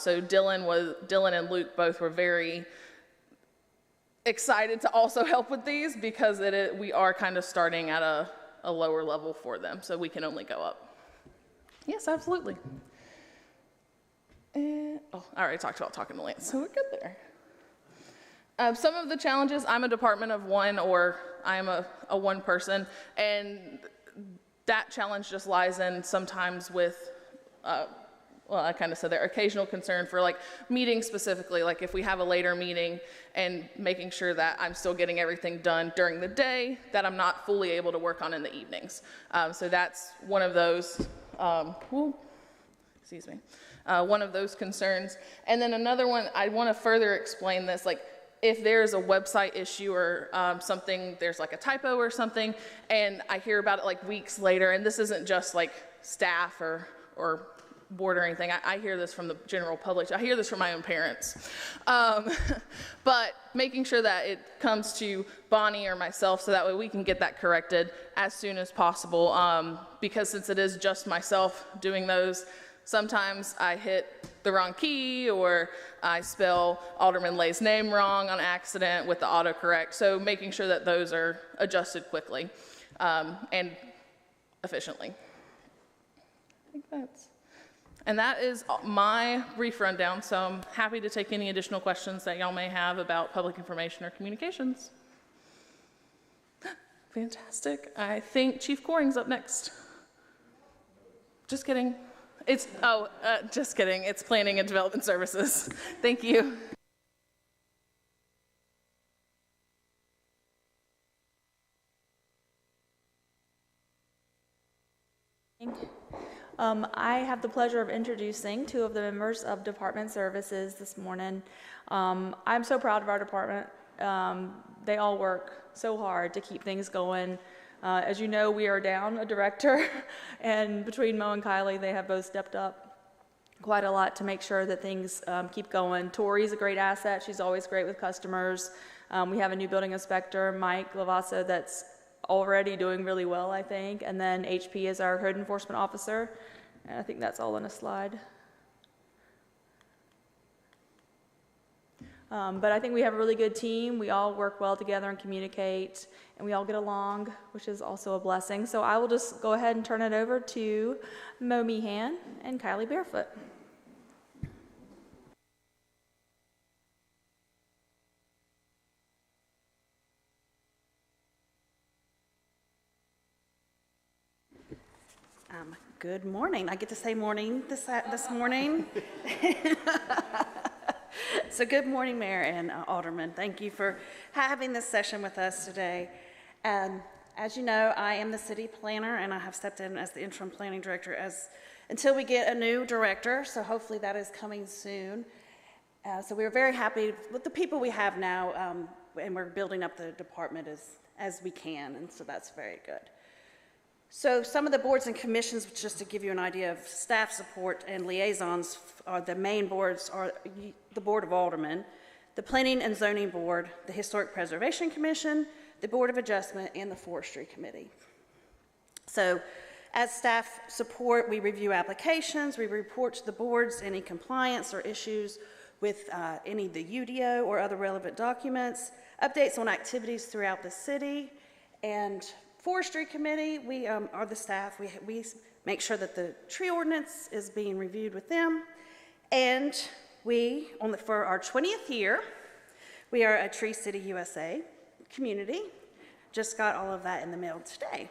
So Dylan and Luke both were very excited to also help with these because we are kind of starting at a lower level for them, so we can only go up. Yes, absolutely. And, I already talked about talking to Lance, so we're good there. Some of the challenges, I'm a department of one, or I'm a one person, and that challenge just lies in sometimes with, well, I kind of said there, occasional concern for like meetings specifically, like if we have a later meeting and making sure that I'm still getting everything done during the day that I'm not fully able to work on in the evenings. So that's one of those, excuse me. one of those concerns. And then another one, I want to further explain this, like if there's a website issue or something, there's like a typo or something, and I hear about it like weeks later, and this isn't just like staff or board or anything. I hear this from the general public. I hear this from my own parents. But making sure that it comes to Bonnie or myself so that way we can get that corrected as soon as possible. Because since it is just myself doing those, sometimes I hit the wrong key or I spell Alderman Lay's name wrong on accident with the autocorrect. So making sure that those are adjusted quickly and efficiently. I think that's... And that is my brief rundown, so I'm happy to take any additional questions that y'all may have about public information or communications. Fantastic. I think Chief Coring's up next. Just kidding. Just kidding. It's Planning and Development Services. Thank you. I have the pleasure of introducing two of the members of Department Services this morning. I'm so proud of our department. They all work so hard to keep things going. As you know, we are down a director, and between Mo and Kylie, they have both stepped up quite a lot to make sure that things keep going. Tori's a great asset. She's always great with customers. We have a new building inspector, Mike Lavassa, that's already doing really well, I think. And then HP is our code enforcement officer. And I think that's all on a slide. But I think we have a really good team. We all work well together and communicate, and we all get along, which is also a blessing. So I will just go ahead and turn it over to Mo Meehan and Kylie Barefoot. Good morning. I get to say morning this morning. So good morning, Mayor and Aldermen. Thank you for having this session with us today. As you know, I am the city planner, and I have stepped in as the interim planning director until we get a new director, so hopefully that is coming soon. So we're very happy with the people we have now, and we're building up the department as we can, and so that's very good. So some of the boards and commissions, just to give you an idea of staff support and liaisons, are the main boards are the Board of Aldermen, the Planning and Zoning Board, the Historic Preservation Commission, the Board of Adjustment, and the Forestry Committee. So as staff support, we review applications, we report to the boards any compliance or issues with any of the UDO or other relevant documents, updates on activities throughout the city, and Forestry Committee, we are the staff. We make sure that the tree ordinance is being reviewed with them. And we, for our 20th year, we are a Tree City USA community. Just got all of that in the mail today.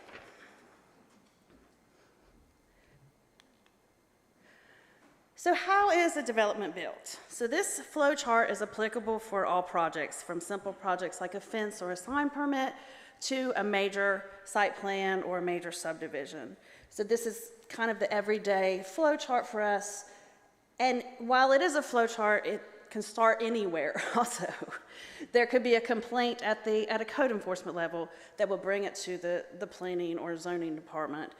So how is a development built? So this flow chart is applicable for all projects, from simple projects like a fence or a sign permit to a major site plan or a major subdivision. So this is kind of the everyday flow chart for us. And while it is a flow chart, it can start anywhere also. There could be a complaint at a code enforcement level that will bring it to the planning or zoning department.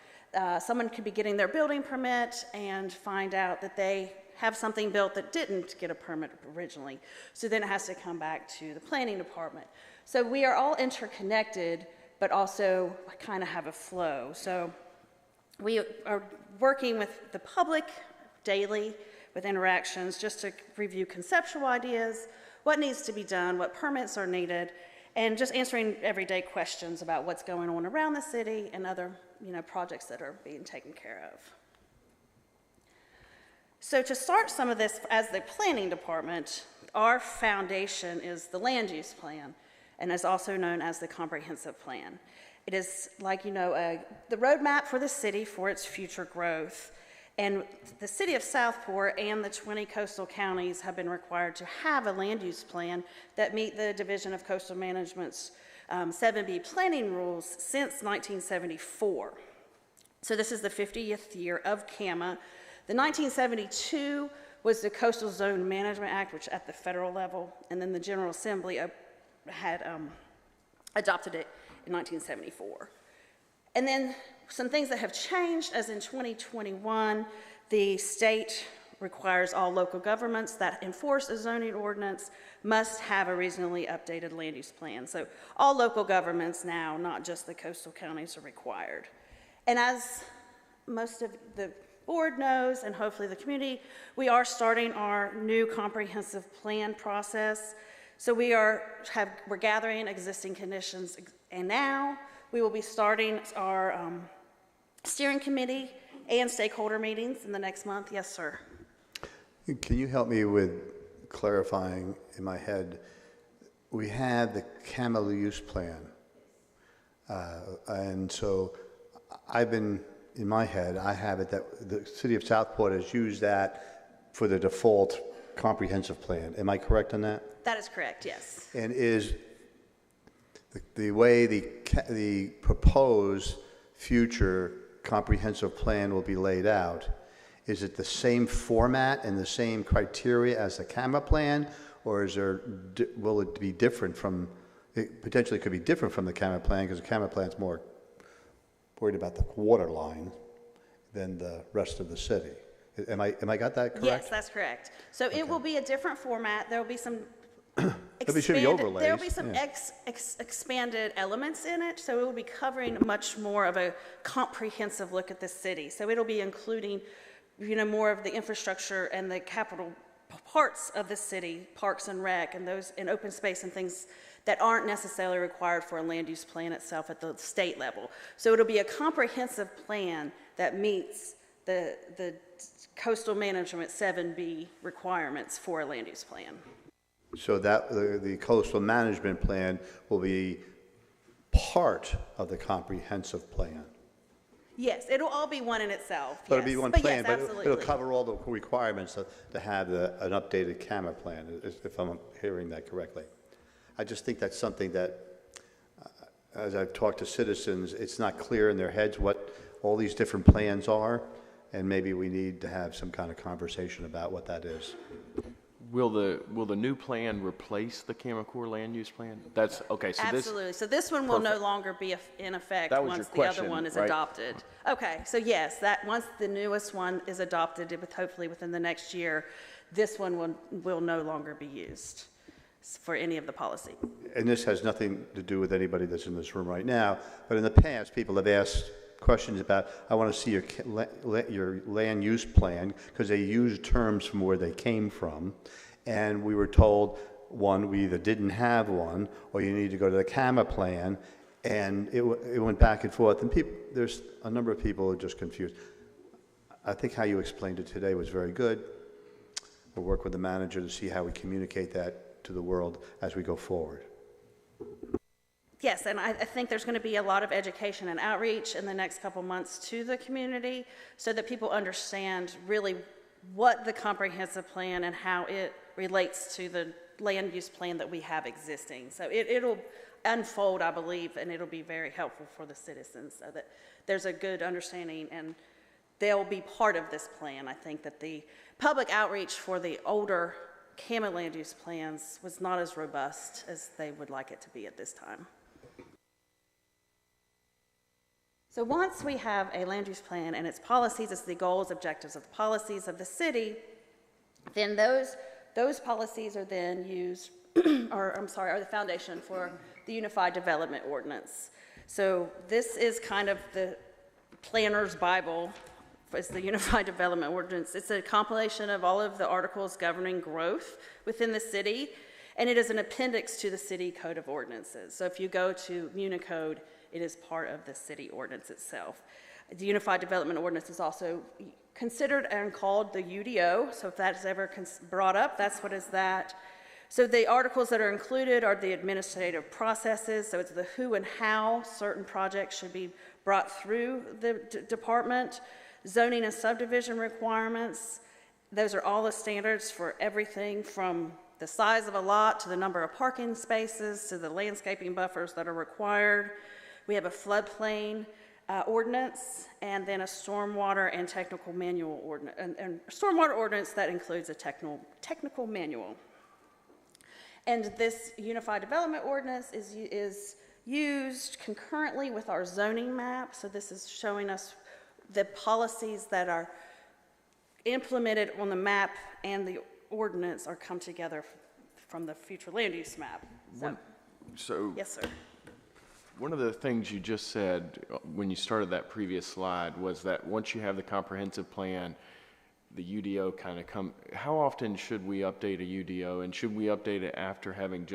Someone could be getting their building permit and find out that they have something built that didn't get a permit originally. So then it has to come back to the planning department. So we are all interconnected, but also kind of have a flow. So we are working with the public daily with interactions just to review conceptual ideas, what needs to be done, what permits are needed, and just answering everyday questions about what's going on around the city and other projects that are being taken care of. So to start some of this as the planning department, our foundation is the land use plan, and is also known as the comprehensive plan. It is like, the roadmap for the city for its future growth. And the city of Southport and the 20 coastal counties have been required to have a land use plan that meet the Division of Coastal Management's 7B planning rules since 1974. So this is the 50th year of CAMA. The 1972 was the Coastal Zone Management Act, which at the federal level, and then the General Assembly had adopted it in 1974. And then some things that have changed, as in 2021, the state requires all local governments that enforce a zoning ordinance must have a reasonably updated land use plan. So all local governments now, not just the coastal counties, are required. And as most of the board knows, and hopefully the community, we are starting our new comprehensive plan process. So we're gathering existing conditions, and now we will be starting our steering committee and stakeholder meetings in the next month. Yes, sir. Can you help me with clarifying in my head? We have the camel use plan, and so I've been, in my head, I have it that the city of Southport has used that for the default comprehensive plan. Am I correct on that? That is correct, yes. And is the way the proposed future comprehensive plan will be laid out, is it the same format and the same criteria as the CAMA plan, or will it be different from, it potentially could be different from the CAMA plan, because the CAMA plan is more worried about the water line than the rest of the city. Am I got that correct? Yes, that's correct. So it will be a different format. There will be some overlays. There will be some expanded elements in it, so it will be covering much more of a comprehensive look at the city. So it'll be including, more of the infrastructure and the capital parts of the city, parks and rec, and those in open space and things that aren't necessarily required for a land use plan itself at the state level. So it'll be a comprehensive plan that meets the coastal management 7B requirements for a land use plan. So that the coastal management plan will be part of the comprehensive plan. Yes, it'll all be one in itself. But it'll be one plan, yes, but it'll cover all the requirements to have an updated CAMA plan, if I'm hearing that correctly. I just think that's something that, as I've talked to citizens, it's not clear in their heads what all these different plans are, and maybe we need to have some kind of conversation about what that is. Will the new plan replace the Camacor land use plan? That's okay. So absolutely. So this one will no longer be in effect once the other one is adopted. Okay. So yes, that once the newest one is adopted, hopefully within the next year, this one will no longer be used for any of the policy. And this has nothing to do with anybody that's in this room right now, but in the past, people have asked questions about, I want to see your land use plan, because they used terms from where they came from, and we were told, one, we either didn't have one, or you need to go to the CAMA plan, and it went back and forth, and there's a number of people who are just confused. I think how you explained it today was very good. We'll work with the manager to see how we communicate that to the world as we go forward. Yes, and I think there's going to be a lot of education and outreach in the next couple months to the community so that people understand really what the comprehensive plan and how it relates to the land use plan that we have existing. So it'll unfold, I believe, and it'll be very helpful for the citizens so that there's a good understanding and they'll be part of this plan. I think that the public outreach for the older CAMA land use plans was not as robust as they would like it to be at this time. So once we have a land use plan and its policies, it's the goals, objectives of the policies of the city, then those policies are then used, are the foundation for the Unified Development Ordinance. So this is kind of the planner's Bible. It's the Unified Development Ordinance. It's a compilation of all of the articles governing growth within the city, and it is an appendix to the City Code of Ordinances. So if you go to Municode, it is part of the city ordinance itself. The Unified Development Ordinance is also considered and called the UDO, so if that's ever brought up, that's what is that. So the articles that are included are the administrative processes, so it's the who and how certain projects should be brought through the department, zoning and subdivision requirements. Those are all the standards for everything from the size of a lot to the number of parking spaces to the landscaping buffers that are required. We have a floodplain ordinance, and then a stormwater and technical manual ordinance, and stormwater ordinance that includes a technical manual. And this Unified Development Ordinance is used concurrently with our zoning map. So this is showing us the policies that are implemented on the map and the ordinance are come together from the future land use map. So yes, sir. One of the things you just said when you started that previous slide was that once you have the comprehensive plan, the UDO kind of how often should we update a UDO, and should we update it after having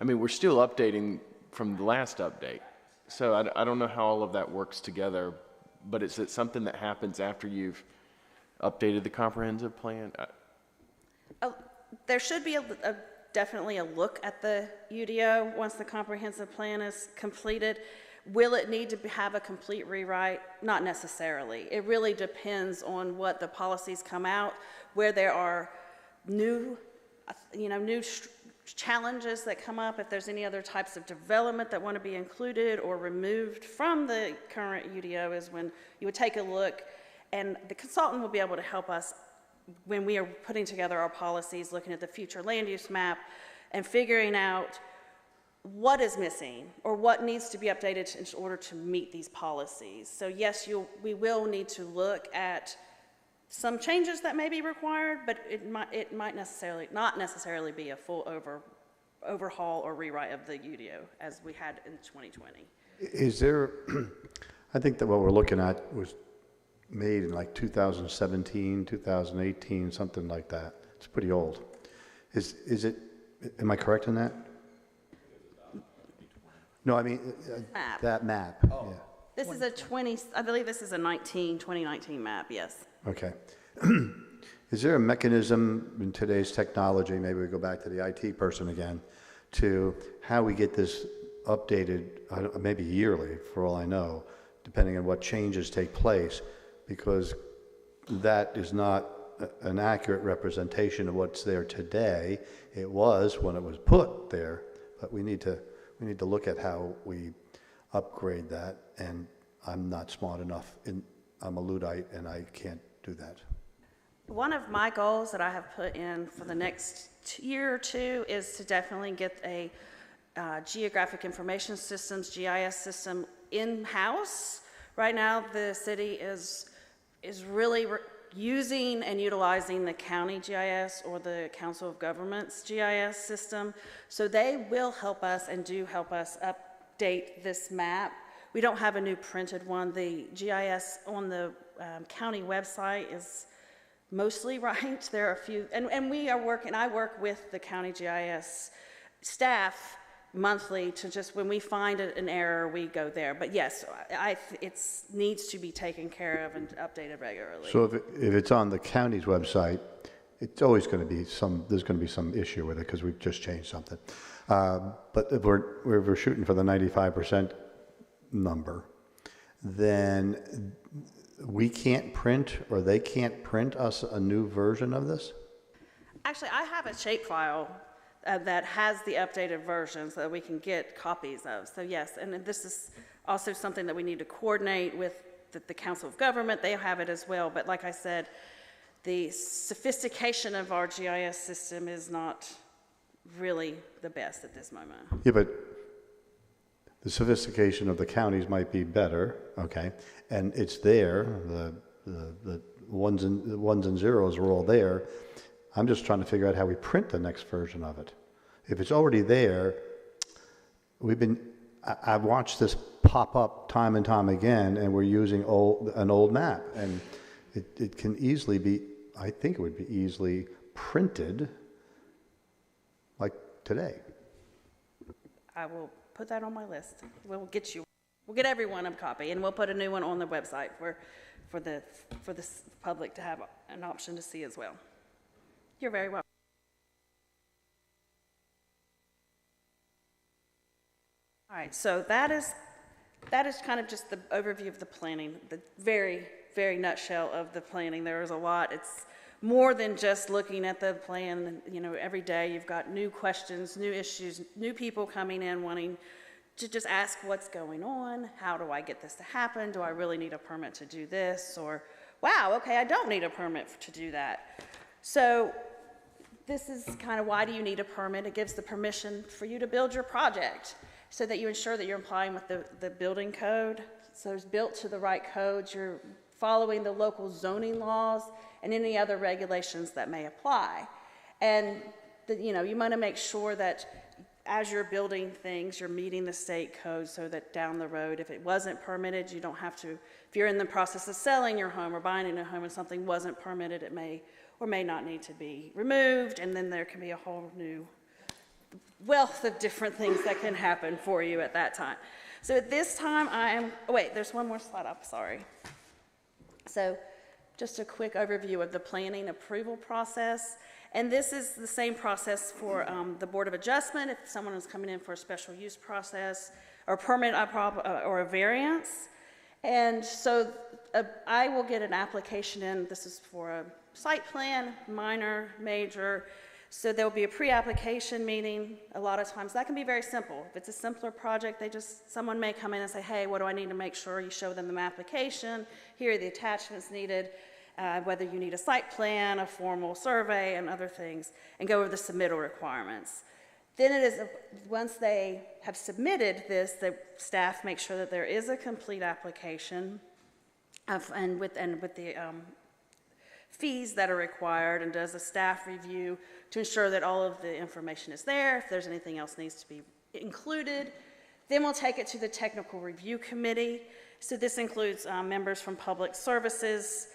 we're still updating from the last update. So I don't know how all of that works together, but is it something that happens after you've updated the comprehensive plan? There should be definitely a look at the UDO once the comprehensive plan is completed. Will it need to have a complete rewrite? Not necessarily. It really depends on what the policies come out, where there are new challenges that come up, if there's any other types of development that want to be included or removed from the current UDO is when you would take a look, and the consultant will be able to help us when we are putting together our policies, looking at the future land use map and figuring out what is missing or what needs to be updated in order to meet these policies. So yes, we will need to look at some changes that may be required, but it might not necessarily be a full overhaul or rewrite of the UDO as we had in 2020. Is there, I think that what we're looking at was made in like 2017, 2018, something like that. It's pretty old. Is it, am I correct in that? No, I mean, Map. that map. Oh. Yeah. This is I believe this is a 2019 map, yes. Okay. Is there a mechanism in today's technology, maybe we go back to the IT person again, to how we get this updated, maybe yearly, for all I know, depending on what changes take place, because that is not an accurate representation of what's there today. It was when it was put there, but we need to look at how we upgrade that, and I'm not smart enough. I'm a Luddite, and I can't do that. One of my goals that I have put in for the next year or two is to definitely get a geographic information systems, GIS system in-house. Right now, the city is really using and utilizing the county GIS or the Council of Governments GIS system. So they will help us and do help us update this map. We don't have a new printed one. The GIS on the county website is mostly right. There are a few, and I work with the county GIS staff monthly to just, when we find an error, we go there. But yes, it needs to be taken care of and updated regularly. So if it's on the county's website, it's always going to be there's going to be some issue with it because we've just changed something. But if we're shooting for the 95% number, then we can't print, or they can't print us a new version of this? Actually, I have a shapefile that has the updated version so that we can get copies of. So yes, and this is also something that we need to coordinate with the Council of Government. They have it as well. But like I said, the sophistication of our GIS system is not really the best at this moment. Yeah, but the sophistication of the counties might be better, okay? And it's there, the ones and zeros are all there. I'm just trying to figure out how we print the next version of it. If it's already there, I've watched this pop up time and time again, and we're using an old map, and it can easily be, I think it would be easily printed like today. I will put that on my list. We'll get everyone a copy, and we'll put a new one on the website for the public to have an option to see as well. You're very welcome. All right, so that is kind of just the overview of the planning, the very, very nutshell of the planning. There is a lot. It's more than just looking at the plan. You know, every day you've got new questions, new issues, new people coming in wanting to just ask what's going on, how do I get this to happen, do I really need a permit to do this, or wow, okay, I don't need a permit to do that. So this is kind of why do you need a permit? It gives the permission for you to build your project so that you ensure that you're complying with the building code. So it's built to the right codes, you're following the local zoning laws and any other regulations that may apply. And you want to make sure that as you're building things, you're meeting the state code so that down the road, if it wasn't permitted, you don't have to, if you're in the process of selling your home or buying a home and something wasn't permitted, it may or may not need to be removed, and then there can be a whole new wealth of different things that can happen for you at that time. So at this time, there's one more slide up, sorry. So just a quick overview of the planning approval process. And this is the same process for the Board of Adjustment if someone is coming in for a special use process or permit or a variance. And so I will get an application in. This is for a site plan, minor, major. So there will be a pre-application meeting. A lot of times that can be very simple. If it's a simpler project, someone may come in and say, hey, what do I need to make sure? You show them the application. Here are the attachments needed. Whether you need a site plan, a formal survey, and other things, and go over the submittal requirements. Then it is, once they have submitted this, the staff make sure that there is a complete application and with the fees that are required, and does a staff review to ensure that all of the information is there, if there's anything else needs to be included. Then we'll take it to the technical review committee. So this includes members from public services,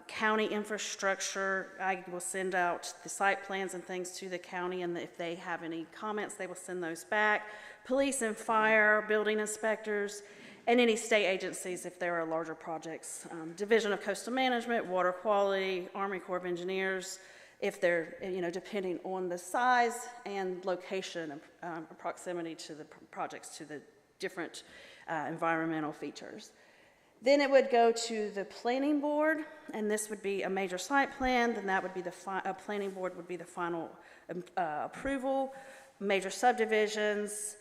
county infrastructure. I will send out the site plans and things to the county, and if they have any comments, they will send those back. Police and fire, building inspectors, and any state agencies if there are larger projects. Division of Coastal Management, Water Quality, Army Corps of Engineers, if they're, depending on the size and location and proximity to the projects, to the different environmental features. Then it would go to the planning board, and this would be a major site plan. Then that would be planning board would be the final approval. Major subdivisions,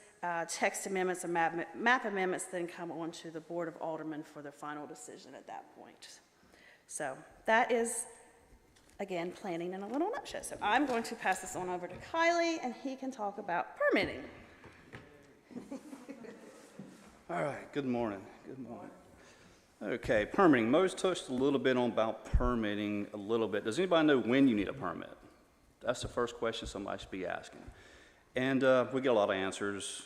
text amendments, and map amendments then come on to the Board of Aldermen for the final decision at that point. So that is, again, planning in a little nutshell. So I'm going to pass this on over to Kylie, and he can talk about permitting. All right, good morning. Good morning. Okay, permitting. Most touched a little bit on about permitting a little bit. Does anybody know when you need a permit? That's the first question somebody should be asking. And we get a lot of answers.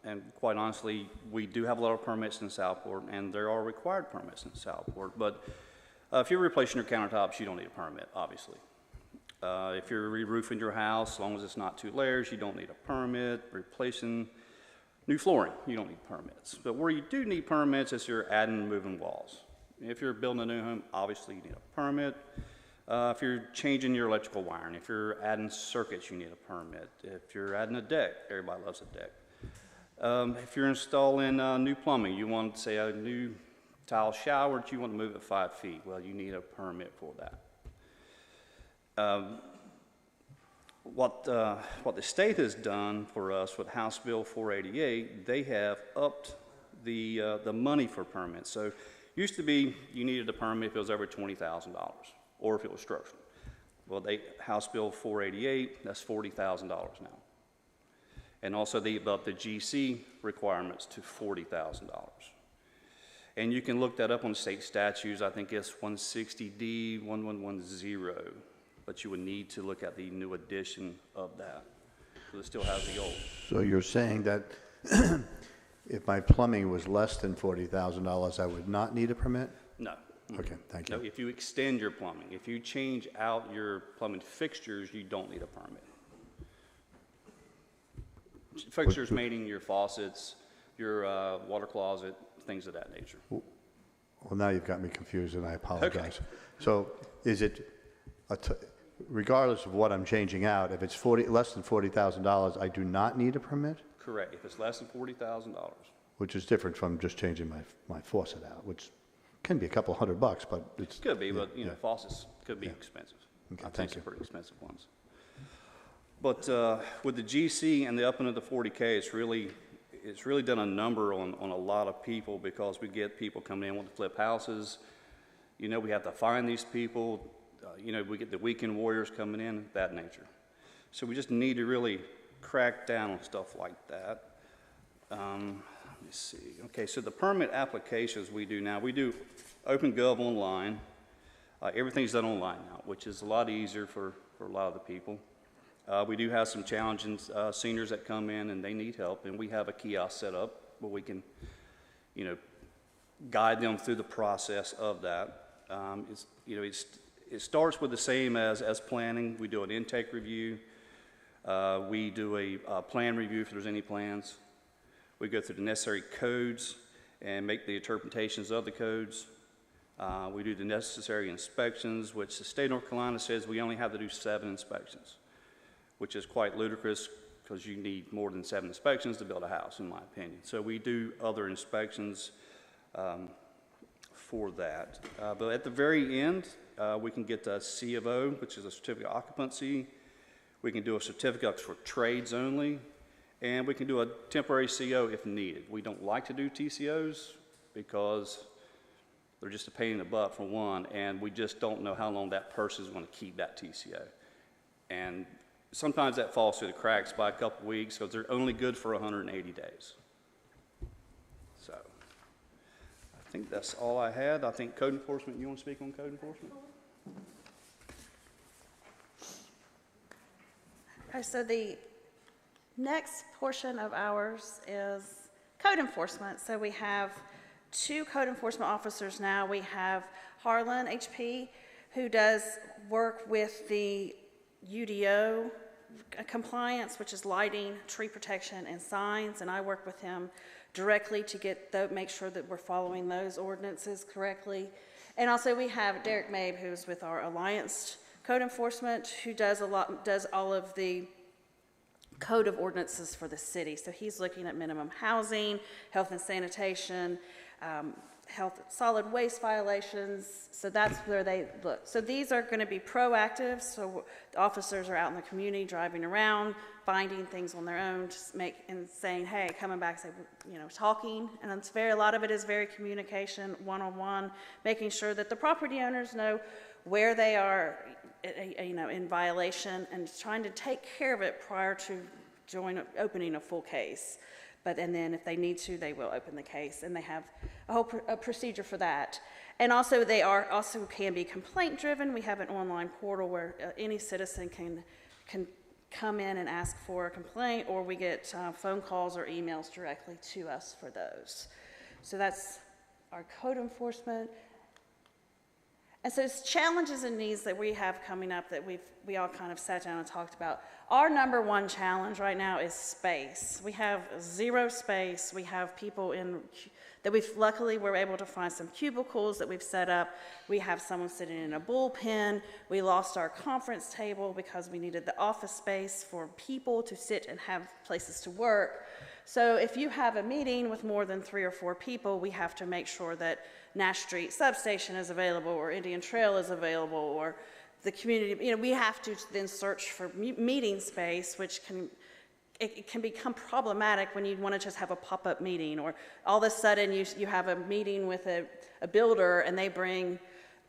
And quite honestly, we do have a lot of permits in Southport, and there are required permits in Southport. But if you're replacing your countertops, you don't need a permit, obviously. If you're re-roofing your house, as long as it's not 2 layers, you don't need a permit. Replacing new flooring, you don't need permits. But where you do need permits is you're adding and moving walls. If you're building a new home, obviously you need a permit. If you're changing your electrical wiring, if you're adding circuits, you need a permit. If you're adding a deck, everybody loves a deck. If you're installing new plumbing, you want, say, a new tile shower that you want to move it 5 feet, well, you need a permit for that. What the state has done for us with House Bill 488, they have upped the money for permits. So used to be you needed a permit if it was over $20,000 or if it was structural. Well, House Bill 488, that's $40,000 now. And also they upped the GC requirements to $40,000. And you can look that up on state statutes. I think it's 160D 1110. But you would need to look at the new edition of that. So it still has the old. So you're saying that if my plumbing was less than $40,000, I would not need a permit? No. Okay, thank you. No, if you extend your plumbing, if you change out your plumbing fixtures, you don't need a permit. Fixtures meaning your faucets, your water closet, things of that nature. Well, now you've got me confused, and I apologize. Okay. So is it, regardless of what I'm changing out, if it's less than $40,000, I do not need a permit? Correct. If it's less than $40,000. Which is different from just changing my faucet out, which can be a couple $100, but it's... Could be, but, faucets could be expensive. Okay, I think thank some you. pretty expensive ones. But with the GC and the up into the 40K, it's really, it's really done a number on a lot of people, because we get people coming in wanting to flip houses. You know, we have to find these people. You know, we get the weekend warriors coming in, that nature. So we just need to really crack down on stuff like that. Let me see. Okay, so the permit applications we do now, we do OpenGov online. Everything's done online now, which is a lot easier for a lot of the people. We do have some challenging seniors that come in and they need help, and we have a kiosk set up where we can, you know, guide them through the process of that. It starts with the same as planning. We do an intake review. We do a plan review if there's any plans. We go through the necessary codes and make the interpretations of the codes. We do the necessary inspections, which the state of North Carolina says we only have to do 7 inspections, which is quite ludicrous because you need more than 7 inspections to build a house, in my opinion. So we do other inspections for that. But at the very end, we can get a C of O, which is a certificate of occupancy. We can do a certificate for trades only, and we can do a temporary CO if needed. We don't like to do TCOs because they're just a pain in the butt for one, and we just don't know how long that person is going to keep that TCO. And sometimes that falls through the cracks by a couple weeks because they're only good for 180 days. So I think that's all I had. I think code enforcement, you want to speak on code enforcement? Okay, so the next portion of ours is code enforcement. So we have 2 code enforcement officers now. We have Harlan HP, who does work with the UDO compliance, which is lighting, tree protection, and signs, and I work with him directly to make sure that we're following those ordinances correctly. And also we have Derek Mabe, who's with our Alliance Code Enforcement, who does all of the code of ordinances for the city. So he's looking at minimum housing, health and sanitation, solid waste violations. So that's where they look. So these are going to be proactive. So the officers are out in the community driving around, finding things on their own, and saying, hey, coming back, say, you know, talking. And it's a lot of it is very communication, one-on-one, making sure that the property owners know where they are, you know, in violation, and trying to take care of it prior to opening a full case. And then if they need to, they will open the case, and they have a whole procedure for that. And also they can be complaint driven. We have an online portal where any citizen can come in and ask for a complaint, or we get phone calls or emails directly to us for those. So that's our code enforcement. And so it's challenges and needs that we have coming up that we all kind of sat down and talked about. Our number one challenge right now is space. We have 0 space. We have people that luckily we're able to find some cubicles that we've set up. We have someone sitting in a bullpen. We lost our conference table because we needed the office space for people to sit and have places to work. So if you have a meeting with more than 3 or 4 people, we have to make sure that Nash Street Substation is available, or Indian Trail is available, or the community, you know, we have to then search for meeting space, which can become problematic when you want to just have a pop-up meeting, or all of a sudden you have a meeting with a builder and they bring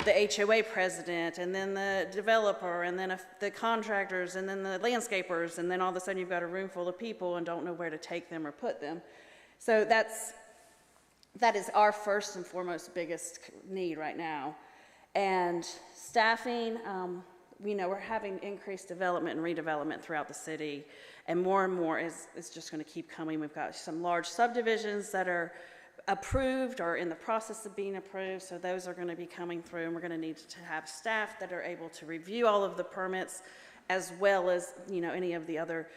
the HOA president, and then the developer, and then the contractors, and then the landscapers, and then all of a sudden you've got a room full of people and don't know where to take them or put them. So that is our first and foremost biggest need right now. And staffing, we know we're having increased development and redevelopment throughout the city, and more is just going to keep coming. We've got some large subdivisions that are approved or in the process of being approved, so those are going to be coming through, and we're going to need to have staff that are able to review all of the permits, as well as, you know, any of the other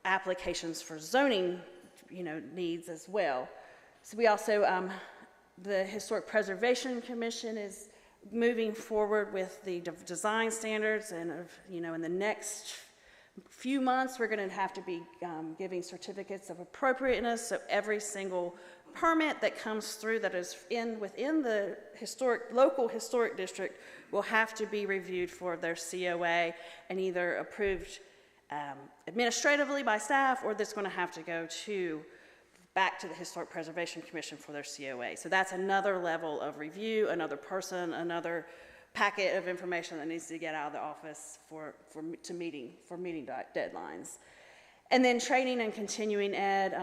applications for zoning, you know, needs as well. So we also, the Historic Preservation Commission is moving forward with the design standards, and you know, in the next few months we're going to have to be giving certificates of appropriateness. So every single permit that comes through that is within the local historic district will have to be reviewed for their COA and either approved administratively by staff, or that's going to have to go to back to the Historic Preservation Commission for their COA. So that's another level of review, another person, another packet of information that needs to get out of the office for meeting deadlines. And then training and continuing ed,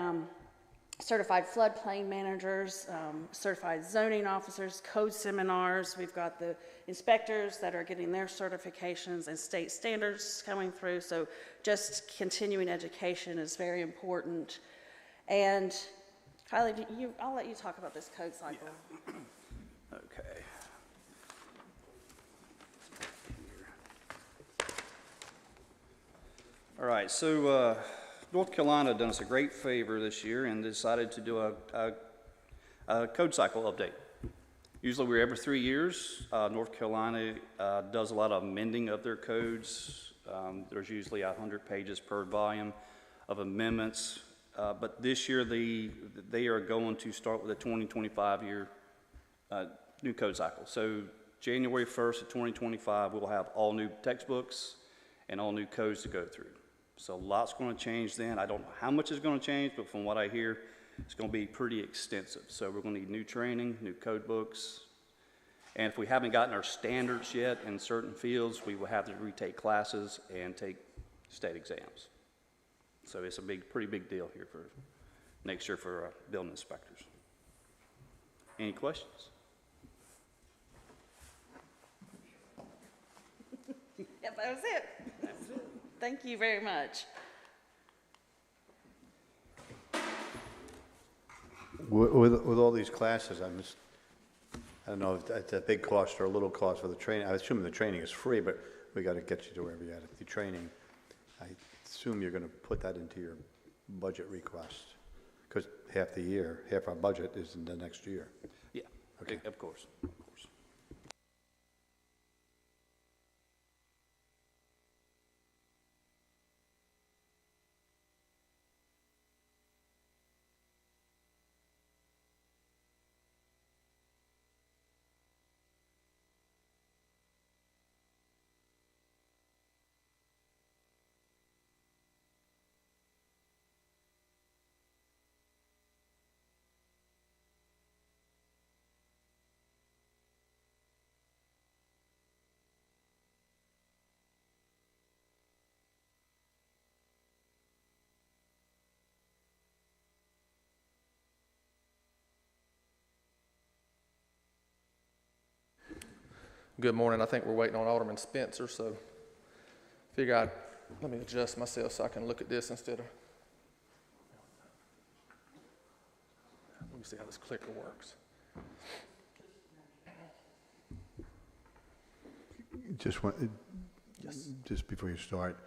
certified floodplain managers, certified zoning officers, code seminars. We've got the inspectors that are getting their certifications and state standards coming through. So just continuing education is very important. And Kylie, I'll let you talk about this code cycle. Yeah. Okay. All right, so North Carolina done us a great favor this year and decided to do a code cycle update. Usually we're every 3 years. North Carolina does a lot of amending of their codes. There's usually 100 pages per volume of amendments. But this year they are going to start with a 2025 year new code cycle. So January 1st of 2025, we'll have all new textbooks and all new codes to go through. So lots going to change then. I don't know how much is going to change, but from what I hear, it's going to be pretty extensive. So we're going to need new training, new code books. And if we haven't gotten our standards yet in certain fields, we will have to retake classes and take state exams. So it's a pretty big deal here for next year for building inspectors. Any questions? Yep, that was it. Thank you very much. With all these classes, I don't know if it's a big cost or a little cost for the training. I assume the training is free, but we got to get you to wherever you're at. The training, I assume you're going to put that into your budget request, because half our budget is in the next year. Yeah, okay. Of course. Good morning. I think we're waiting on Alderman Spencer, so let me adjust myself so I can look at this instead of. Let me see how this clicker works. Just before you start,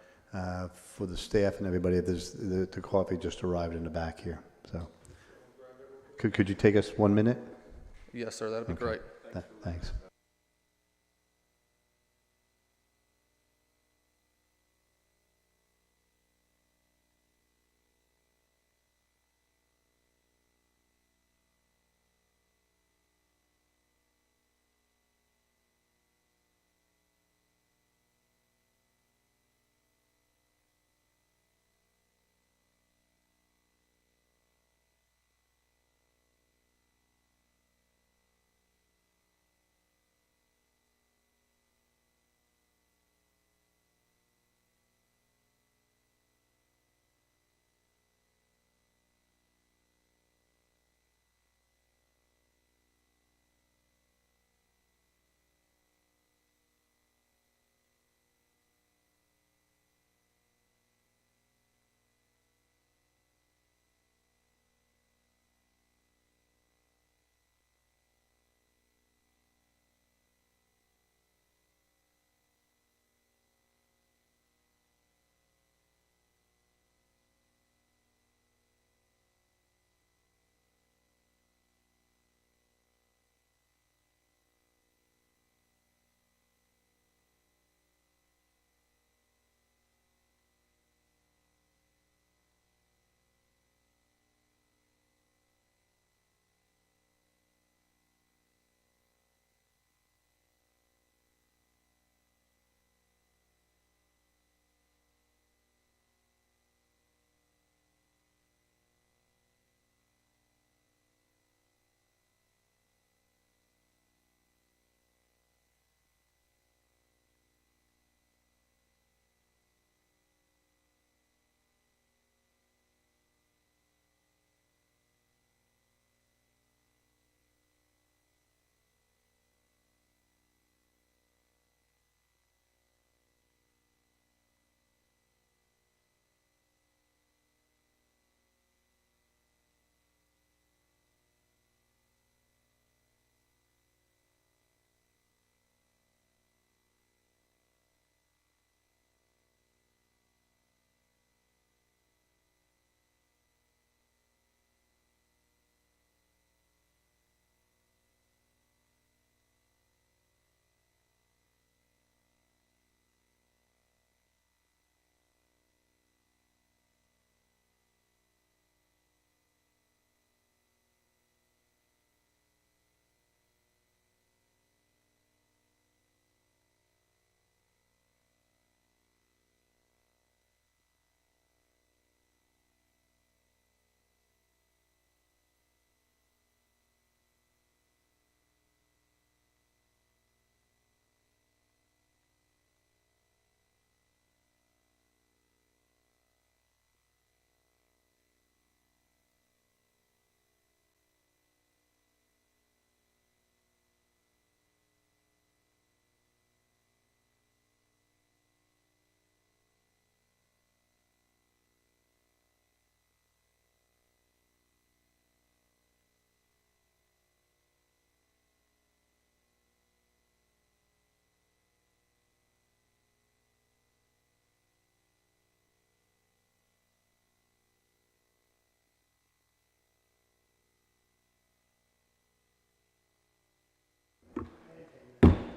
for the staff and everybody, the coffee just arrived in the back here. So, could you take us 1 minute? Yes, sir. That'd be great. Thanks.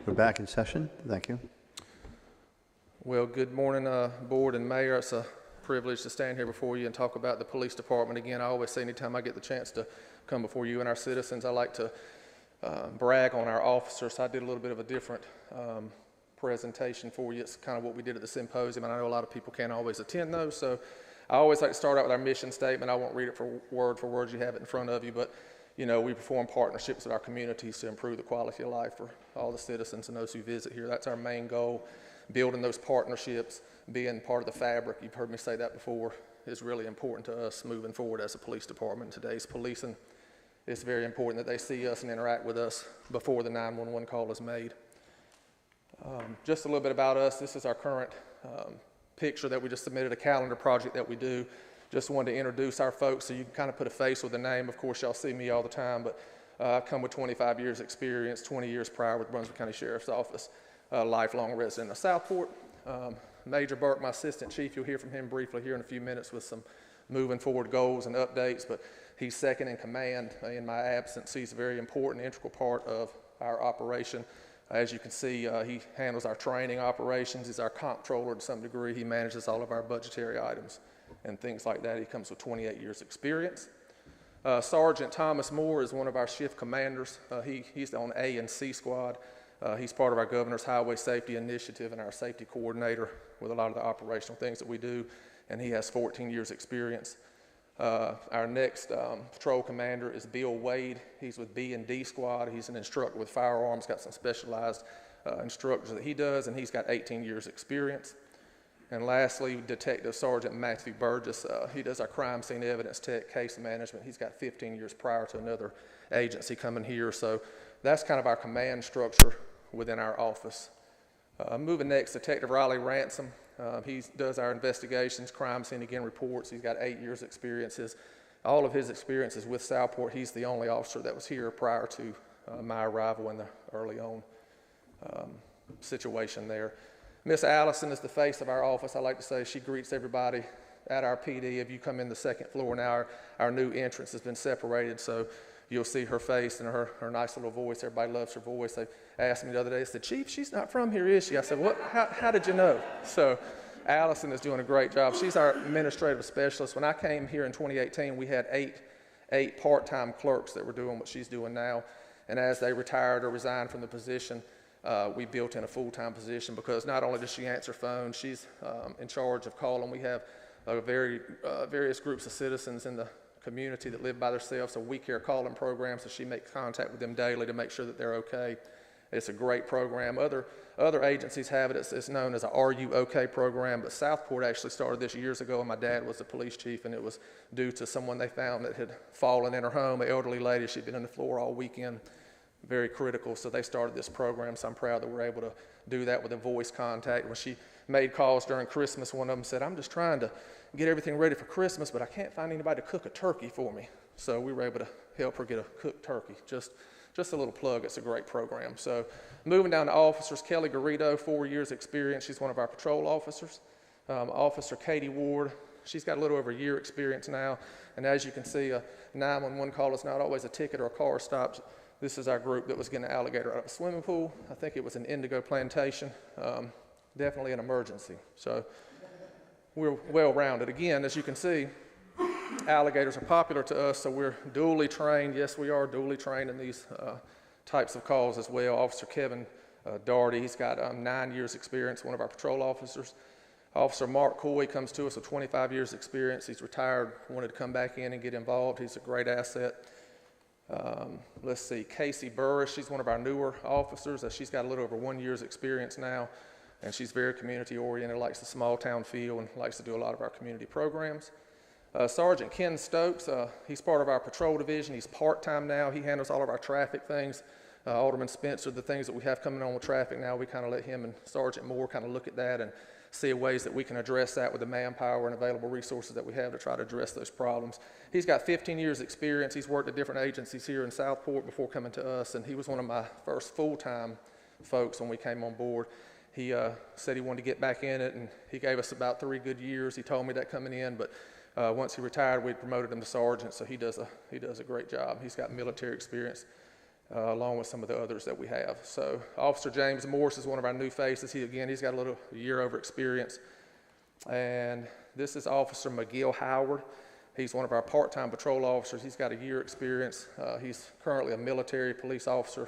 We're back in session. Thank you. Well, good morning, Board and Mayor. It's a privilege to stand here before you and talk about the police department again. I always say anytime I get the chance to come before you and our citizens, I like to brag on our officers. So I did a little bit of a different presentation for you. It's kind of what we did at the symposium, and I know a lot of people can't always attend those, so I always like to start out with our mission statement. I won't read it for word, you have it in front of you, but you know, we perform partnerships with our communities to improve the quality of life for all the citizens and those who visit here. That's our main goal. Building those partnerships, being part of the fabric, you've heard me say that before, is really important to us moving forward as a police department. Today's policing, it's very important that they see us and interact with us before the 911 call is made. Just a little bit about us. This is our current picture that we just submitted, a calendar project that we do. Just wanted to introduce our folks so you can kind of put a face with a name. Of course, y'all see me all the time, but I come with 25 years experience, 20 years prior with Brunswick County Sheriff's Office, lifelong resident of Southport. Major Burke, my assistant chief, you'll hear from him briefly here in a few minutes with some moving forward goals and updates, but he's second in command in my absence. He's a very important, integral part of our operation. As you can see, he handles our training operations. He's our comptroller to some degree. He manages all of our budgetary items and things like that. He comes with 28 years experience. Sergeant Thomas Moore is one of our shift commanders. He's on A and C squad. He's part of our governor's highway safety initiative and our safety coordinator with a lot of the operational things that we do, and he has 14 years experience. Our next patrol commander is Bill Wade. He's with B and D squad. He's an instructor with firearms, got some specialized instructors that he does, and he's got 18 years experience. And lastly, Detective Sergeant Matthew Burgess. He does our crime scene evidence tech case management. He's got 15 years prior to another agency coming here. So that's kind of our command structure within our office. Moving next, Detective Riley Ransom. He does our investigations, crime scene again reports. He's got 8 years experience. All of his experiences with Southport. He's the only officer that was here prior to my arrival in the early on situation there. Miss Allison is the face of our office. I like to say she greets everybody at our PD. If you come in the second floor now, our new entrance has been separated, so you'll see her face and her nice little voice. Everybody loves her voice. They asked me the other day, they said, "Chief, she's not from here, is she?" I said, "What? How did you know?" So Allison is doing a great job. She's our administrative specialist. When I came here in 2018, we had eight part-time clerks that were doing what she's doing now. And as they retired or resigned from the position, we built in a full-time position because not only does she answer phones, she's in charge of calling. We have various groups of citizens in the community that live by themselves, so we care calling program, so she makes contact with them daily to make sure that they're okay. It's a great program. Other agencies have it. It's known as a Are You OK program, but Southport actually started this years ago, and my dad was the police chief, and it was due to someone they found that had fallen in her home, an elderly lady. She'd been on the floor all weekend, very critical, so they started this program, so I'm proud that we're able to do that with a voice contact. When she made calls during Christmas, one of them said, "I'm just trying to get everything ready for Christmas, but I can't find anybody to cook a turkey for me." So we were able to help her get a cooked turkey. Just a little plug, it's a great program. So moving down to officers, Kelly Garrido, 4 years experience. She's one of our patrol officers. Officer Katie Ward, she's got a little over a year experience now. And as you can see, a 911 call is not always a ticket or a car stop. This is our group that was getting an alligator out of a swimming pool. I think it was an indigo plantation. Definitely an emergency. So we're well-rounded. Again, as you can see, alligators are popular to us, so we're dually trained. Yes, we are dually trained in these types of calls as well. Officer Kevin Daugherty, he's got 9 years experience, one of our patrol officers. Officer Mark Coy comes to us with 25 years experience. He's retired, wanted to come back in and get involved. He's a great asset. Let's see, Casey Burris, she's one of our newer officers. She's got a little over 1 year's experience now, and she's very community oriented, likes the small town feel, and likes to do a lot of our community programs. Sergeant Ken Stokes, he's part of our patrol division. He's part-time now. He handles all of our traffic things. Alderman Spencer, the things that we have coming on with traffic now, we kind of let him and Sergeant Moore kind of look at that and see ways that we can address that with the manpower and available resources that we have to try to address those problems. He's got 15 years experience. He's worked at different agencies here in Southport before coming to us, and he was one of my first full-time folks when we came on board. He said he wanted to get back in it, and he gave us about 3 good years. He told me that coming in, but once he retired, we promoted him to sergeant, so he does a great job. He's got military experience along with some of the others that we have. So Officer James Morse is one of our new faces. He's got a year over experience. And this is Officer McGill Howard. He's one of our part-time patrol officers. He's got a year experience. He's currently a military police officer,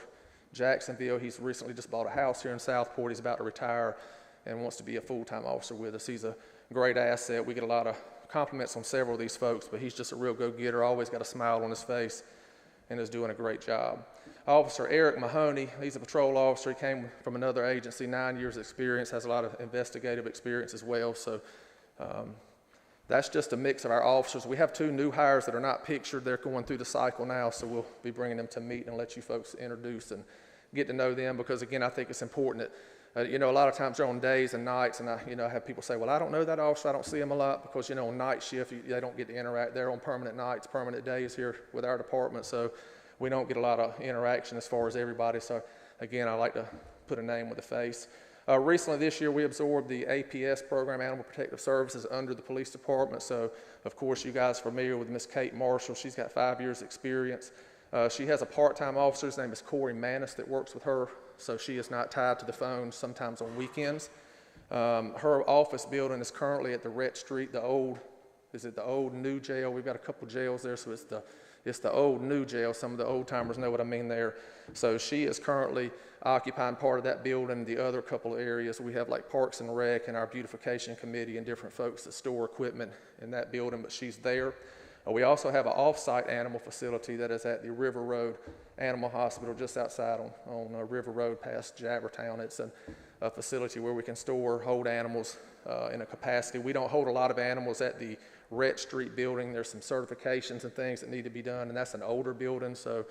Jacksonville. He's recently just bought a house here in Southport. He's about to retire and wants to be a full-time officer with us. He's a great asset. We get a lot of compliments on several of these folks, but he's just a real go-getter, always got a smile on his face, and is doing a great job. Officer Eric Mahoney, he's a patrol officer. He came from another agency, 9 years experience, has a lot of investigative experience as well. So that's just a mix of our officers. We have 2 new hires that are not pictured. They're going through the cycle now, so we'll be bringing them to meet and let you folks introduce and get to know them, because again, I think it's important that, a lot of times they're on days and nights, and I have people say, well, I don't know that officer, I don't see him a lot, because, on night shift, they don't get to interact. They're on permanent nights, permanent days here with our department, so we don't get a lot of interaction as far as everybody. So again, I like to put a name with a face. Recently this year, we absorbed the APS program, Animal Protective Services, under the police department. So of course, you guys are familiar with Miss Kate Marshall. She's got 5 years experience. She has a part-time officer. His name is Corey Manis that works with her. So she is not tied to the phone sometimes on weekends. Her office building is currently at the Rhett Street, the old new jail? We've got a couple jails there, so it's the old new jail. Some of the old timers know what I mean there. So she is currently occupying part of that building. The other couple of areas, we have like Parks and Rec and our beautification committee and different folks that store equipment in that building, but she's there. We also have an off-site animal facility that is at the River Road Animal Hospital just outside on River Road past Jabbertown. It's a facility where we can hold animals in a capacity. We don't hold a lot of animals at the Rhett Street building. There's some certifications and things that need to be done, and that's an older building. So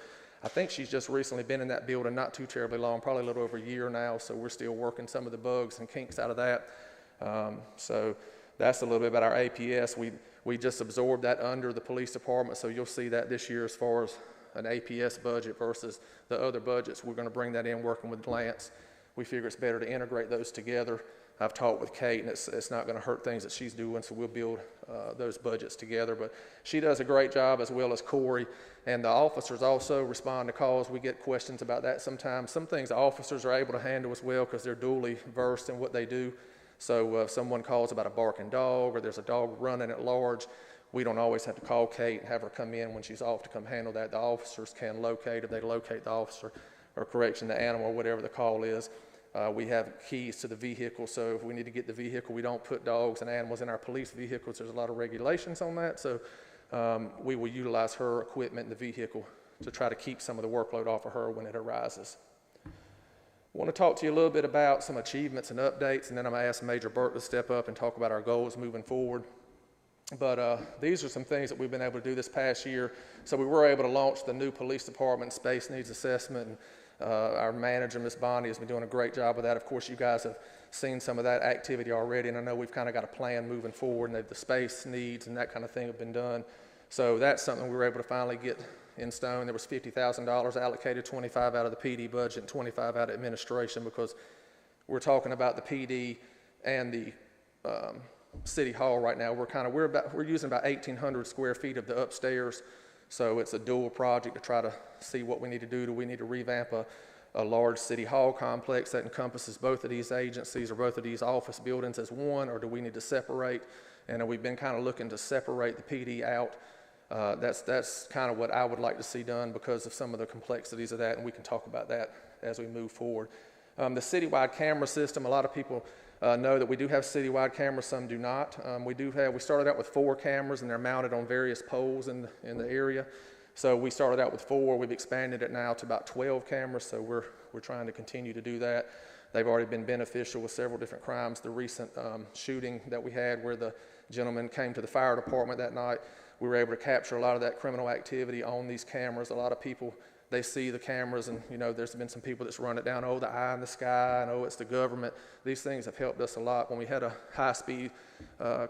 I think she's just recently been in that building, not too terribly long, probably a little over a year now. So we're still working some of the bugs and kinks out of that. So that's a little bit about our APS. We just absorbed that under the police department, so you'll see that this year as far as an APS budget versus the other budgets. We're going to bring that in working with Lance. We figure it's better to integrate those together. I've talked with Kate, and it's not going to hurt things that she's doing, so we'll build those budgets together. But she does a great job, as well as Corey, and the officers also respond to calls. We get questions about that sometimes. Some things the officers are able to handle as well because they're duly versed in what they do. So if someone calls about a barking dog or there's a dog running at large, we don't always have to call Kate and have her come in when she's off to come handle that. The officers can locate, if they locate the officer or correction, the animal, or whatever the call is. We have keys to the vehicle, so if we need to get the vehicle, we don't put dogs and animals in our police vehicles. There's a lot of regulations on that, so we will utilize her equipment in the vehicle to try to keep some of the workload off of her when it arises. I want to talk to you a little bit about some achievements and updates, and then I'm going to ask Major Burke to step up and talk about our goals moving forward. But these are some things that we've been able to do this past year. So we were able to launch the new police department space needs assessment, and our manager, Ms. Bonnie, has been doing a great job with that. Of course, you guys have seen some of that activity already, and I know we've kind of got a plan moving forward, and the space needs and that kind of thing have been done. So that's something we were able to finally get in stone. There was $50,000 allocated, 25 out of the PD budget and 25 out of administration, because we're talking about the PD and the City Hall right now. We're using about 1,800 square feet of the upstairs, so it's a dual project to try to see what we need to do. Do we need to revamp a large City Hall complex that encompasses both of these agencies or both of these office buildings as one, or do we need to separate? And we've been kind of looking to separate the PD out. That's kind of what I would like to see done because of some of the complexities of that, and we can talk about that as we move forward. The citywide camera system, a lot of people know that we do have citywide cameras, some do not. We started out with 4 cameras, and they're mounted on various poles in the area. So we started out with 4, we've expanded it now to about 12 cameras, so we're trying to continue to do that. They've already been beneficial with several different crimes. The recent shooting that we had where the gentleman came to the fire department that night, we were able to capture a lot of that criminal activity on these cameras. A lot of people, they see the cameras, and there's been some people that's run it down, oh, the eye in the sky, and oh, it's the government. These things have helped us a lot. When we had a high-speed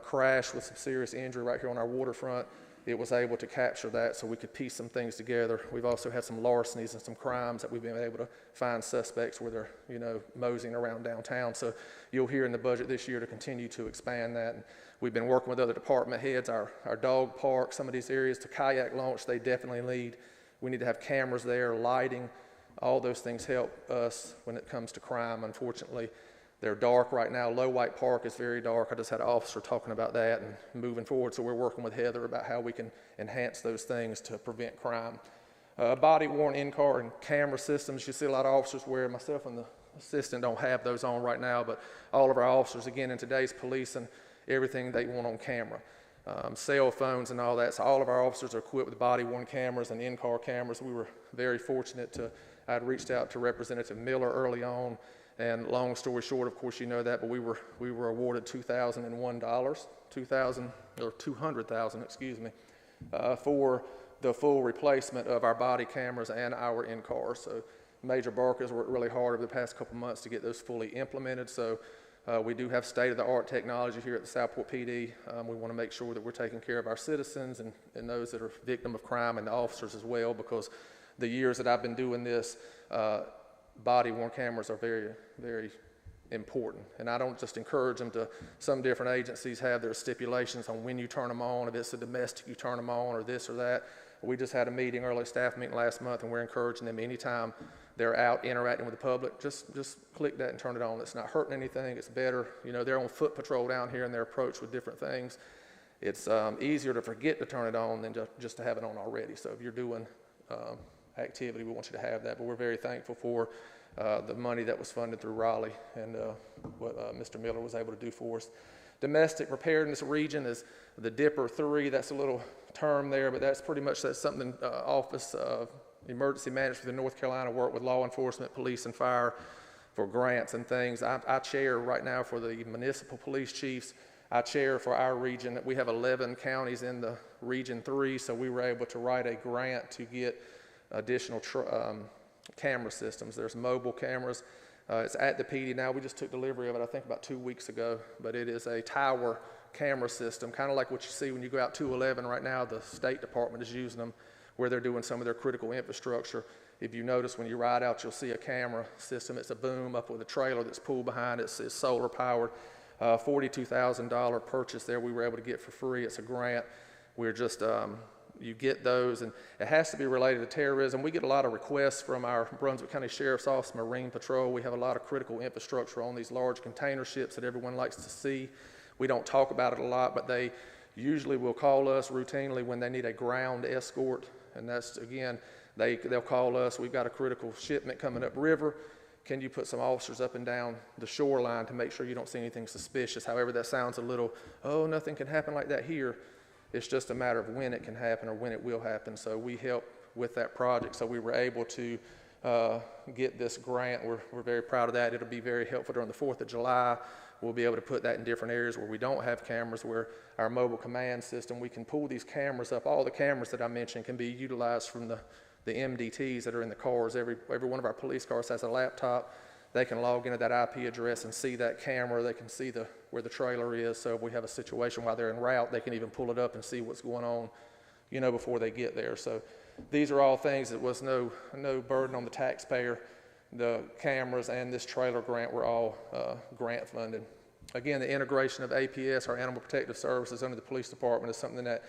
crash with some serious injury right here on our waterfront, it was able to capture that so we could piece some things together. We've also had some larcenies and some crimes that we've been able to find suspects where they're, moseying around downtown. So you'll hear in the budget this year to continue to expand that. And we've been working with other department heads, our dog park, some of these areas to kayak launch, they definitely lead. We need to have cameras there, lighting, All those things help us when it comes to crime. Unfortunately, they're dark right now. Low White Park is very dark. I just had an officer talking about that and moving forward. So we're working with Heather about how we can enhance those things to prevent crime. Body-worn in-car and camera systems. You see a lot of officers wear, myself and the assistant don't have those on right now, but all of our officers, again, in today's policing, everything they want on camera. Cell phones and all that. So all of our officers are equipped with body-worn cameras and in-car cameras. We were very fortunate to, I'd reached out to Representative Miller early on, and long story short, of course you know that, but we were awarded $200,000, excuse me, for the full replacement of our body cameras and our in-cars. So Major Barker's worked really hard over the past couple months to get those fully implemented. So we do have state-of-the-art technology here at the Southport PD. We want to make sure that we're taking care of our citizens and those that are victim of crime and the officers as well, because the years that I've been doing this, body-worn cameras are very, very important. And I don't just encourage them to, some different agencies have their stipulations on when you turn them on, if it's a domestic you turn them on, or this or that. We just had a meeting, early staff meeting last month, and we're encouraging them anytime they're out interacting with the public, just click that and turn it on. It's not hurting anything, it's better. You know, they're on foot patrol down here and they're approached with different things. It's easier to forget to turn it on than just to have it on already. So if you're doing activity, we want you to have that. But we're very thankful for the money that was funded through Raleigh and what Mr. Miller was able to do for us. Domestic preparedness region is the Dipper 3. That's a little term there, but that's pretty much that's something Office of Emergency Management in North Carolina work with law enforcement, police, and fire for grants and things. I chair right now for the municipal police chiefs. I chair for our region. We have 11 counties in the Region 3, so we were able to write a grant to get additional camera systems. There's mobile cameras. It's at the PD now. We just took delivery of it, I think, about 2 weeks ago, but it is a tower camera system, kind of like what you see when you go out 211 right now. The State Department is using them where they're doing some of their critical infrastructure. If you notice when you ride out, you'll see a camera system. It's a boom up with a trailer that's pulled behind it. It's solar powered. $42,000 purchase there we were able to get for free. It's a grant. We're just, you get those, and it has to be related to terrorism. We get a lot of requests from our Brunswick County Sheriff's Office, Marine Patrol. We have a lot of critical infrastructure on these large container ships that everyone likes to see. We don't talk about it a lot, but they usually will call us routinely when they need a ground escort. And that's, again, they'll call us. We've got a critical shipment coming upriver. Can you put some officers up and down the shoreline to make sure you don't see anything suspicious? However, that sounds a little, oh, nothing can happen like that here. It's just a matter of when it can happen or when it will happen. So we help with that project. So we were able to get this grant. We're very proud of that. It'll be very helpful during the 4th of July. We'll be able to put that in different areas where we don't have cameras, where our mobile command system, we can pull these cameras up. All the cameras that I mentioned can be utilized from the MDTs that are in the cars. Every one of our police cars has a laptop. They can log into that IP address and see that camera. They can see where the trailer is. So if we have a situation while they're en route, they can even pull it up and see what's going on, you know, before they get there. So these are all things that was no burden on the taxpayer. The cameras and this trailer grant were all grant funded. Again, the integration of APS, our Animal Protective Services, under the police department is something that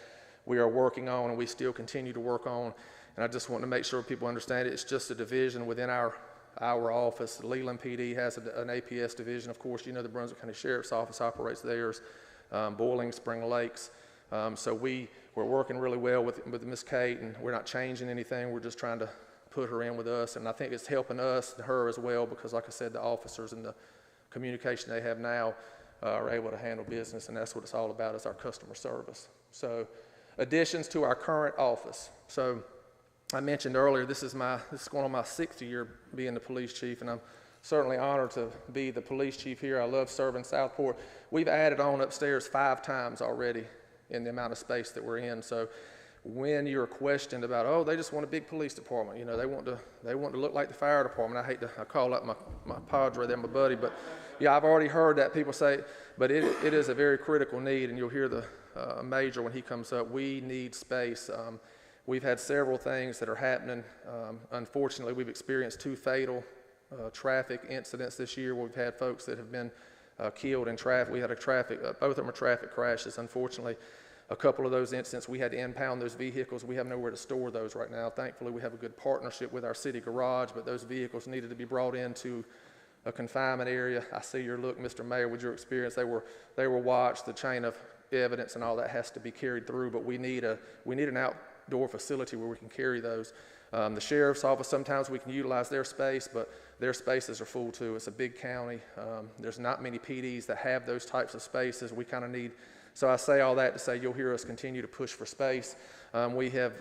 we are working on and we still continue to work on. And I just want to make sure people understand it. It's just a division within our office. The Leland PD has an APS division. Of course, you know the Brunswick County Sheriff's Office operates theirs, Boiling, Spring Lakes. So we're working really well with Ms. Kate, and we're not changing anything. We're just trying to put her in with us, and I think it's helping us and her as well, because like I said, the officers and the communication they have now are able to handle business, and that's what it's all about, is our customer service. So additions to our current office. So I mentioned earlier, this is going on my 6th year being the police chief, and I'm certainly honored to be the police chief here. I love serving Southport. We've added on upstairs 5 times already in the amount of space that we're in. So when you're questioned about, oh, they just want a big police department, you know, they want to look like the fire department. I call out my padre there, my buddy, but yeah, I've already heard that people say, but it is a very critical need, and you'll hear the major when he comes up. We need space. We've had several things that are happening. Unfortunately, we've experienced 2 fatal traffic incidents this year where we've had folks that have been killed in traffic. We had both of them are traffic crashes, unfortunately. a couple of those incidents, we had to impound those vehicles. We have nowhere to store those right now. Thankfully, we have a good partnership with our city garage, but those vehicles needed to be brought into a confinement area. I see your look, Mr. Mayor, with your experience. They were watched. The chain of evidence and all that has to be carried through, but we need an outdoor facility where we can carry those. The sheriff's office, sometimes we can utilize their space, but their spaces are full too. It's a big county. There's not many PDs that have those types of spaces. We kind of need, so I say all that to say you'll hear us continue to push for space. We had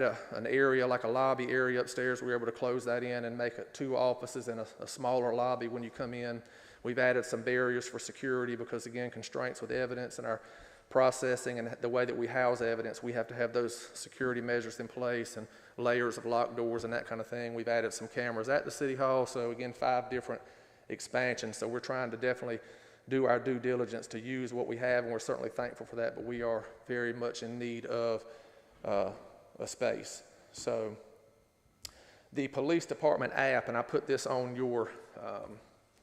an area, like a lobby area upstairs. We were able to close that in and make it 2 offices and a smaller lobby when you come in. We've added some barriers for security because, again, constraints with evidence and our processing and the way that we house evidence, we have to have those security measures in place and layers of locked doors and that kind of thing. We've added some cameras at the City Hall, so again, 5 different expansions. So we're trying to definitely do our due diligence to use what we have, and we're certainly thankful for that, but we are very much in need of a space. So the police department app, and I put this on your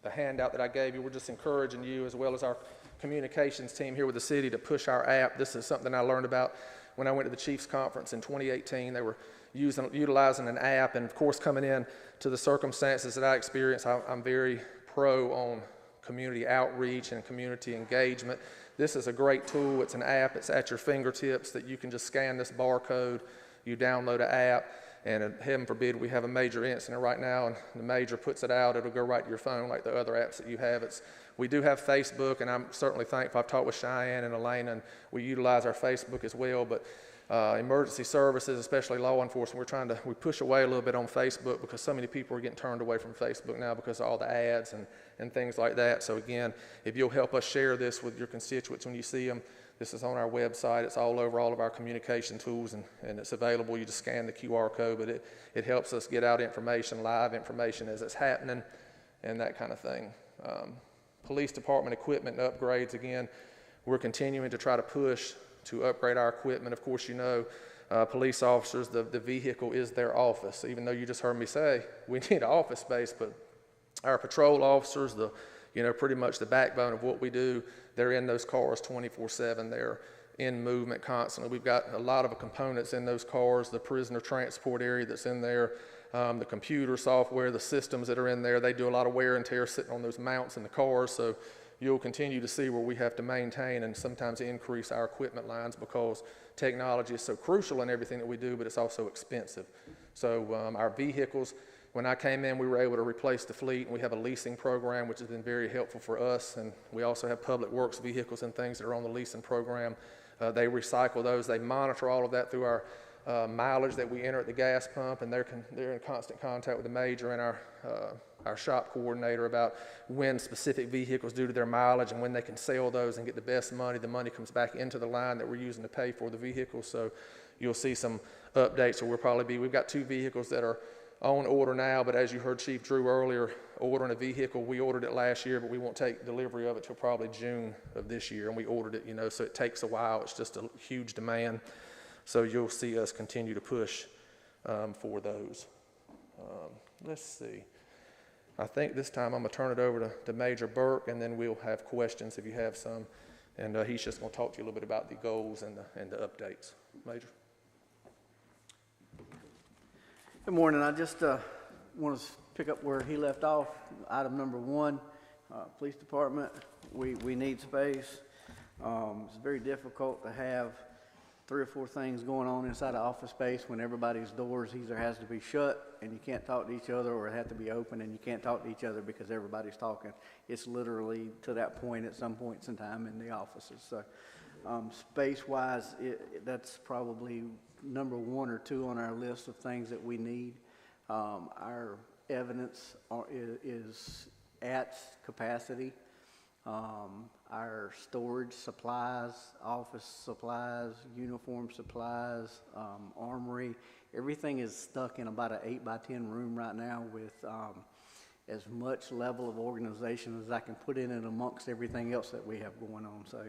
the handout that I gave you, we're just encouraging you as well as our communications team here with the city to push our app. This is something I learned about when I went to the Chiefs Conference in 2018. They were utilizing an app, and of course, coming in to the circumstances that I experienced, I'm very pro on community outreach and community engagement. This is a great tool. It's an app. It's at your fingertips that you can just scan this barcode. You download an app, and heaven forbid we have a major incident right now and the major puts it out, it'll go right to your phone like the other apps that you have. We do have Facebook, and I'm certainly thankful. I've talked with Cheyenne and Elena, and we utilize our Facebook as well, but emergency services, especially law enforcement, we push away a little bit on Facebook because so many people are getting turned away from Facebook now because of all the ads and things like that. So again, if you'll help us share this with your constituents when you see them, this is on our website. It's all over all of our communication tools, and it's available. You just scan the QR code, but it helps us get out information, live information as it's happening, and that kind of thing. Police department equipment and upgrades, again, we're continuing to try to push to upgrade our equipment. Of course, you know, police officers, the vehicle is their office. Even though you just heard me say we need an office space, but our patrol officers, pretty much the backbone of what we do, they're in those cars 24/7. They're in movement constantly. We've got a lot of components in those cars, the prisoner transport area that's in there, the computer software, the systems that are in there. They do a lot of wear and tear sitting on those mounts in the cars, so you'll continue to see where we have to maintain and sometimes increase our equipment lines because technology is so crucial in everything that we do, but it's also expensive. So our vehicles, when I came in, we were able to replace the fleet, and we have a leasing program, which has been very helpful for us, and we also have public works vehicles and things that are on the leasing program. They recycle those. They monitor all of that through our mileage that we enter at the gas pump, and they're in constant contact with the major and our shop coordinator about when specific vehicles due to their mileage and when they can sell those and get the best money. The money comes back into the line that we're using to pay for the vehicles. So you'll see some updates. So we've got 2 vehicles that are on order now, but as you heard Chief Drew earlier, ordering a vehicle, we ordered it last year, but we won't take delivery of it till probably June of this year, and we ordered it, so it takes a while. It's just a huge demand. So you'll see us continue to push for those. Let's see. I think this time I'm going to turn it over to Major Burke, and then we'll have questions if you have some. And he's just going to talk to you a little bit about the goals and the updates. Major. Good morning. I just want to pick up where he left off. Item number 1, police department. We need space. It's very difficult to have 3 or 4 things going on inside an office space when everybody's doors either has to be shut and you can't talk to each other, or it has to be open and you can't talk to each other because everybody's talking. It's literally to that point at some points in time in the offices. So space-wise, that's probably number 1 or 2 on our list of things that we need. Our evidence is at capacity. Our storage supplies, office supplies, uniform supplies, armory, everything is stuck in about an 8x10 room right now with as much level of organization as I can put in it amongst everything else that we have going on. So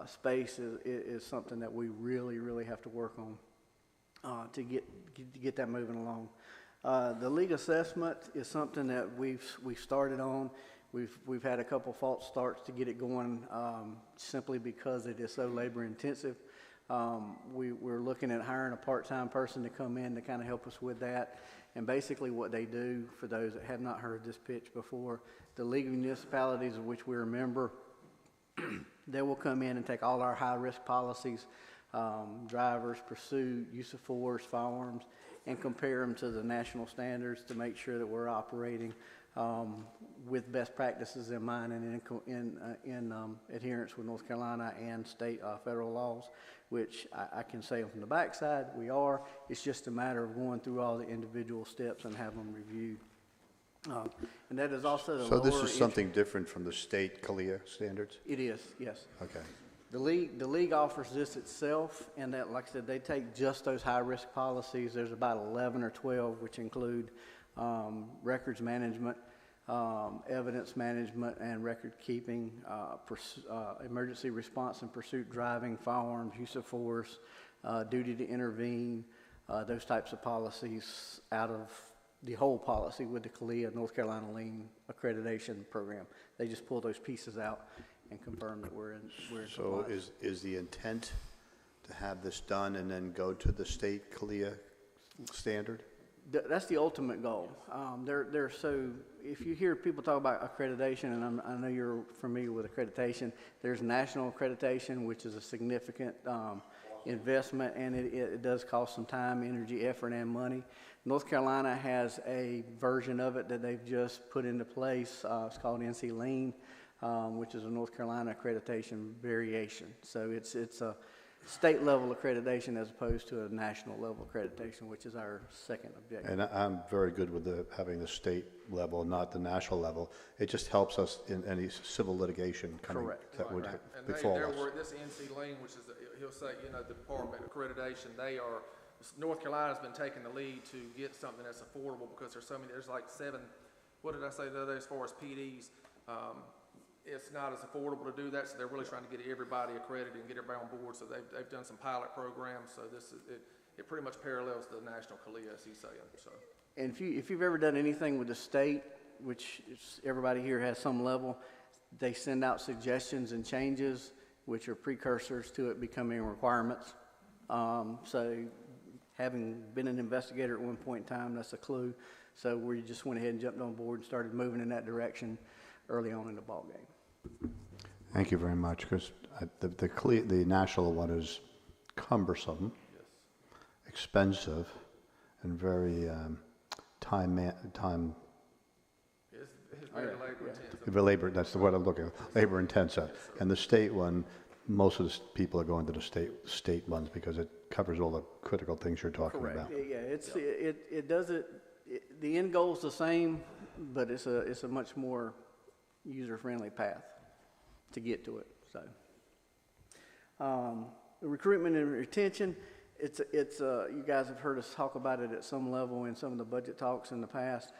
space is something that we really, really have to work on to get that moving along. The league assessment is something that we've started on. We've had a couple false starts to get it going simply because it is so labor intensive. We're looking at hiring a part-time person to come in to kind of help us with that. And basically what they do, for those that have not heard this pitch before, the League of Municipalities of which we're a member, they will come in and take all our high-risk policies, drivers, pursuit, use of force, firearms, and compare them to the national standards to make sure that we're operating with best practices in mind and in adherence with North Carolina and state federal laws, which I can say from the backside we are. It's just a matter of going through all the individual steps and have them reviewed. And that is also the So this lower is something different from the state CALEA standards? It is, yes. Okay. The league offers this itself, and that, like I said, they take just those high-risk policies. There's about 11 or 12, which include records management, evidence management, and record keeping, emergency response and pursuit driving, firearms, use of force, duty to intervene, those types of policies out of the whole policy with the CALEA, North Carolina Lean Accreditation Program. They just pull those pieces out and confirm that we're in So compliance. is the intent to have this done and then go to the state CALEA standard? That's the ultimate goal. So if you hear people talk about accreditation, and I know you're familiar with accreditation, there's national accreditation, which is a significant investment, and it does cost some time, energy, effort, and money. North Carolina has a version of it that they've just put into place. It's called NC Lean, which is a North Carolina accreditation variation. So it's a state level accreditation as opposed to a national level accreditation, which is our second objective. And I'm very good with having the state level, not the national level. It just helps us in any civil litigation coming that would befall us. This NC Lean, which is, he'll say, the Department of Accreditation, North Carolina's been taking the lead to get something that's affordable because there's like 7, what did I say the other day as far as PDs? It's not as affordable to do that, so they're really trying to get everybody accredited and get everybody on board. So they've done some pilot programs. So it pretty much parallels the national CALEA, as he's saying. So. And if you've ever done anything with the state, which everybody here has some level, they send out suggestions and changes, which are precursors to it becoming requirements. So having been an investigator at one point in time, that's a clue. So we just went ahead and jumped on board and started moving in that direction early on in the ballgame. Thank you very much, because the national one is cumbersome, expensive, and very time. It's very labor intensive. That's the word I'm looking at. Labor intensive, and the state one, most of the people are going to the state ones because it covers all the critical things you're talking about. Yeah, it does it. The end goal is the same, but it's a much more user-friendly path to get to it. So, the recruitment and retention, it's you guys have heard us talk about it at some level in some of the budget talks in the past.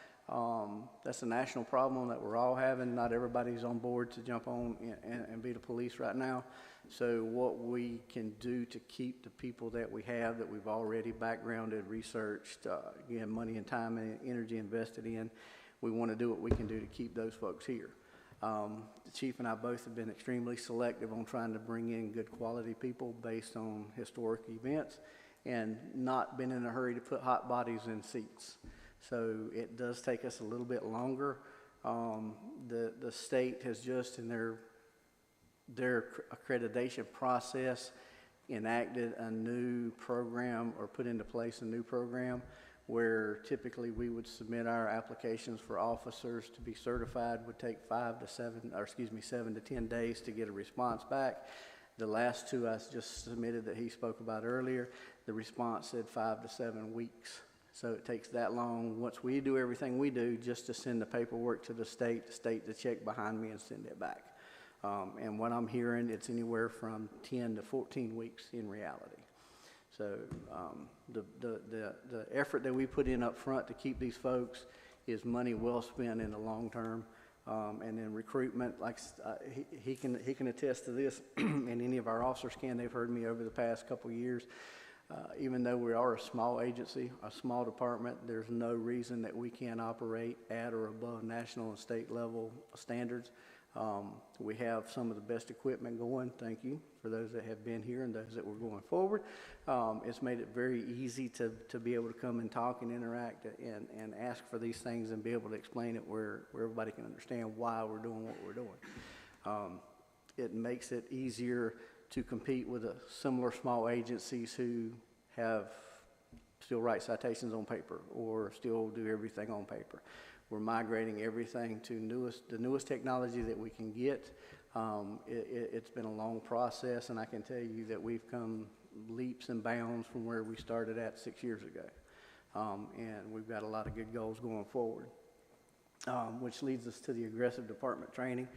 That's a national problem that we're all having. Not everybody's on board to jump on and be the police right now. So what we can do to keep the people that we have, that we've already backgrounded, researched, again, money and time and energy invested in, we want to do what we can do to keep those folks here. The chief and I both have been extremely selective on trying to bring in good quality people based on historic events and not been in a hurry to put hot bodies in seats. So it does take us a little bit longer. The state has just in their accreditation process enacted a new program or put into place a new program where typically we would submit our applications for officers to be certified would take 7 to 10 days to get a response back. The last two I just submitted that he spoke about earlier, the response said 5 to 7 weeks. So it takes that long once we do everything we do just to send the paperwork to the state to check behind me and send it back. And what I'm hearing, it's anywhere from 10 to 14 weeks in reality. So the effort that we put in up front to keep these folks is money well spent in the long term. And then recruitment, like he can attest to this, and any of our officers can. They've heard me over the past couple of years. Even though we are a small agency, a small department, there's no reason that we can't operate at or above national and state level standards. We have some of the best equipment going. Thank you for those that have been here and those that were going forward. It's made it very easy to be able to come and talk and interact and ask for these things and be able to explain it where everybody can understand why we're doing what we're doing. It makes it easier to compete with similar small agencies who still write citations on paper or still do everything on paper. We're migrating everything to the newest technology that we can get. It's been a long process, and I can tell you that we've come leaps and bounds from where we started at 6 years ago. And we've got a lot of good goals going forward, which leads us to the aggressive department training.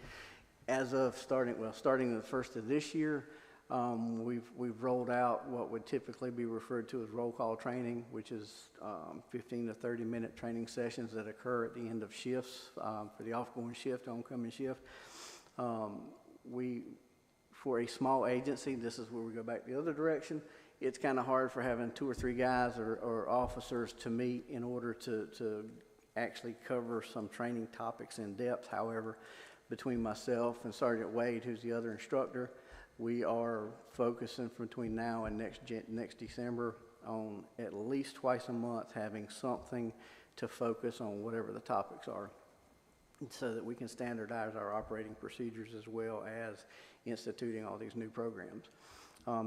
As of starting the first of this year, we've rolled out what would typically be referred to as roll call training, which is 15 to 30 minute training sessions that occur at the end of shifts for the offgoing shift, oncoming shift. For a small agency, this is where we go back the other direction. It's kind of hard for having 2 or 3 guys or officers to meet in order to actually cover some training topics in depth. However, between myself and Sergeant Wade, who's the other instructor, we are focusing between now and next December on at least twice a month having something to focus on whatever the topics are, so that we can standardize our operating procedures as well as instituting all these new programs.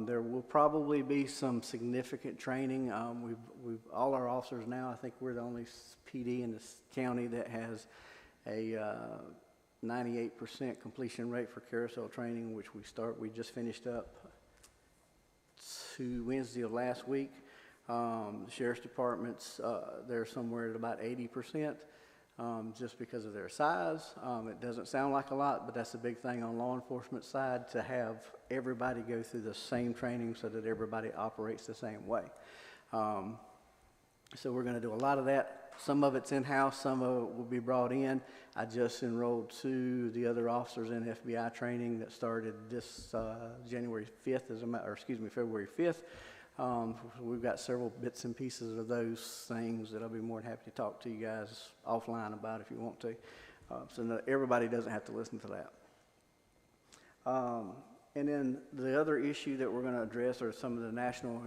There will probably be some significant training. All our officers now, I think we're the only PD in this county that has a 98% completion rate for carousel training, which we just finished up Wednesday of last week. The sheriff's departments, they're somewhere at about 80%. Just because of their size. It doesn't sound like a lot, but that's a big thing on law enforcement side, to have everybody go through the same training so that everybody operates the same way. So we're going to do a lot of that. Some of it's in-house, some of it will be brought in. I just enrolled 2 the other officers in FBI training that started this February 5th. We've got several bits and pieces of those things that I'll be more than happy to talk to you guys offline about if you want to. So that everybody doesn't have to listen to that. And then the other issue that we're going to address are some of the national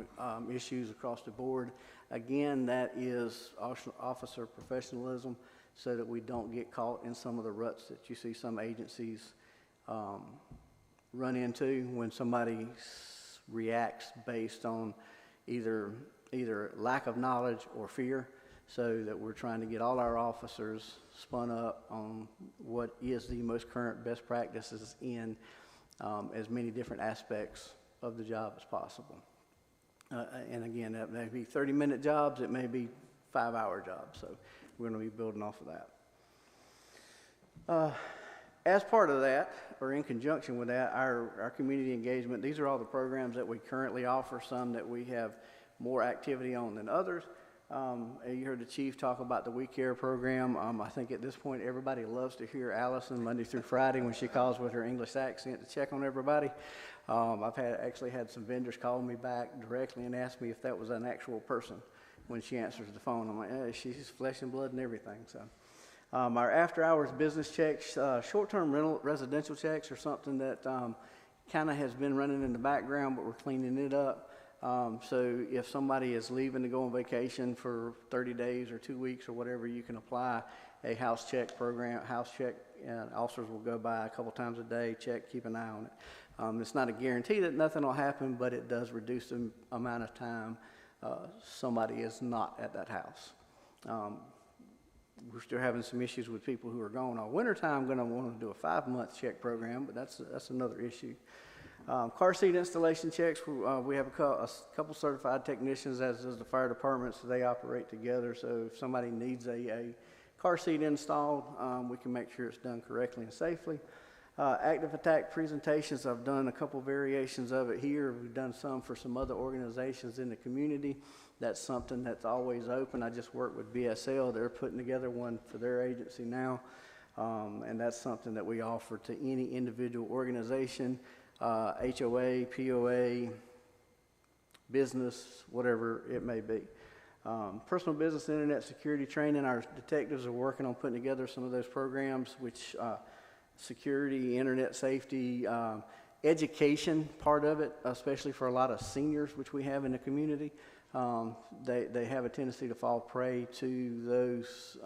issues across the board. Again, that is officer professionalism, so that we don't get caught in some of the ruts that you see some agencies run into when somebody reacts based on either lack of knowledge or fear. So that we're trying to get all our officers spun up on what is the most current best practices in as many different aspects of the job as possible. And again, that may be 30-minute jobs, it may be 5-hour jobs, so we're going to be building off of that. As part of that, or in conjunction with that, our community engagement, these are all the programs that we currently offer, some that we have more activity on than others. You heard the chief talk about the We Care program. I think at this point everybody loves to hear Allison Monday through Friday when she calls with her English accent to check on everybody. I've actually had some vendors call me back directly and ask me if that was an actual person when she answers the phone. I'm like, she's flesh and blood and everything. So, our after-hours business checks, short-term rental residential checks are something that kind of has been running in the background, but we're cleaning it up. So if somebody is leaving to go on vacation for 30 days or 2 weeks or whatever, you can apply a house check program. House check, officers will go by a couple times a day, check, keep an eye on it. It's not a guarantee that nothing will happen, but it does reduce the amount of time somebody is not at that house. We're still having some issues with people who are gone all wintertime. I'm going to want to do a 5-month check program, but that's another issue. Car seat installation checks, we have a couple certified technicians, as does the fire department, so they operate together. So if somebody needs a car seat installed, we can make sure it's done correctly and safely. Active attack presentations, I've done a couple variations of it here. We've done some for some other organizations in the community. That's something that's always open. I just worked with BSL. They're putting together one for their agency now. And that's something that we offer to any individual organization, HOA, POA, business, whatever it may be. Personal business internet security training, our detectives are working on putting together some of those programs, which security, internet safety, education part of it, especially for a lot of seniors, which we have in the community. They have a tendency to fall prey to those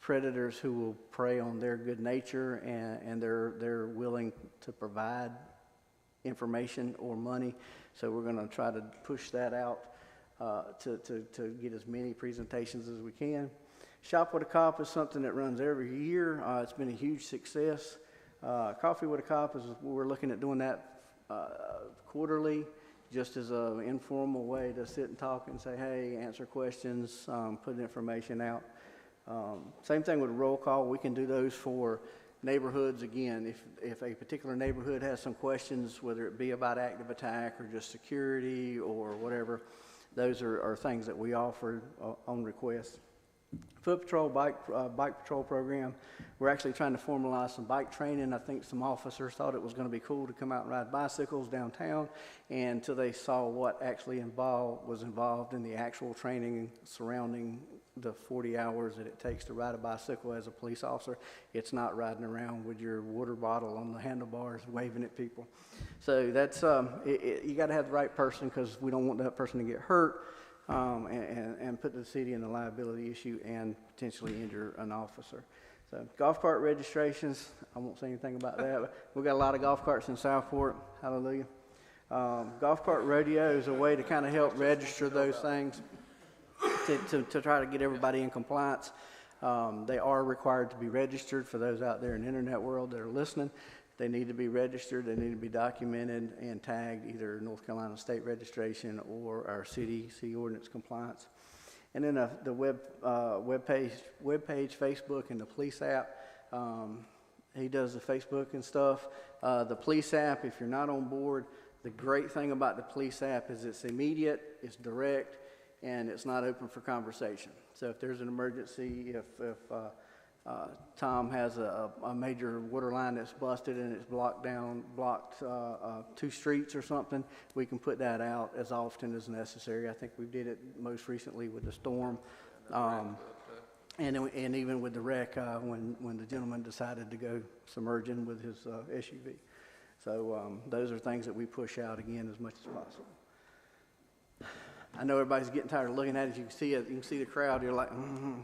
predators who will prey on their good nature, and they're willing to provide information or money. So we're going to try to push that out to get as many presentations as we can. Shop with a Cop is something that runs every year. It's been a huge success. Coffee with a Cop is, we're looking at doing that quarterly, just as an informal way to sit and talk and say, hey, answer questions, put information out. Same thing with roll call. We can do those for neighborhoods. Again, if a particular neighborhood has some questions, whether it be about active attack or just security or whatever, those are things that we offer on request. Foot Patrol bike patrol program. We're actually trying to formalize some bike training. I think some officers thought it was going to be cool to come out and ride bicycles downtown, and until they saw what actually was involved in the actual training surrounding the 40 hours that it takes to ride a bicycle as a police officer. It's not riding around with your water bottle on the handlebars waving at people. So that's you got to have the right person, because we don't want that person to get hurt and put the city in a liability issue and potentially injure an officer. So golf cart registrations, I won't say anything about that, but we've got a lot of golf carts in Southport. Hallelujah. Golf cart rodeo is a way to kind of help register those things to try to get everybody in compliance. They are required to be registered. For those out there in the internet world that are listening, they need to be registered. They need to be documented and tagged, either North Carolina state registration or our city ordinance compliance. And then the web page, Facebook, and the police app. He does the Facebook and stuff. The police app, if you're not on board, the great thing about the police app is it's immediate, it's direct, and it's not open for conversation. So if there's an emergency, if Tom has a major water line that's busted and it's blocked 2 streets or something, we can put that out as often as necessary. I think we did it most recently with the storm, and even with the wreck when the gentleman decided to go submerging with his SUV. So those are things that we push out again as much as possible. I know everybody's getting tired of looking at it. You can see it. You can see the crowd. You're like,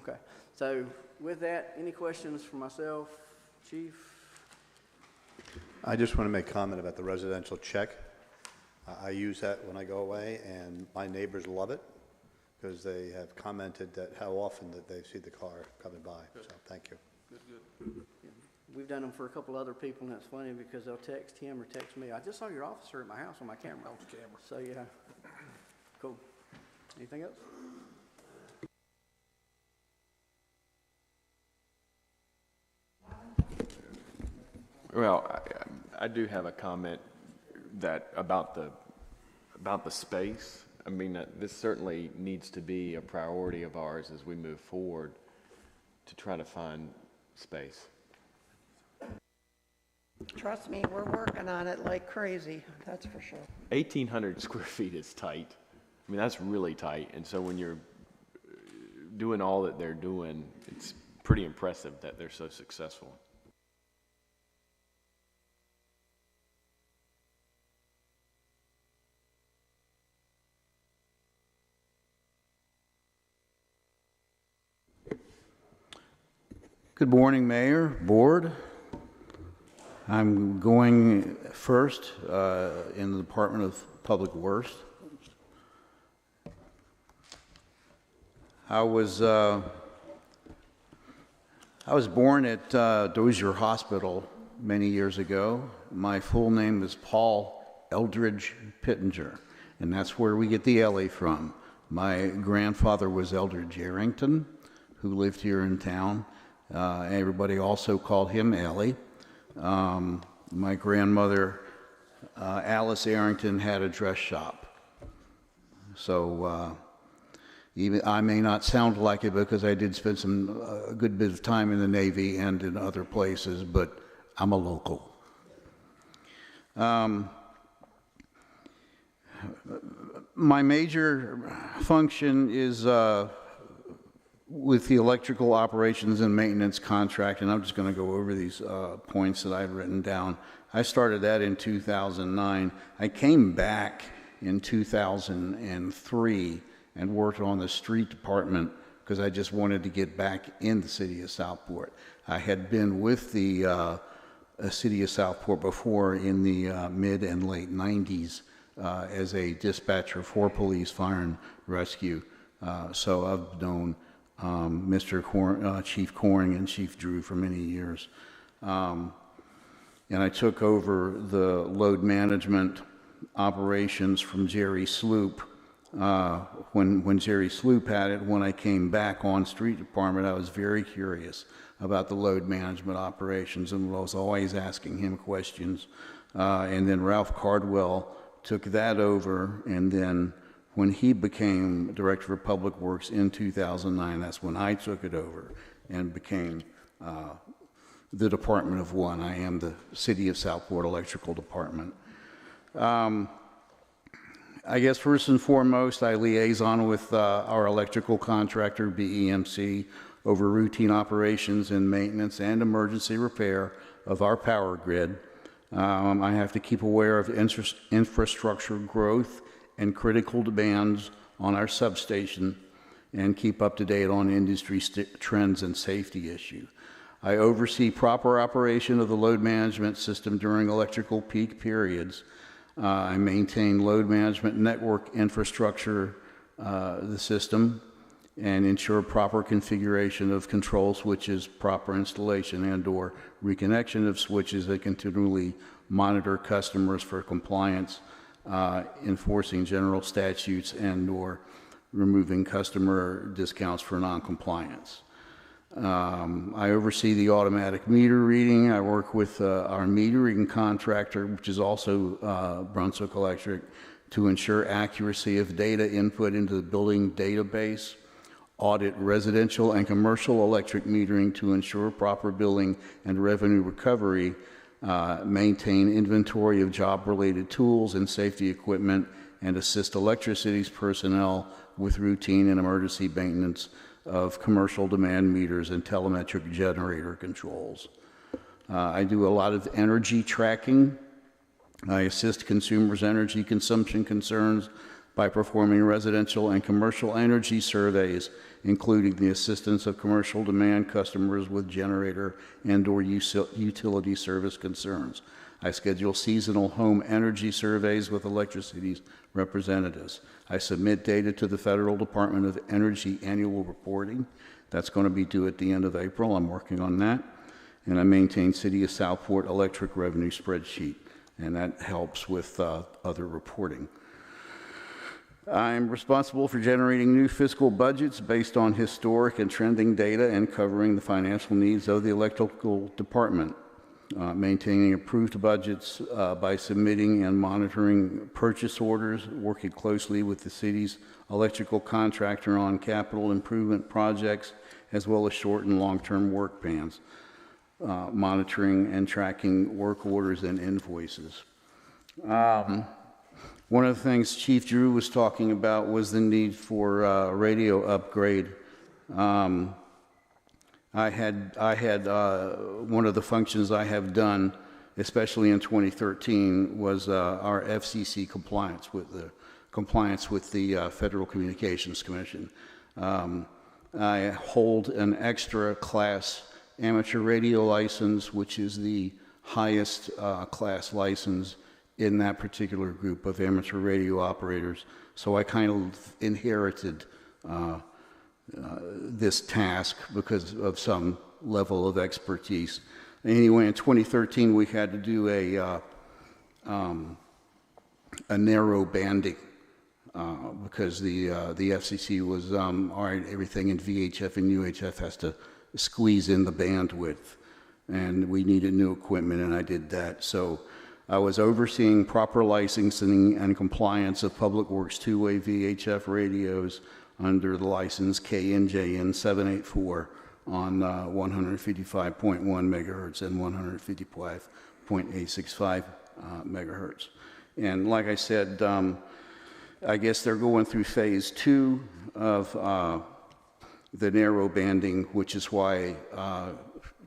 okay. So with that, any questions for myself, Chief? I just want to make a comment about the residential check. I use that when I go away, and my neighbors love it because they have commented that how often that they see the car coming by. Good. So thank you. Good. Yeah. We've done them for a couple other people, and it's funny because they'll text him or text me. I just saw your officer at my house on my camera. So yeah, cool. Anything else? Well, I do have a comment about the space. I mean, this certainly needs to be a priority of ours as we move forward to try to find space. Trust me, we're working on it like crazy, that's for sure. 1,800 square feet is tight. I mean, that's really tight. And so when you're doing all that they're doing, it's pretty impressive that they're so successful. Good morning, Mayor, Board. I'm going first in the Department of Public Works. I was born at Dozier Hospital many years ago. My full name is Paul Eldridge Pittenger, and that's where we get the Ellie from. My grandfather was Eldridge Arrington, who lived here in town. Everybody also called him Ellie. My grandmother, Alice Arrington, had a dress shop. So even I may not sound like it because I did spend a good bit of time in the Navy and in other places, but I'm a local. My major function is with the electrical operations and maintenance contract, and I'm just going to go over these points that I've written down. I started that in 2009. I came back in 2003 and worked on the street department because I just wanted to get back in the city of Southport. I had been with the city of Southport before in the mid and late 90s as a dispatcher for police, fire, and rescue. So I've known Chief Coring and Chief Drew for many years. And I took over the load management operations from Jerry Sloop. When Jerry Sloop had it, when I came back on street department, I was very curious about the load management operations and was always asking him questions. And then Ralph Cardwell took that over, and then when he became Director of Public Works in 2009, that's when I took it over and became the Department of One. I am the City of Southport Electrical Department. I guess first and foremost, I liaison with our electrical contractor, BEMC, over routine operations and maintenance and emergency repair of our power grid. I have to keep aware of infrastructure growth and critical demands on our substation and keep up to date on industry trends and safety issues. I oversee proper operation of the load management system during electrical peak periods. I maintain load management network infrastructure, the system, and ensure proper configuration of control switches, proper installation and/or reconnection of switches that continually monitor customers for compliance, enforcing general statutes and/or removing customer discounts for non-compliance. I oversee the automatic meter reading. I work with our metering contractor, which is also Brunswick Electric, to ensure accuracy of data input into the building database, audit residential and commercial electric metering to ensure proper billing and revenue recovery, maintain inventory of job-related tools and safety equipment, and assist electricity's personnel with routine and emergency maintenance of commercial demand meters and telemetric generator controls. I do a lot of energy tracking. I assist consumers' energy consumption concerns by performing residential and commercial energy surveys, including the assistance of commercial demand customers with generator and/or utility service concerns. I schedule seasonal home energy surveys with electricity's representatives. I submit data to the Federal Department of Energy annual reporting. That's going to be due at the end of April. I'm working on that. And I maintain City of Southport electric revenue spreadsheet, and that helps with other reporting. I'm responsible for generating new fiscal budgets based on historic and trending data and covering the financial needs of the electrical department. Maintaining approved budgets by submitting and monitoring purchase orders, working closely with the city's electrical contractor on capital improvement projects, as well as short and long-term work plans, monitoring and tracking work orders and invoices. One of the things Chief Drew was talking about was the need for a radio upgrade. I had one of the functions I have done, especially in 2013, was our FCC compliance with the Federal Communications Commission. I hold an extra class amateur radio license, which is the highest class license in that particular group of amateur radio operators. So I kind of inherited this task because of some level of expertise. Anyway, in 2013, we had to do a narrow banding because the FCC was, all right, everything in VHF and UHF has to squeeze in the bandwidth, and we needed new equipment, and I did that. So I was overseeing proper licensing and compliance of Public Works two-way VHF radios under the license KNJN 784 on 155.1 megahertz and 155.865 megahertz. And like I said, I guess they're going through phase 2 of the narrow banding, which is why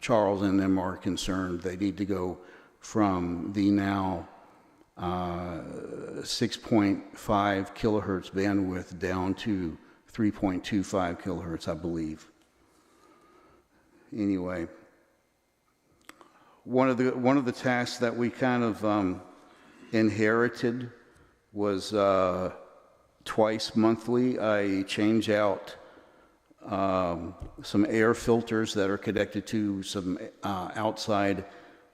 Charles and them are concerned. They need to go from the now 6.5 kilohertz bandwidth down to 3.25 kilohertz, I believe. Anyway, one of the tasks that we kind of inherited was twice monthly. I change out some air filters that are connected to some outside.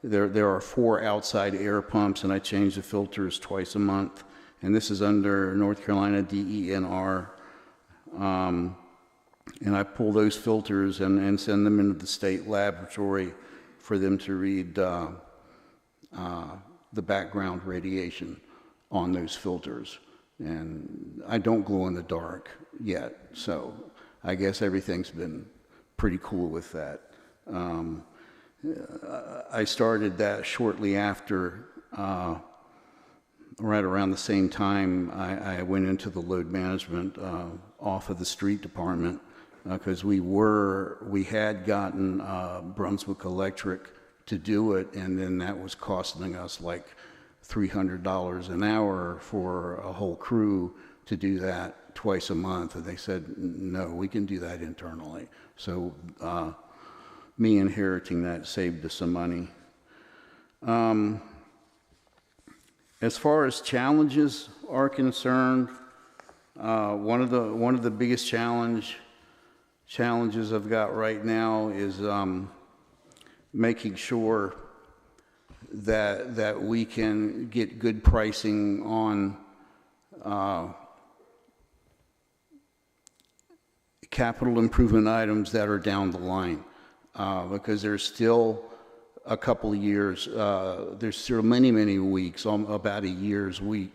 There are 4 outside air pumps, and I change the filters twice a month. And this is under North Carolina DENR. And I pull those filters and send them into the state laboratory for them to read the background radiation on those filters. And I don't glow in the dark yet, so I guess everything's been pretty cool with that. I started that shortly after, right around the same time I went into the load management off of the street department, because we had gotten Brunswick Electric to do it, and then that was costing us like $300 an hour for a whole crew to do that twice a month. And they said, no, we can do that internally. So me inheriting that saved us some money. As far as challenges are concerned, one of the biggest challenges I've got right now is making sure that we can get good pricing on capital improvement items that are down the line, because there's still a couple of years, there's still many weeks, about a year's wait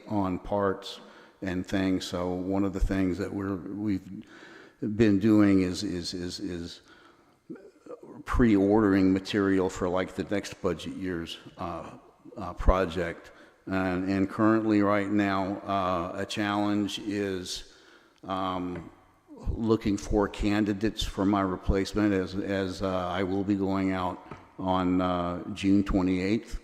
on parts and things. So one of the things that we've been doing is pre-ordering material for like the next budget year's project. And currently right now, a challenge is looking for candidates for my replacement, as I will be going out on June 28th.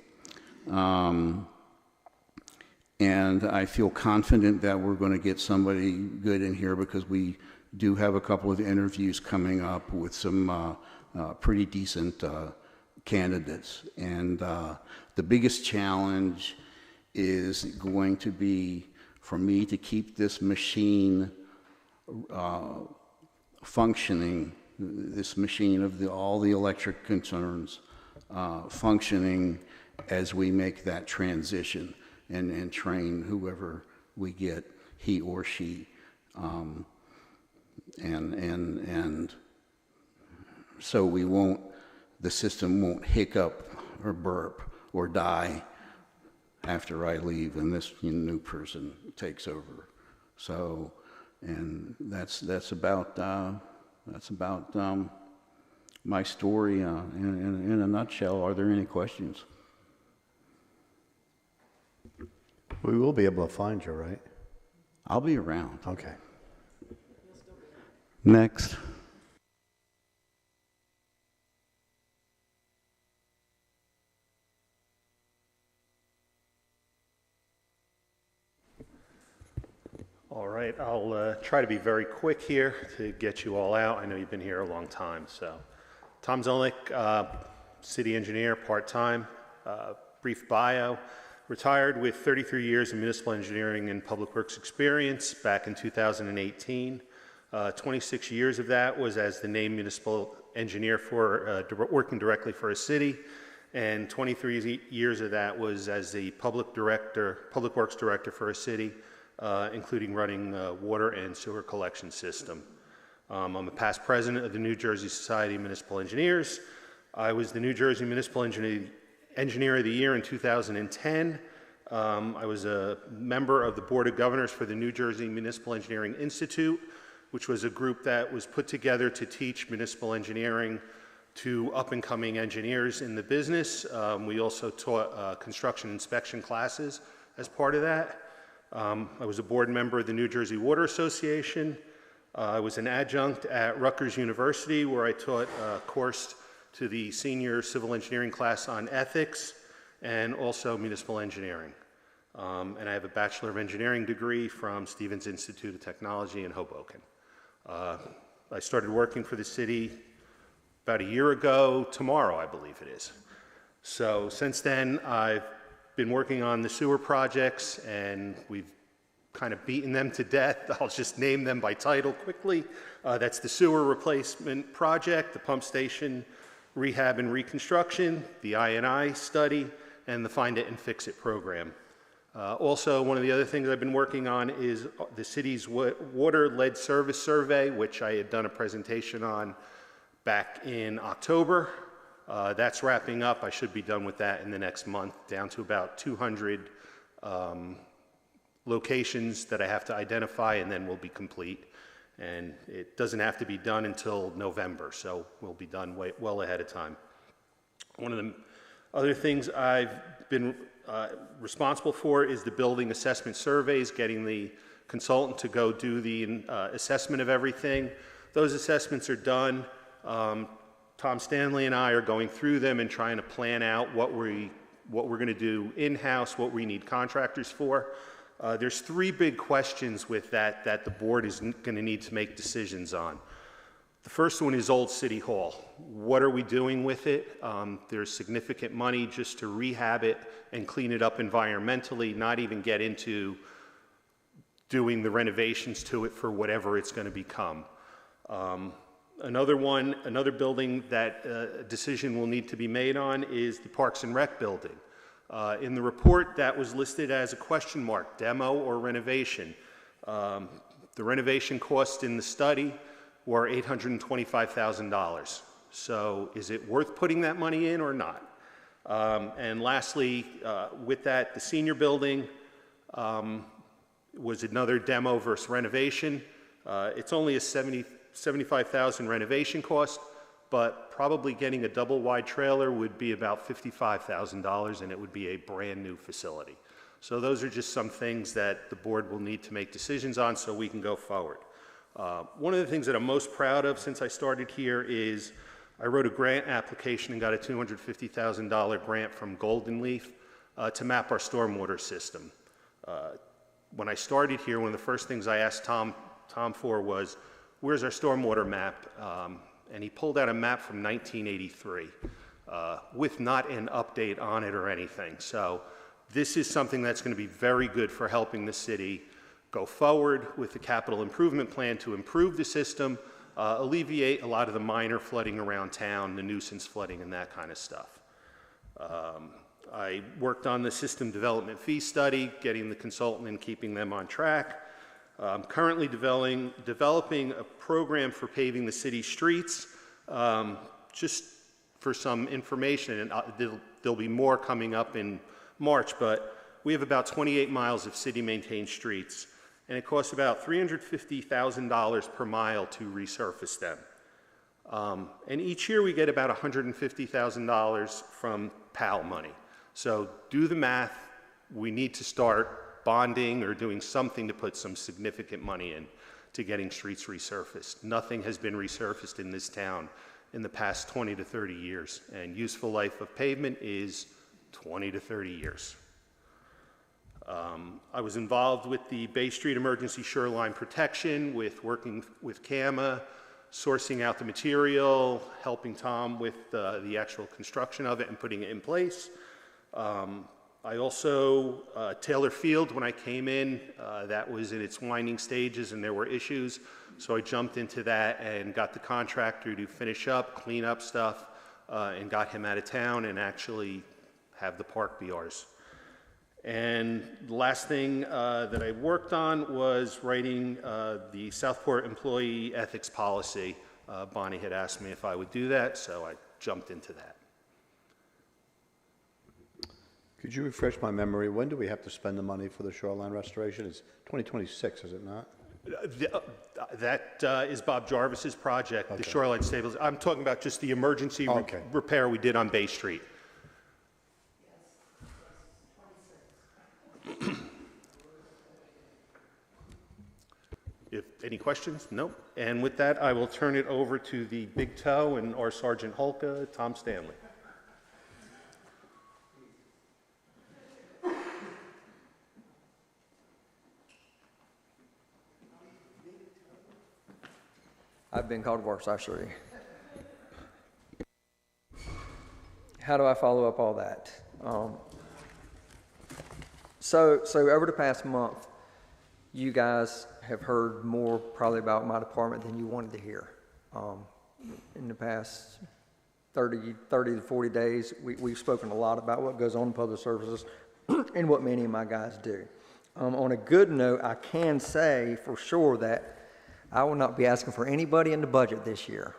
And I feel confident that we're going to get somebody good in here, because we do have a couple of interviews coming up with some pretty decent candidates. And the biggest challenge is going to be for me to keep this machine functioning, this machine of all the electric concerns functioning as we make that transition, and train whoever we get, he or she, and so the system won't hiccup or burp or die after I leave and this new person takes over. So, and that's about my story in a nutshell. Are there any questions? We will be able to find you, right? I'll be around. Okay. Next. All right, I'll try to be very quick here to get you all out. I know you've been here a long time. So, Tom Zelnick, city engineer, part-time, brief bio. Retired with 33 years of municipal engineering and public works experience back in 2018. 26 years of that was as the named municipal engineer for working directly for a city, and 23 years of that was as the public works director for a city, including running water and sewer collection system. I'm a past president of the New Jersey Society of Municipal Engineers. I was the New Jersey Municipal Engineer of the Year in 2010. I was a member of the Board of Governors for the New Jersey Municipal Engineering Institute, which was a group that was put together to teach municipal engineering to up-and-coming engineers in the business. We also taught construction inspection classes as part of that. I was a board member of the New Jersey Water Association. I was an adjunct at Rutgers University, where I taught a course to the senior civil engineering class on ethics and also municipal engineering. And I have a Bachelor of Engineering degree from Stevens Institute of Technology in Hoboken. I started working for the city about a year ago tomorrow, I believe it is. So since then, I've been working on the sewer projects, and we've kind of beaten them to death. I'll just name them by title quickly. That's the sewer replacement project, the pump station rehab and reconstruction, the I&I study, and the Find It and Fix It program. Also, one of the other things I've been working on is the city's water lead service survey, which I had done a presentation on back in October. That's wrapping up. I should be done with that in the next month, down to about 200 locations that I have to identify, and then we'll be complete. And it doesn't have to be done until November, so we'll be done well ahead of time. One of the other things I've been responsible for is the building assessment surveys, getting the consultant to go do the assessment of everything. Those assessments are done. Tom Stanley and I are going through them and trying to plan out what we're going to do in-house, what we need contractors for. There's three big questions with that the board is going to need to make decisions on. The first one is Old City Hall. What are we doing with it? There's significant money just to rehab it and clean it up environmentally, not even get into doing the renovations to it for whatever it's going to become. Another building that a decision will need to be made on is the Parks and Rec building. In the report, that was listed as a question mark, demo or renovation. The renovation costs in the study were $825,000. So is it worth putting that money in or not? And lastly, with that, the senior building was another demo versus renovation. It's only a $75,000 renovation cost, but probably getting a double wide trailer would be about $55,000, and it would be a brand new facility. So those are just some things that the board will need to make decisions on so we can go forward. One of the things that I'm most proud of since I started here is I wrote a grant application and got a $250,000 grant from Golden Leaf to map our stormwater system. When I started here, one of the first things I asked Tom for was, where's our stormwater map? And he pulled out a map from 1983 with not an update on it or anything. So this is something that's going to be very good for helping the city go forward with the capital improvement plan to improve the system, alleviate a lot of the minor flooding around town, the nuisance flooding and that kind of stuff. I worked on the system development fee study, getting the consultant and keeping them on track. I'm currently developing a program for paving the city streets, just for some information, and there'll be more coming up in March, but we have about 28 miles of city-maintained streets, and it costs about $350,000 per mile to resurface them. And each year we get about $150,000 from PAL money. So do the math. We need to start bonding or doing something to put some significant money in to getting streets resurfaced. Nothing has been resurfaced in this town in the past 20 to 30 years, and useful life of pavement is 20 to 30 years. I was involved with the Bay Street Emergency Shoreline Protection, with working with CAMA, sourcing out the material, helping Tom with the actual construction of it and putting it in place. I also, Taylor Field, when I came in, that was in its winding stages and there were issues. So I jumped into that and got the contractor to finish up, clean up stuff, and got him out of town and actually have the park be ours. And the last thing that I worked on was writing the Southport employee ethics policy. Bonnie had asked me if I would do that, so I jumped into that. Could you refresh my memory? When do we have to spend the money for the shoreline restoration? It's 2026, is it not? That is Bob Jarvis's project, the shoreline stabilization. I'm talking about just the emergency repair we did on Bay Street. if any questions? Nope. And with that, I will turn it over to the big toe and our Sergeant Holka, Tom Stanley. I've been called worse, actually. How do I follow up all that? So over the past month, you guys have heard more probably about my department than you wanted to hear. In the past 30 to 40 days, we've spoken a lot about what goes on in public services and what many of my guys do. On a good note, I can say for sure that I will not be asking for anybody in the budget this year.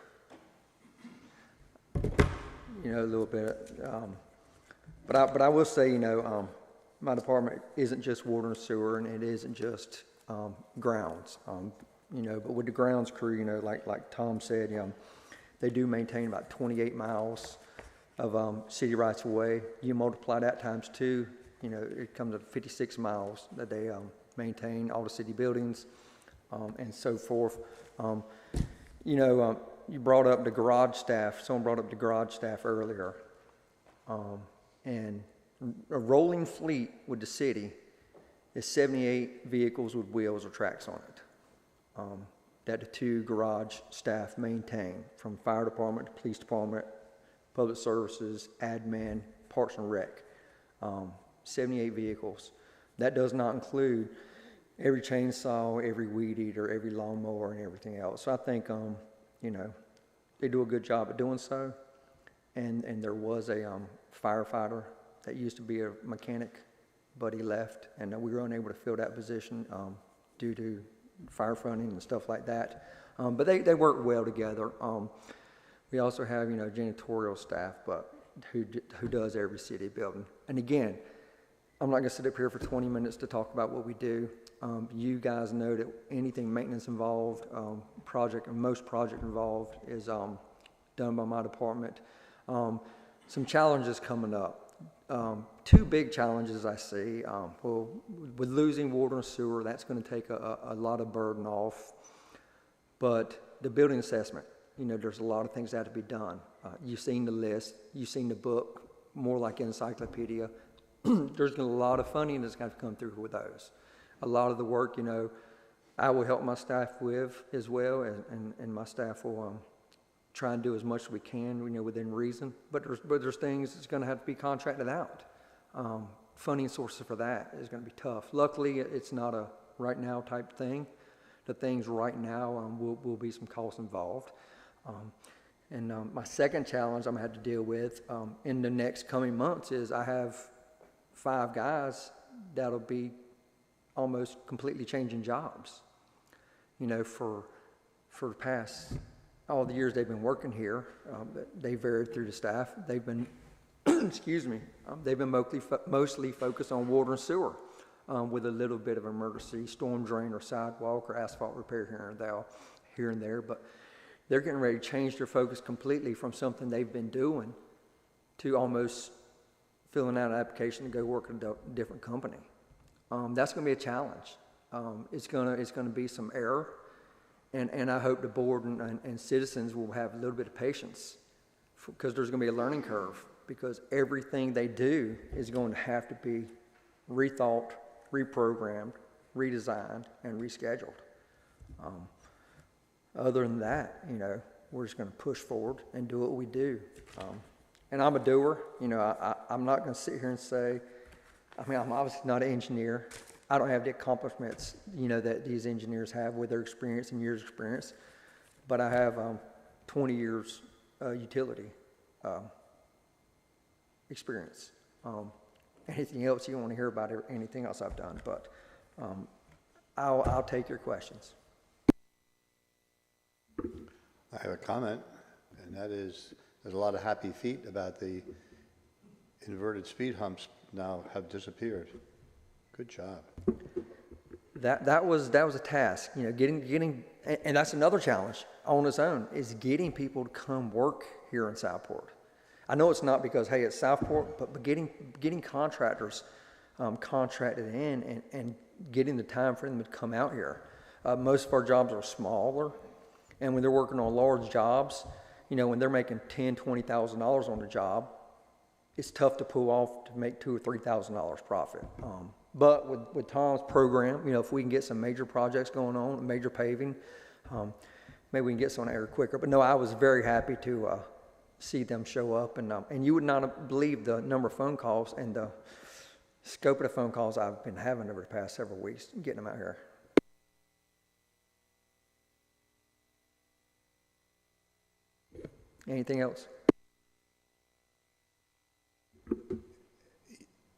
You know, a little bit. But I will say, you know, my department isn't just water and sewer, and it isn't just grounds. You know, but with the grounds crew, you know, like Tom said, you know, they do maintain about 28 miles of city rights of way. You multiply that times 2, you know, it comes to 56 miles that they maintain all the city buildings. And so forth. You know, you brought up the garage staff. Someone brought up the garage staff earlier. And a rolling fleet with the city is 78 vehicles with wheels or tracks on it that the 2 garage staff maintain, from fire department to police department, public services, admin, parks and rec. 78 vehicles. That does not include every chainsaw, every weed eater, every lawnmower, and everything else. So I think, you know, they do a good job at doing so. And there was a firefighter that used to be a mechanic, but he left, and we were unable to fill that position due to fire funding and stuff like that. But they work well together. We also have, you know, janitorial staff, but who does every city building. And again, I'm not going to sit up here for 20 minutes to talk about what we do. You guys know that anything maintenance involved, most project involved is done by my department. Some challenges coming up. 2 big challenges I see. Well, with losing water and sewer, that's going to take a lot of burden off. But the building assessment, you know, there's a lot of things that have to be done. You've seen the list, you've seen the book, more like encyclopedia. There's a lot of funding that's got to come through with those. A lot of the work, you know, I will help my staff with as well, and my staff will try and do as much as we can, you know, within reason. But there's things that's going to have to be contracted out. Funding sources for that is going to be tough. Luckily, it's not a right now type thing. The things right now will be some costs involved. My second challenge I'm going to have to deal with in the next coming months is I have 5 guys that'll be almost completely changing jobs. You know, for the past, all the years they've been working here, they varied through the staff. They've been, excuse me, they've been mostly focused on water and sewer with a little bit of emergency storm drain or sidewalk or asphalt repair here and there. But they're getting ready to change their focus completely from something they've been doing to almost filling out an application to go work at a different company. That's going to be a challenge. It's going to be some error, and I hope the board and citizens will have a little bit of patience, because there's going to be a learning curve, because everything they do is going to have to be rethought, reprogrammed, redesigned, and rescheduled. Other than that, you know, we're just going to push forward and do what we do. And I'm a doer. You know, I'm not going to sit here and say, I mean, I'm obviously not an engineer. I don't have the accomplishments, you know, that these engineers have with their experience and years of experience. But I have 20 years utility experience. Anything else you want to hear about, anything else I've done, but I'll take your questions. I have a comment, and that is, there's a lot of happy feet about the inverted speed humps now have disappeared. Good job. That was a task, you know, getting, and that's another challenge on its own, is getting people to come work here in Southport. I know it's not because, hey, it's Southport, but getting contractors contracted in and getting the time for them to come out here. Most of our jobs are smaller, and when they're working on large jobs, when they're making $10,000, $20,000 on the job, it's tough to pull off to make $2,000 or $3,000 profit. But with Tom's program, if we can get some major projects going on, major paving, maybe we can get some air quicker. But no, I was very happy to see them show up, and you would not believe the number of phone calls and the scope of the phone calls I've been having over the past several weeks, getting them out here. Anything else?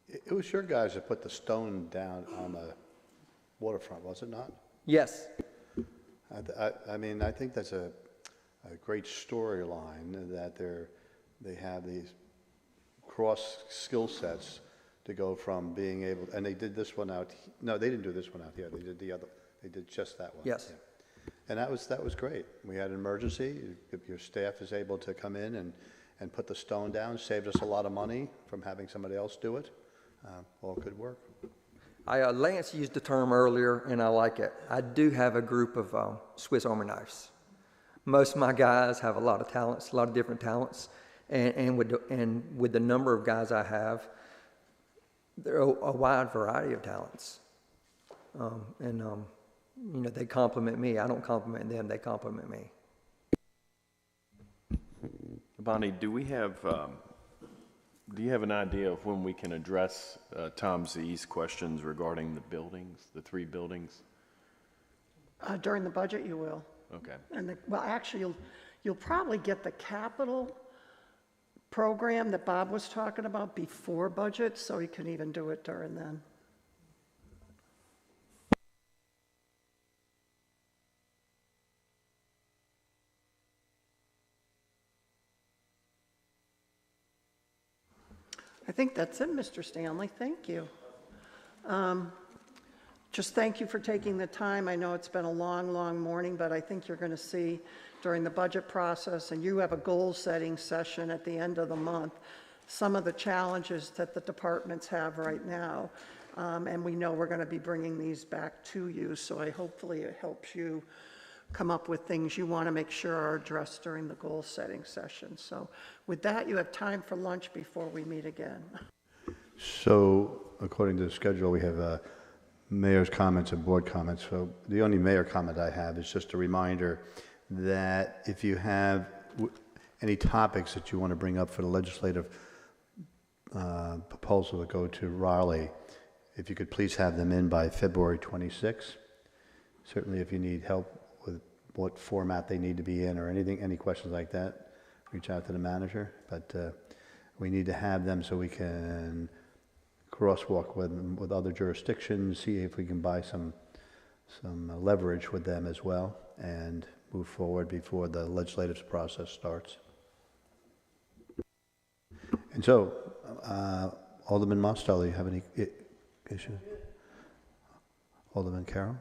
It was your guys that put the stone down on the waterfront, was it not? Yes. I mean, I think that's a great storyline that they have these cross skill sets to go from being able, and they did this one out, no, they didn't do this one out here, they did the other, they did just that one. Yes. Yeah. And that was great. We had an emergency, your staff is able to come in and put the stone down, saved us a lot of money from having somebody else do it. All good work. Lance used the term earlier, and I like it. I do have a group of Swiss Army knives. Most of my guys have a lot of talents, a lot of different talents, and with the number of guys I have, there are a wide variety of talents. They compliment me. I don't compliment them. They compliment me. Bonnie, do you have an idea of when we can address Tom Z's questions regarding the buildings, the 3 buildings? During the budget, you will. Okay. And actually, you'll probably get the capital program that Bob was talking about before budget, so you can even do it during then. I think that's it, Mr. Stanley. Thank you. Just thank you for taking the time. I know it's been a long, long morning, but I think you're going to see during the budget process, and you have a goal-setting session at the end of the month, some of the challenges that the departments have right now. And we know we're going to be bringing these back to you, so hopefully it helps you come up with things you want to make sure are addressed during the goal-setting session. So with that, you have time for lunch before we meet again. So according to the schedule, we have mayor's comments and board comments. So the only mayor comment I have is just a reminder that if you have any topics that you want to bring up for the legislative proposal to go to Raleigh, if you could please have them in by February 26th. Certainly if you need help with what format they need to be in or anything, any questions like that, reach out to the manager. But we need to have them so we can crosswalk with other jurisdictions, see if we can buy some leverage with them as well, and move forward before the legislative process starts. And so, Alderman Mostello, you have any issues? Alderman Carroll?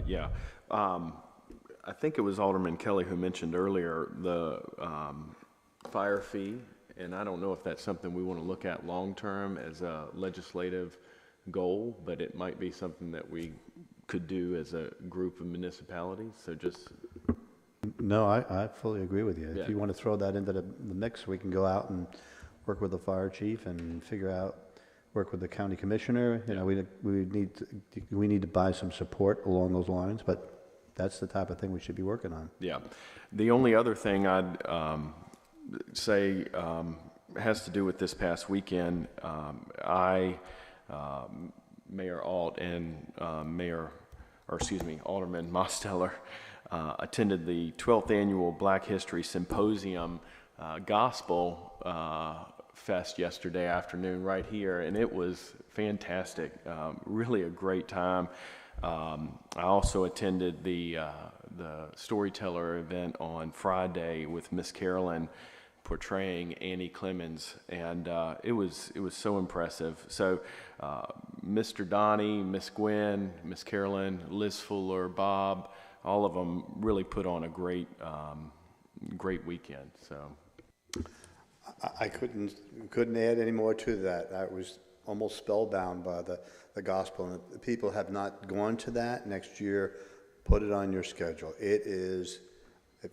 Yeah. I think it was Alderman Kelly who mentioned earlier the fire fee, and I don't know if that's something we want to look at long-term as a legislative goal, but it might be something that we could do as a group of municipalities, so just... No, I fully agree with you. Yeah. If you want to throw that into the mix, we can go out and work with the fire chief and figure out, work with the county commissioner. You know, we need to buy some support along those lines, but that's the type of thing we should be working on. Yeah. The only other thing I'd say has to do with this past weekend. Mayor Alt and Alderman Mosteller attended the 12th annual Black History Symposium Gospel Fest yesterday afternoon right here, and it was fantastic. Really a great time. I also attended the storyteller event on Friday with Miss Carolyn portraying Annie Clemens, and it was so impressive. So Mr. Donnie, Miss Gwen, Miss Carolyn, Liz Fuller, Bob, all of them really put on a great weekend. So I couldn't add any more to that. I was almost spellbound by the gospel, and the people have not gone to that. Next year, put it on your schedule. It is,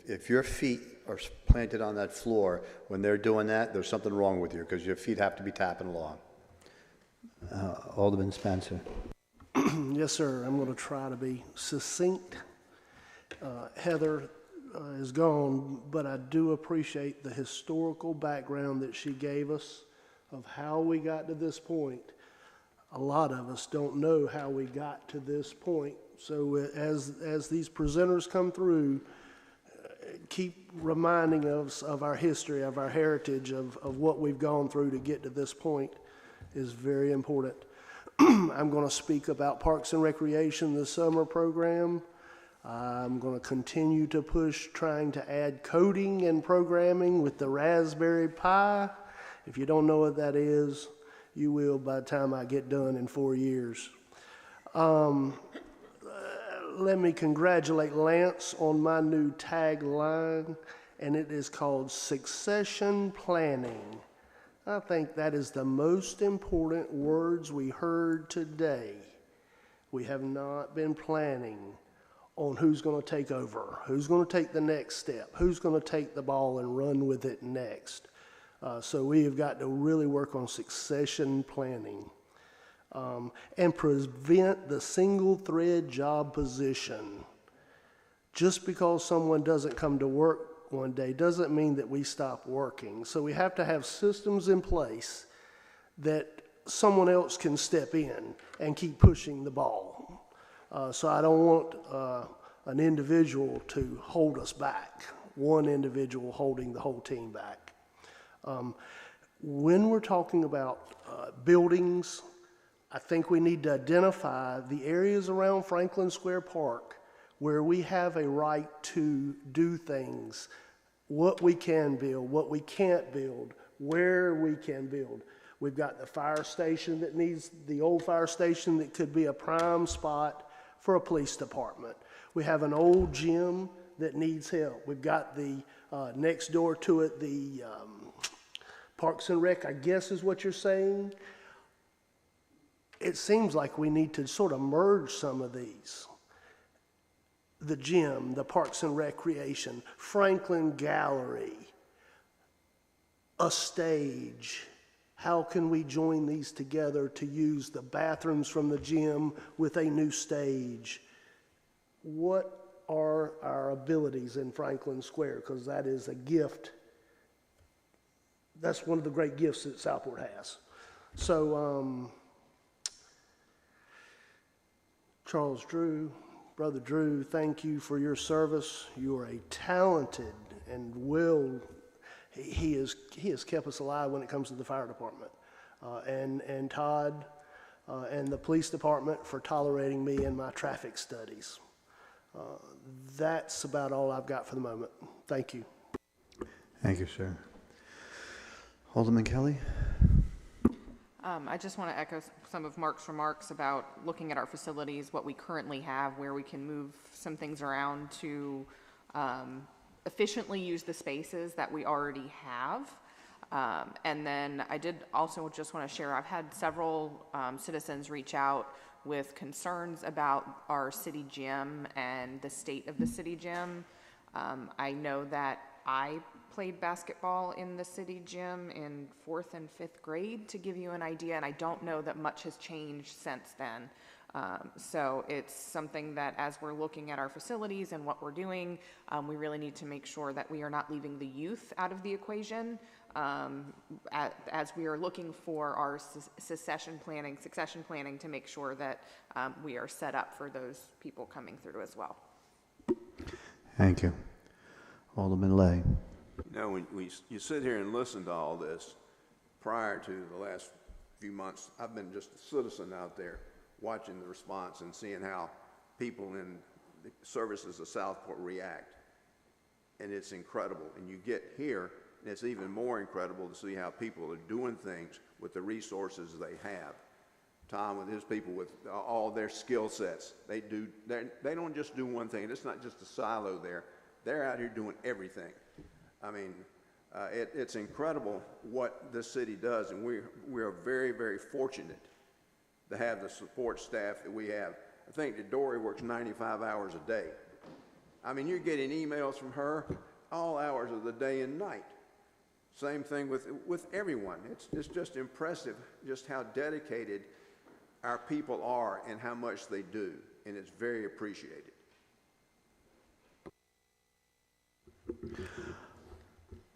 if your feet are planted on that floor when they're doing that, there's something wrong with you because your feet have to be tapping along. Alderman Spencer. Yes, sir. I'm going to try to be succinct. Heather is gone, but I do appreciate the historical background that she gave us of how we got to this point. A lot of us don't know how we got to this point. So as these presenters come through, keep reminding us of our history, of our heritage, of what we've gone through to get to this point is very important. I'm going to speak about Parks and Recreation, the summer program. I'm going to continue to push trying to add coding and programming with the Raspberry Pi. If you don't know what that is, you will by the time I get done in 4 years. Let me congratulate Lance on my new tagline, and it is called Succession Planning. I think that is the most important words we heard today. We have not been planning on who's going to take over, who's going to take the next step, who's going to take the ball and run with it next. So we have got to really work on succession planning and prevent the single thread job position. Just because someone doesn't come to work one day doesn't mean that we stop working. So we have to have systems in place that someone else can step in and keep pushing the ball. So I don't want an individual to hold us back, one individual holding the whole team back. When we're talking about buildings, I think we need to identify the areas around Franklin Square Park where we have a right to do things, what we can build, what we can't build, where we can build. We've got the fire station that needs, the old fire station that could be a prime spot for a police department. We have an old gym that needs help. We've got the next door to it, the Parks and Rec, I guess is what you're saying. It seems like we need to sort of merge some of these. The gym, the Parks and Recreation, Franklin Gallery, a stage. How can we join these together to use the bathrooms from the gym with a new stage? What are our abilities in Franklin Square? Because that is a gift. That's one of the great gifts that Southport has. So, Charles Drew, Brother Drew, thank you for your service. You are a talented and he has kept us alive when it comes to the fire department. And Todd and the police department for tolerating me in my traffic studies. That's about all I've got for the moment. Thank you. Thank you, sir. Alderman Kelly? I just want to echo some of Mark's remarks about looking at our facilities, what we currently have, where we can move some things around to efficiently use the spaces that we already have. And then I did also just want to share, I've had several citizens reach out with concerns about our city gym and the state of the city gym. I know that I played basketball in the city gym in 4th and 5th grade, to give you an idea, and I don't know that much has changed since then. So it's something that as we're looking at our facilities and what we're doing, we really need to make sure that we are not leaving the youth out of the equation as we are looking for our succession planning to make sure that we are set up for those people coming through as well. Thank you. Alderman Lay. You know, when you sit here and listen to all this, prior to the last few months, I've been just a citizen out there watching the response and seeing how people in the services of Southport react. And it's incredible. And you get here, and it's even more incredible to see how people are doing things with the resources they have. Tom with his people with all their skill sets. They don't just do one thing. It's not just a silo there. They're out here doing everything. I mean, it's incredible what this city does, and we are very, very fortunate to have the support staff that we have. think that Dory works 95 hours a day. I mean, you're getting emails from her all hours of the day and night. Same thing with everyone. It's just impressive just how dedicated our people are and how much they do, and it's very appreciated.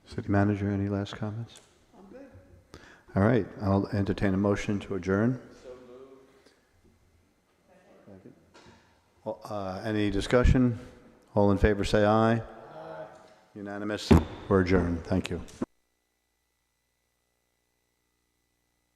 City Manager, any last comments? I'm good. All right, I'll entertain a motion to adjourn. Any discussion? All in favor say aye. Aye. Unanimous. We're adjourned. Thank you.